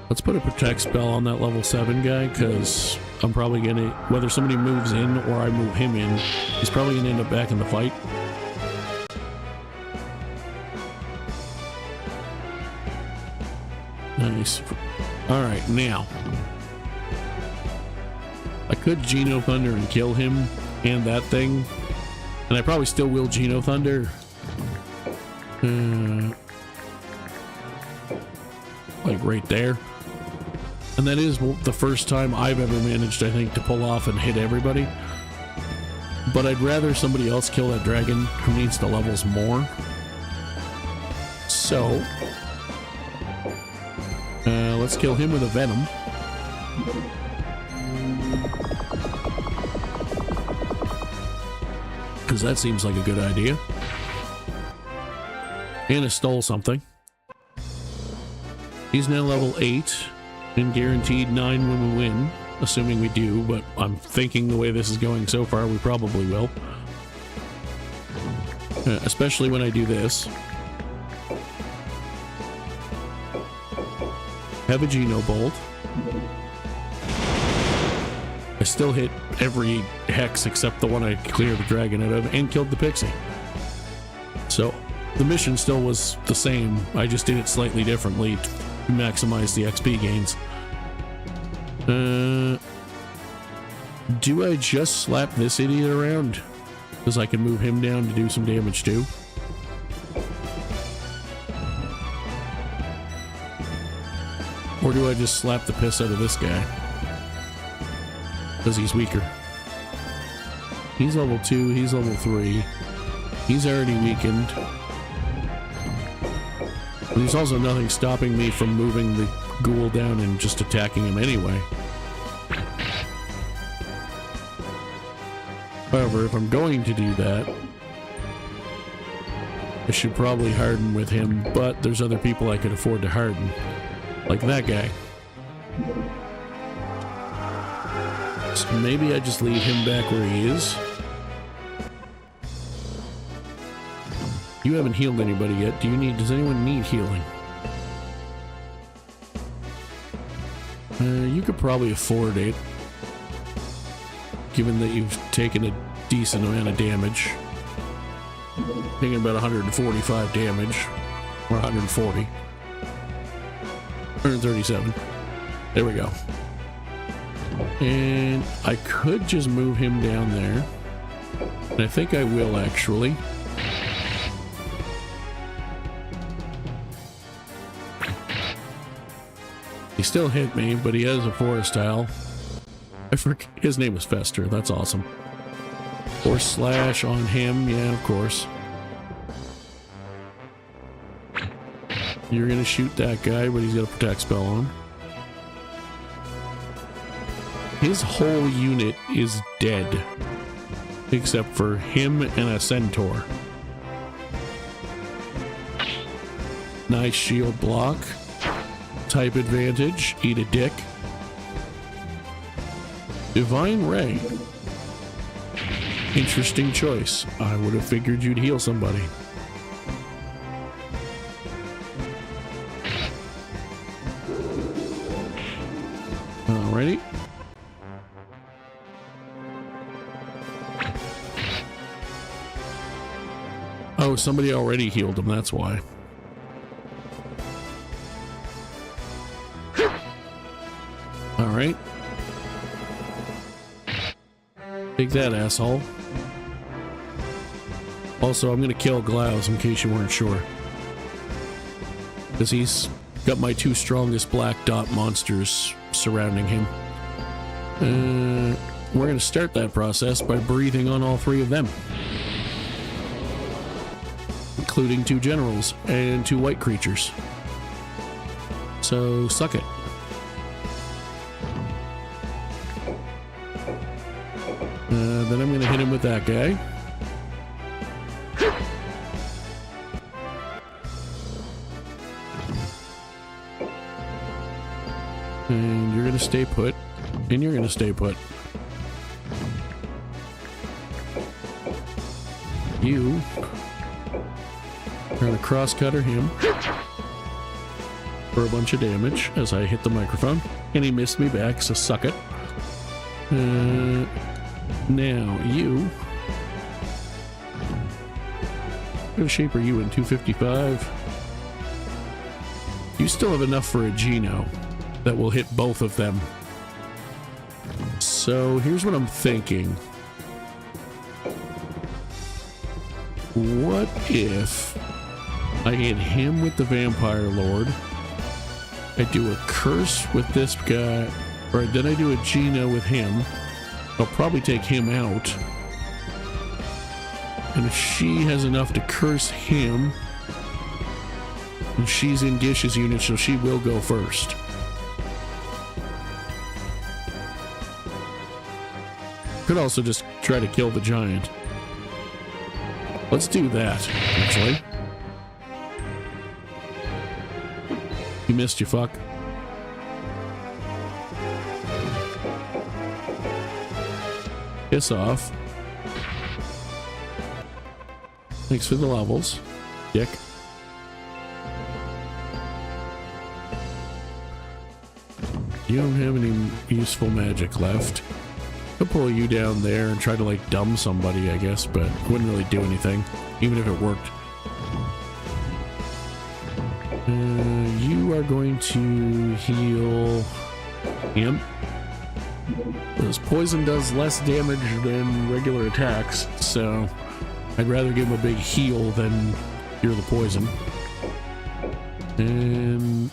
Let's put a protect spell on that level 7 guy, because I'm probably going to, whether somebody moves in or I move him in, he's probably going to end up back in the fight. Nice. Alright, now. I could Geno Thunder and kill him and that thing. And I probably still will Geno Thunder. Like right there. And that is the first time I've ever managed, I think, to pull off and hit everybody. But I'd rather somebody else kill that dragon who needs the levels more. So... let's kill him with a venom. Because that seems like a good idea. And I stole something. He's now level 8 and guaranteed 9 when we win. Assuming we do, but I'm thinking the way this is going so far, we probably will. Especially when I do this. Have a Geno Bolt. I still hit every hex except the one I cleared the dragon out of and killed the pixie. So the mission still was the same. I just did it slightly differently to maximize the XP gains. Do I just slap this idiot around? Because I can move him down to do some damage too. Or do I just slap the piss out of this guy? Because he's weaker. He's level 2, he's level 3. He's already weakened. But there's also nothing stopping me from moving the ghoul down and just attacking him anyway. However, if I'm going to do that, I should probably harden with him, but there's other people I could afford to harden. Like that guy. So maybe I just leave him back where he is. You haven't healed anybody yet. Does anyone need healing? You could probably afford it. Given that you've taken a decent amount of damage. Taking about 145 damage. Or 140. 137. There we go. And I could just move him down there. And I think I will, actually. He still hit me, but he has a forest tile. I forget his name is Fester. That's awesome. Force slash on him, yeah, of course. You're gonna shoot that guy, but he's got a protect spell on. His whole unit is dead, except for him and a centaur. Nice shield block. Type advantage. Eat a dick. Divine Ray. Interesting choice. I would have figured you'd heal somebody. Alrighty. Oh, somebody already healed him, that's why. Alright. Take that, asshole. Also, I'm gonna kill Glaus in case you weren't sure. Because he's got my two strongest black dot monsters surrounding him. We're gonna start that process by breathing on all three of them. Including two generals and two white creatures. So, suck it. Then I'm going to hit him with that guy. And you're going to stay put. And you're going to stay put. You are going to cross-cutter him for a bunch of damage as I hit the microphone. And he missed me back, so suck it. Now, you... What shape are you in? 255? You still have enough for a Geno that will hit both of them. So, here's what I'm thinking. What if I hit him with the Vampire Lord, I do a curse with this guy, or then I do a Geno with him. I'll probably take him out. And if she has enough to curse him, and she's in Gish's unit, so she will go first. Could also just try to kill the giant. Let's do that, actually. You missed, you fuck. Piss off. Thanks for the levels, dick. You don't have any useful magic left. I'll pull you down there and try to like dumb somebody, I guess, but it wouldn't really do anything, even if it worked. You are going to heal him. Because poison does less damage than regular attacks, so I'd rather give him a big heal than cure the poison. And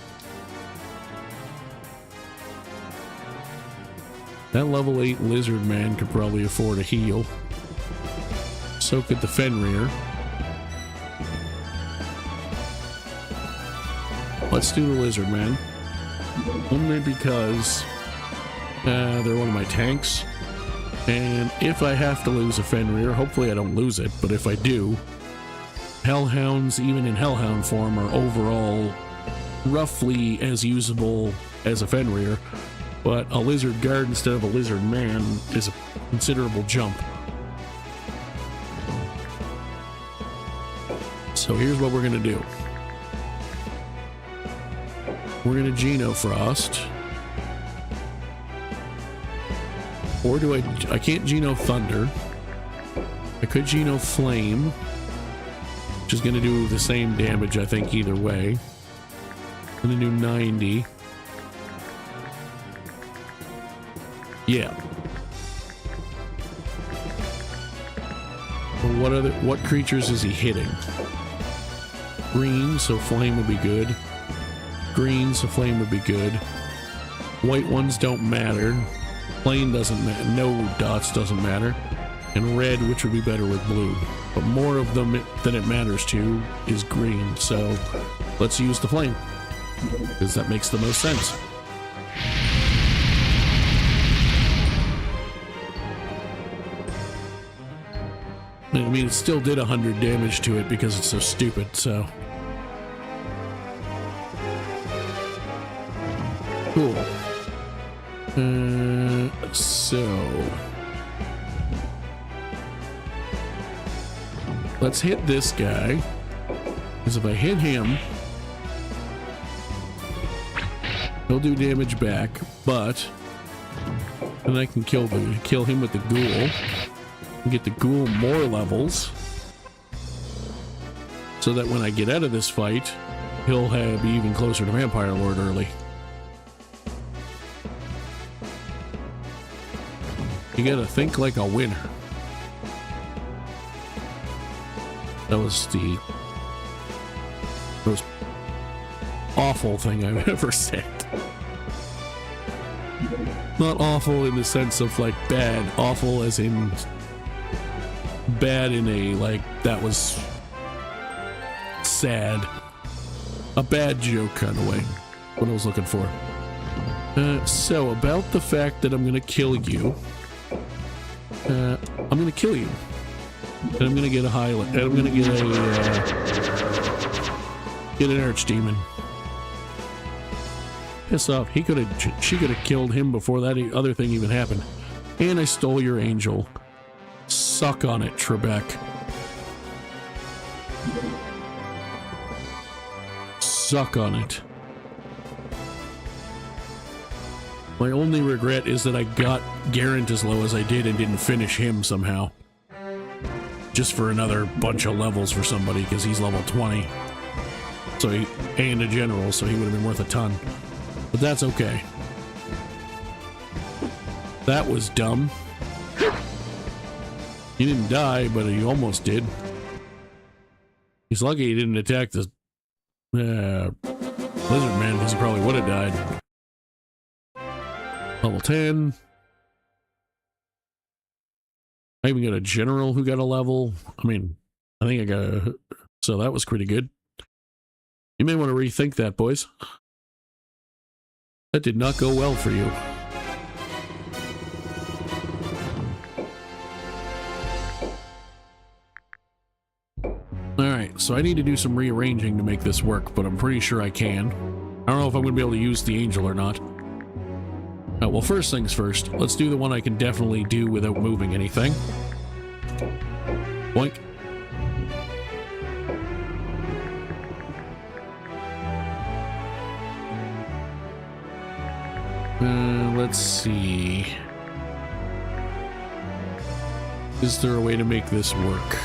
that level 8 lizard man could probably afford a heal. So could the Fenrir. Let's do the lizard man. Only because they're one of my tanks. And if I have to lose a Fenrir, hopefully I don't lose it, but if I do, Hellhounds, even in Hellhound form, are overall roughly as usable as a Fenrir. But a lizard guard instead of a lizard man is a considerable jump. So here's what we're going to do. We're going to Geno Frost. Or do I can't Geno Thunder. I could Geno Flame, which is going to do the same damage, I think, either way. I'm going to do 90. Yeah. Well, what creatures is he hitting? Green, so flame would be good. Green, so flame would be good. White ones don't matter. Plain doesn't matter. No dots doesn't matter. And red, which would be better with blue. But more of them than it matters to is green. So let's use the flame, because that makes the most sense. I mean, it still did 100 damage to it because it's so stupid, so. Cool. So. Let's hit this guy. Because if I hit him, he'll do damage back, but then I can kill him with the ghoul. And get the ghoul more levels. So that when I get out of this fight, he'll be even closer to Vampire Lord early. You gotta think like a winner. That was the most awful thing I've ever said. Not awful in the sense of like bad, awful as in bad in a like that was sad. A bad joke kind of way. What I was looking for. So about the fact that I'm gonna kill you. I'm gonna kill you. And I'm gonna get a highlight. And I'm gonna get a get an archdemon. Piss off. She could have killed him before that other thing even happened. And I stole your angel. Suck on it, Trebek. Suck on it. My only regret is that I got Garant as low as I did and didn't finish him somehow. Just for another bunch of levels for somebody, because he's level 20. So and a general, so he would have been worth a ton. But that's okay. That was dumb. He didn't die, but he almost did. He's lucky he didn't attack the lizard man, because he probably would have died. Level 10. I even got a general who got a level. I mean, I think I got a... So that was pretty good. You may want to rethink that, boys. That did not go well for you. Alright, so I need to do some rearranging to make this work, but I'm pretty sure I can. I don't know if I'm going to be able to use the angel or not. Well, first things first, let's do the one I can definitely do without moving anything. Boink. Let's see. Is there a way to make this work?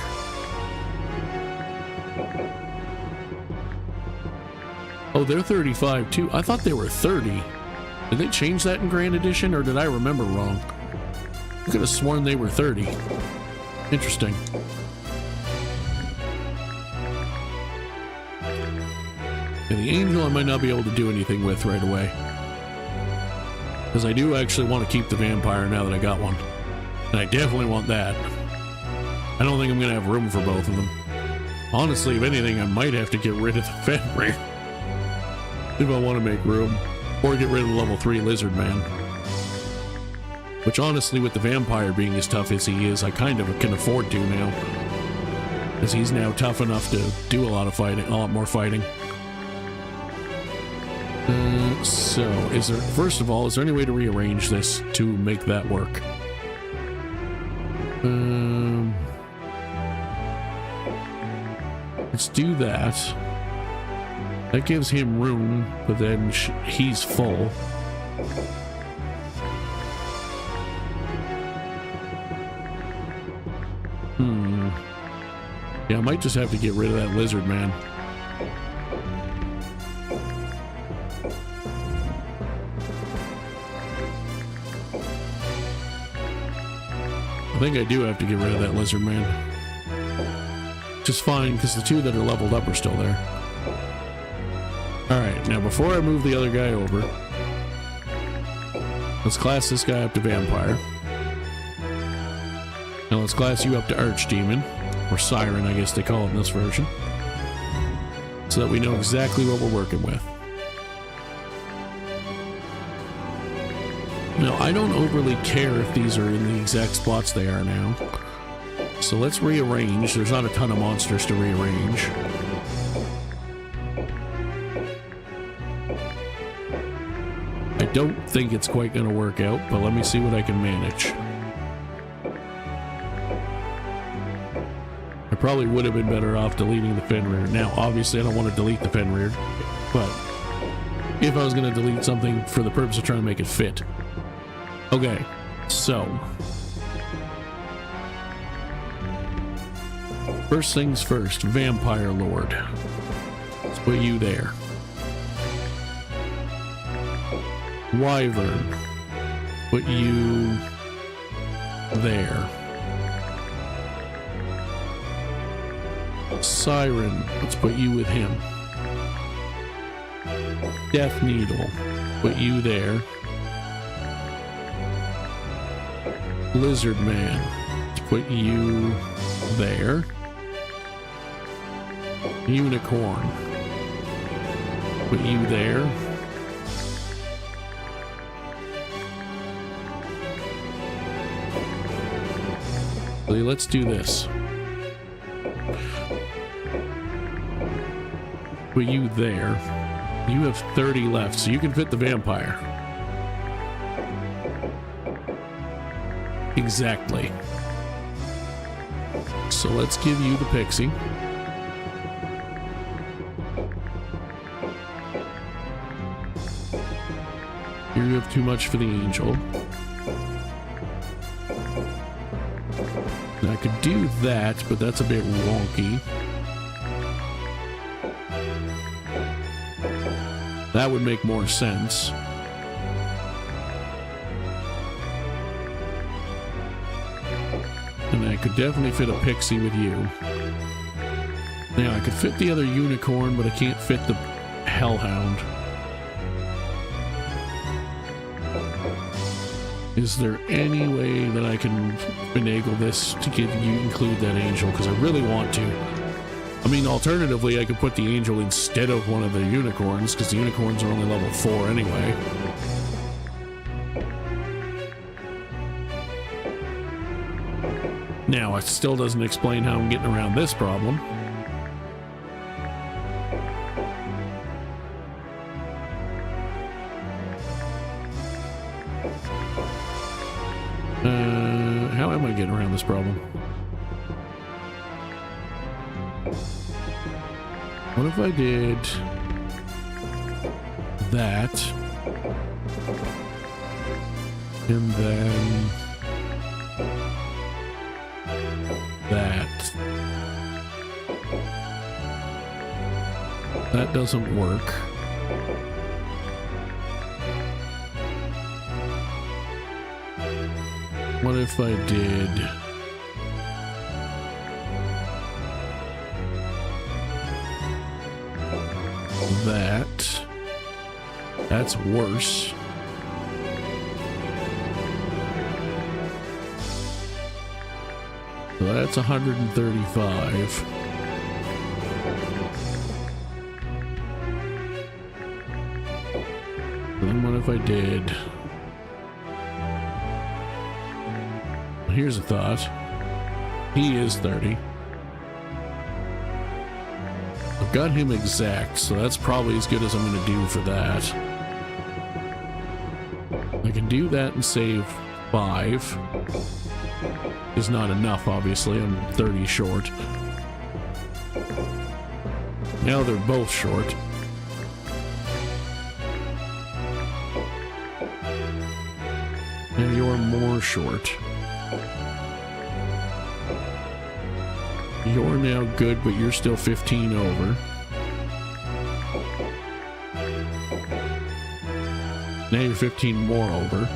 Oh, they're 35 too. I thought they were 30. Did they change that in Grand Edition, or did I remember wrong? I could have sworn they were 30. Interesting. And the angel I might not be able to do anything with right away. Because I do actually want to keep the vampire now that I got one. And I definitely want that. I don't think I'm going to have room for both of them. Honestly, if anything, I might have to get rid of the Fenrir. If I want to make room. Or get rid of the level 3 lizard man. Which honestly, with the vampire being as tough as he is, I kind of can afford to now. Because he's now tough enough to do a lot of fighting, a lot more fighting. So, is there, first of all, is there any way to rearrange this to make that work? Let's do that. That gives him room, but then he's full. Yeah, I might just have to get rid of that lizard man. think I do have to get rid of that lizard man. Which is fine, because the two that are leveled up are still there. Alright, now before I move the other guy over, let's class this guy up to Vampire. Now let's class you up to Archdemon, or Siren, I guess they call it in this version. So that we know exactly what we're working with. Now, I don't overly care if these are in the exact spots they are now. So let's rearrange. There's not a ton of monsters to rearrange. I don't think it's quite going to work out, but let me see what I can manage. I probably would have been better off deleting the Fenrir. Now, obviously, I don't want to delete the Fenrir, but if I was going to delete something for the purpose of trying to make it fit. Okay, so first things first, Vampire Lord. Let's put you there. Wyvern, put you there. Siren, let's put you with him. Death Needle, put you there. Lizard Man, let's put you there. Unicorn, put you there. Let's do this. Put you there. You have 30 left, so you can fit the vampire. Exactly. So let's give you the pixie. Here you have too much for the angel. Now I could do that, but that's a bit wonky. That would make more sense. And I could definitely fit a pixie with you. Now I could fit the other unicorn, but I can't fit the hellhound. Is there any way that I can finagle this to get you include that angel? Because I really want to. I mean, alternatively, I could put the angel instead of one of the unicorns, because the unicorns are only level 4 anyway. Now, it still doesn't explain how I'm getting around this problem. How am I getting around this problem? What if I did that, and then that? That doesn't work. What if I did that? That's worse. So that's 135. Then what if I did? Here's a thought. He is 30. I've got him exact, so that's probably as good as I'm going to do for that. I can do that and save 5. Is not enough, obviously. I'm 30 short. Now they're both short. And you're more short. You're now good, but you're still 15 over. Now you're 15 more over.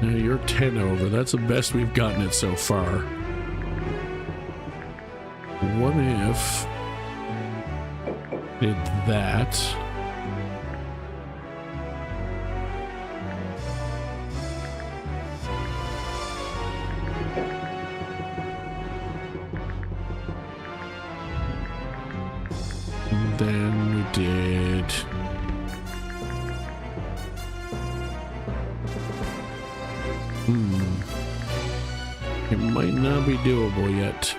You're 10 over. That's the best we've gotten it so far. What if did that? And then we did. It might not be doable yet.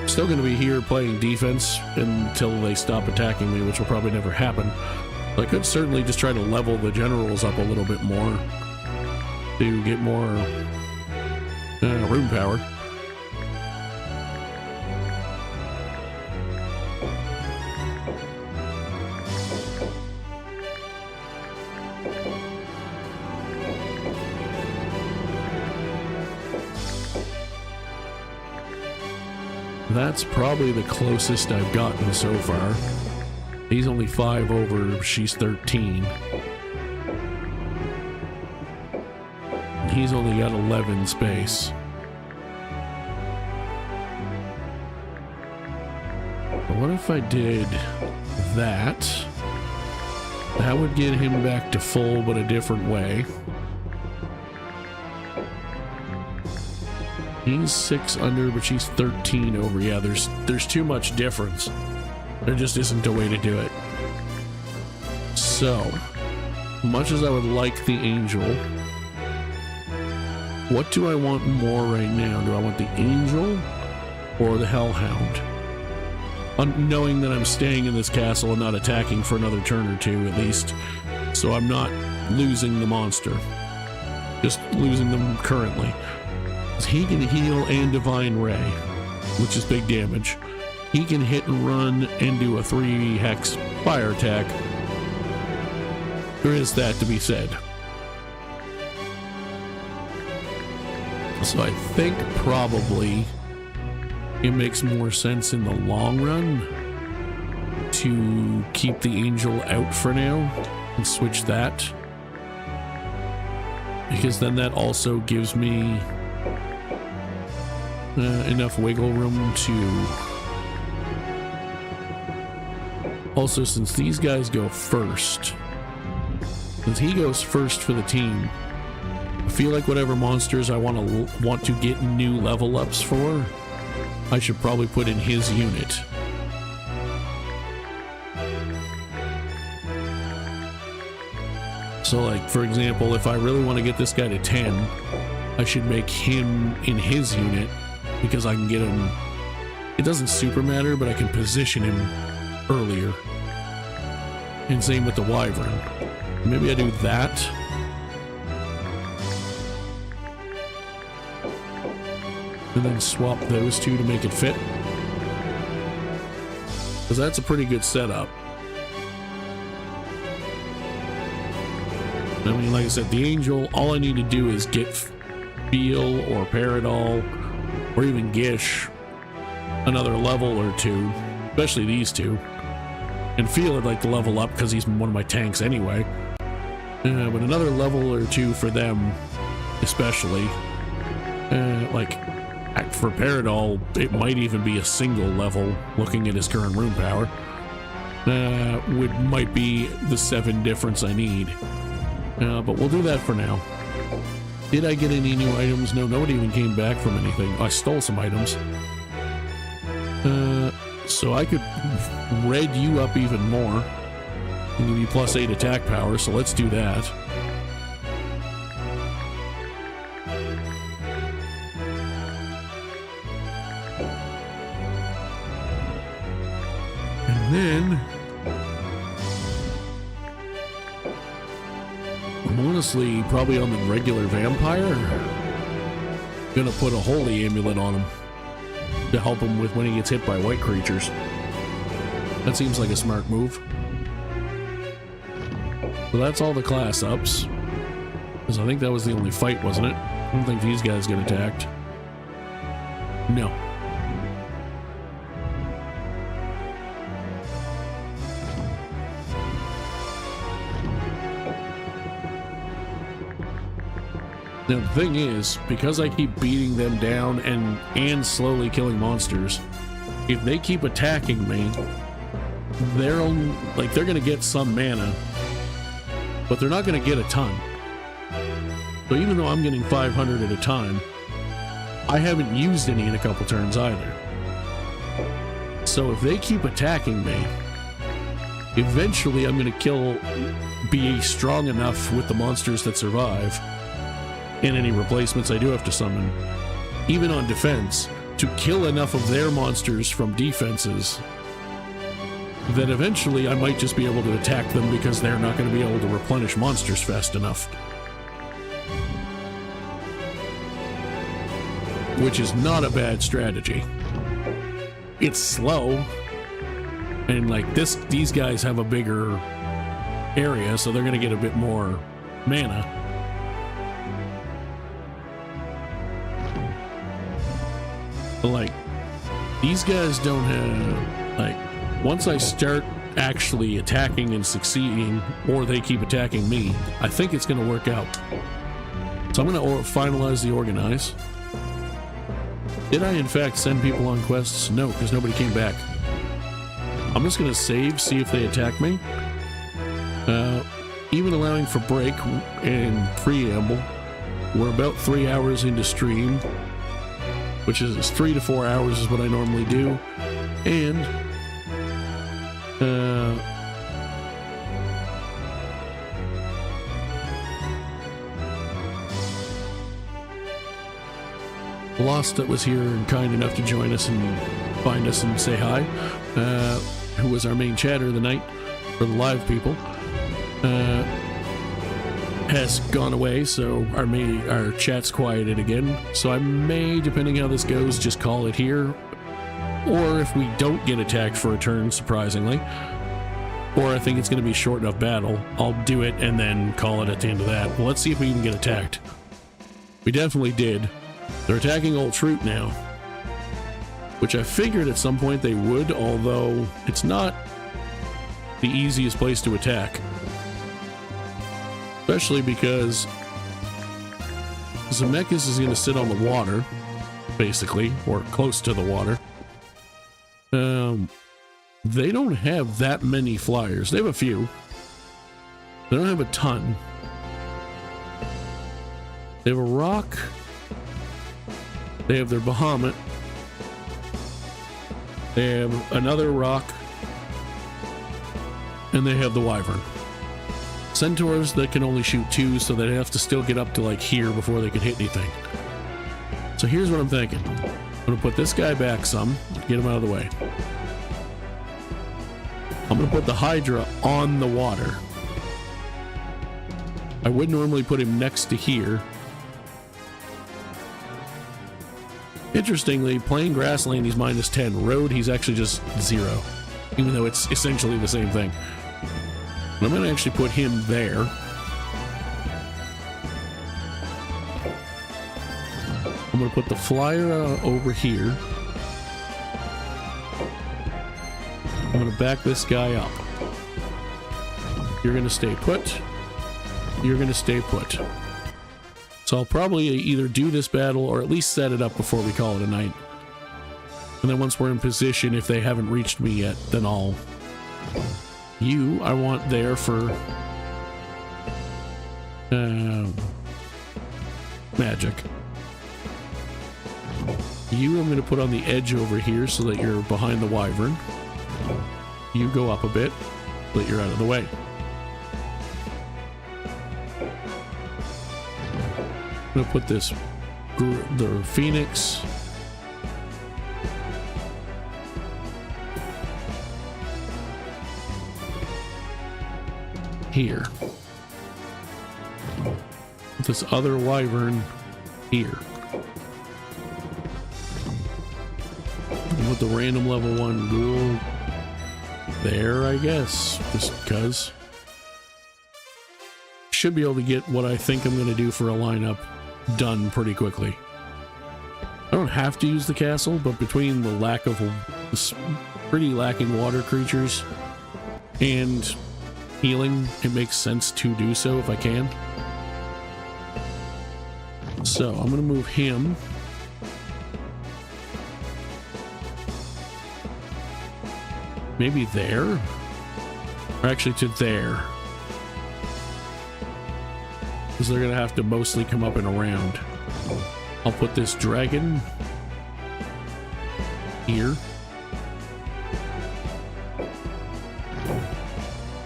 Still going to be here playing defense until they stop attacking me, which will probably never happen. But I could certainly just try to level the generals up a little bit more to get more room power. That's probably the closest I've gotten so far. He's only 5 over, she's 13. He's only got 11 space. But what if I did that? That would get him back to full, but a different way. He's 6 under, but she's 13 over. Yeah, there's too much difference. There just isn't a way to do it. So, much as I would like the angel, what do I want more right now? Do I want the angel or the hellhound? Knowing that I'm staying in this castle and not attacking for another turn or two at least, so I'm not losing the monster. Just losing them currently. He can heal and Divine Ray, which is big damage. He can hit and run and do a 3 hex fire attack. There is that to be said. So I think probably it makes more sense in the long run to keep the angel out for now and switch that. Because then that also gives me enough wiggle room to... Also, since these guys go first, since he goes first for the team, I feel like whatever monsters I want to get new level ups for, I should probably put in his unit. So, like, for example, if I really want to get this guy to 10, I should make him in his unit, because I can get him... It doesn't super matter, but I can position him earlier. And same with the wyvern. Maybe I do that. And then swap those two to make it fit. Because that's a pretty good setup. I mean, like I said, the angel, all I need to do is get Feel or Paradol or even Gish another level or two, especially these two. And Feel I'd like to level up because he's one of my tanks anyway. But another level or two for them, especially. Like, for Paradol, it might even be a single level, looking at his current rune power. Might be the 7 difference I need. But we'll do that for now. Did I get any new items? No, nobody even came back from anything. I stole some items. So I could red you up even more and give you +8 attack power, so let's do that. And then I'm honestly probably on the regular vampire gonna put a holy amulet on him to help him with when he gets hit by white creatures. That seems like a smart move. So that's all the class ups, because I think that was the only fight, wasn't it? I don't think these guys get attacked. No. Now the thing is, because I keep beating them down and slowly killing monsters, if they keep attacking me, they're gonna get some mana, but they're not gonna get a ton. So even though I'm getting 500 at a time, I haven't used any in a couple turns either. So if they keep attacking me, eventually I'm gonna be strong enough with the monsters that survive, and any replacements I do have to summon, even on defense, to kill enough of their monsters from defenses that eventually I might just be able to attack them because they're not going to be able to replenish monsters fast enough. Which is not a bad strategy. It's slow, and like these guys have a bigger area, so they're going to get a bit more mana. But like, these guys don't have, like, once I start actually attacking and succeeding, or they keep attacking me, I think it's going to work out. So I'm going to finalize the organize. Did I in fact send people on quests? No, because nobody came back. I'm just going to save, see if they attack me. Even allowing for break and preamble, we're about 3 hours into stream, which is 3 to 4 hours is what I normally do. And Lost that was here and kind enough to join us and find us and say hi, who was our main chatter of the night for the live people, has gone away, so our chat's quieted again. So I may, depending how this goes, just call it here, or if we don't get attacked for a turn, surprisingly, or I think it's going to be a short enough battle, I'll do it and then call it at the end of that. Well, let's see if we even get attacked. We definitely did. They're attacking Old Troop now, which I figured at some point they would, although it's not the easiest place to attack. Especially because Zemeckis is going to sit on the water, basically, or close to the water. They don't have that many flyers. They have a few. They don't have a ton. They have a rock. They have their Bahamut. They have another rock. And they have the Wyvern. Centaurs that can only shoot 2, so they have to still get up to like here before they can hit anything. So here's what I'm thinking. I'm going to put this guy back some, get him out of the way. I'm going to put the Hydra on the water. I would normally put him next to here. Interestingly, playing grassland, he's -10. Road, he's actually just 0. Even though it's essentially the same thing. But I'm going to actually put him there. I'm going to put the flyer over here. I'm going to back this guy up. You're going to stay put. You're going to stay put. So I'll probably either do this battle or at least set it up before we call it a night. And then once we're in position, if they haven't reached me yet, then I'll... You, I want there for... magic. You, I'm going to put on the edge over here so that you're behind the Wyvern. You go up a bit so that you're out of the way. I'm going to put this, the Phoenix, here. Put this other Wyvern here. Put the random level 1 ghoul there, I guess, just because. Should be able to get what I think I'm going to do for a lineup done pretty quickly. I don't have to use the castle, but between the lack of pretty lacking water creatures and healing, it makes sense to do so if I can. So I'm going to move him. Maybe there? Or actually to there. Because they're going to have to mostly come up and around. I'll put this dragon here.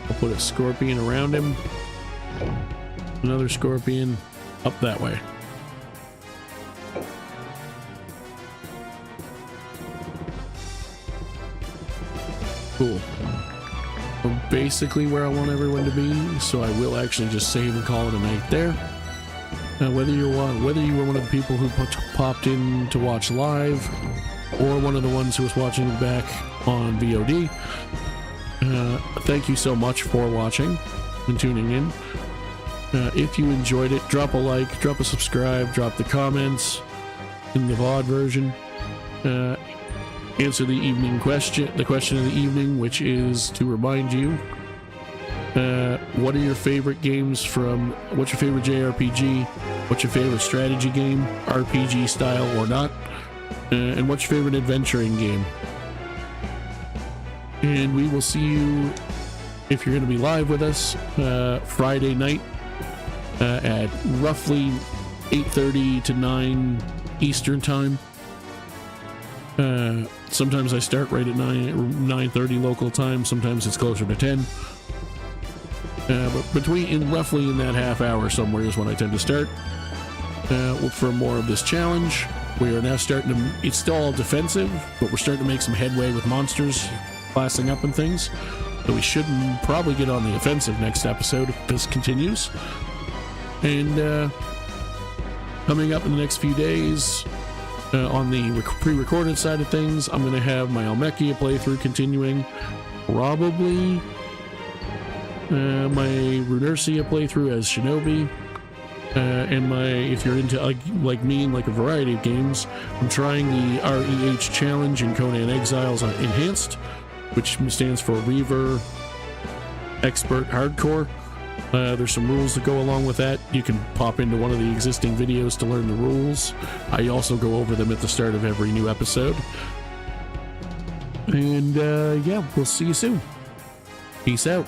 I'll put a scorpion around him. Another scorpion up that way. Cool. We're basically where I want everyone to be, so I will actually just save and call it a night there. Now, whether you were one of the people who popped in to watch live, or one of the ones who was watching it back on VOD, thank you so much for watching and tuning in. If you enjoyed it, drop a like, drop a subscribe, drop the comments in the VOD version. Answer the evening question, the question of the evening, which is to remind you, what are your favorite games from, what's your favorite JRPG, what's your favorite strategy game, RPG style or not, and what's your favorite adventuring game. And we will see you, if you're going to be live with us, Friday night at roughly 8:30 to 9 Eastern time. Sometimes I start right at 9:30 local time. Sometimes it's closer to 10. But roughly in that half hour somewhere is when I tend to start. For more of this challenge, we are now starting to. It's still all defensive, but we're starting to make some headway with monsters classing up and things. So we should probably get on the offensive next episode if this continues. And coming up in the next few days. On the pre-recorded side of things, I'm going to have my Almechia playthrough continuing. Probably my Runursia playthrough as Shinobi. And if you're into like me and like a variety of games, I'm trying the REH challenge in Conan Exiles on Enhanced, which stands for Reaver Expert Hardcore. There's some rules that go along with that. You can pop into one of the existing videos to learn the rules. I also go over them at the start of every new episode. And yeah, we'll see you soon. Peace out.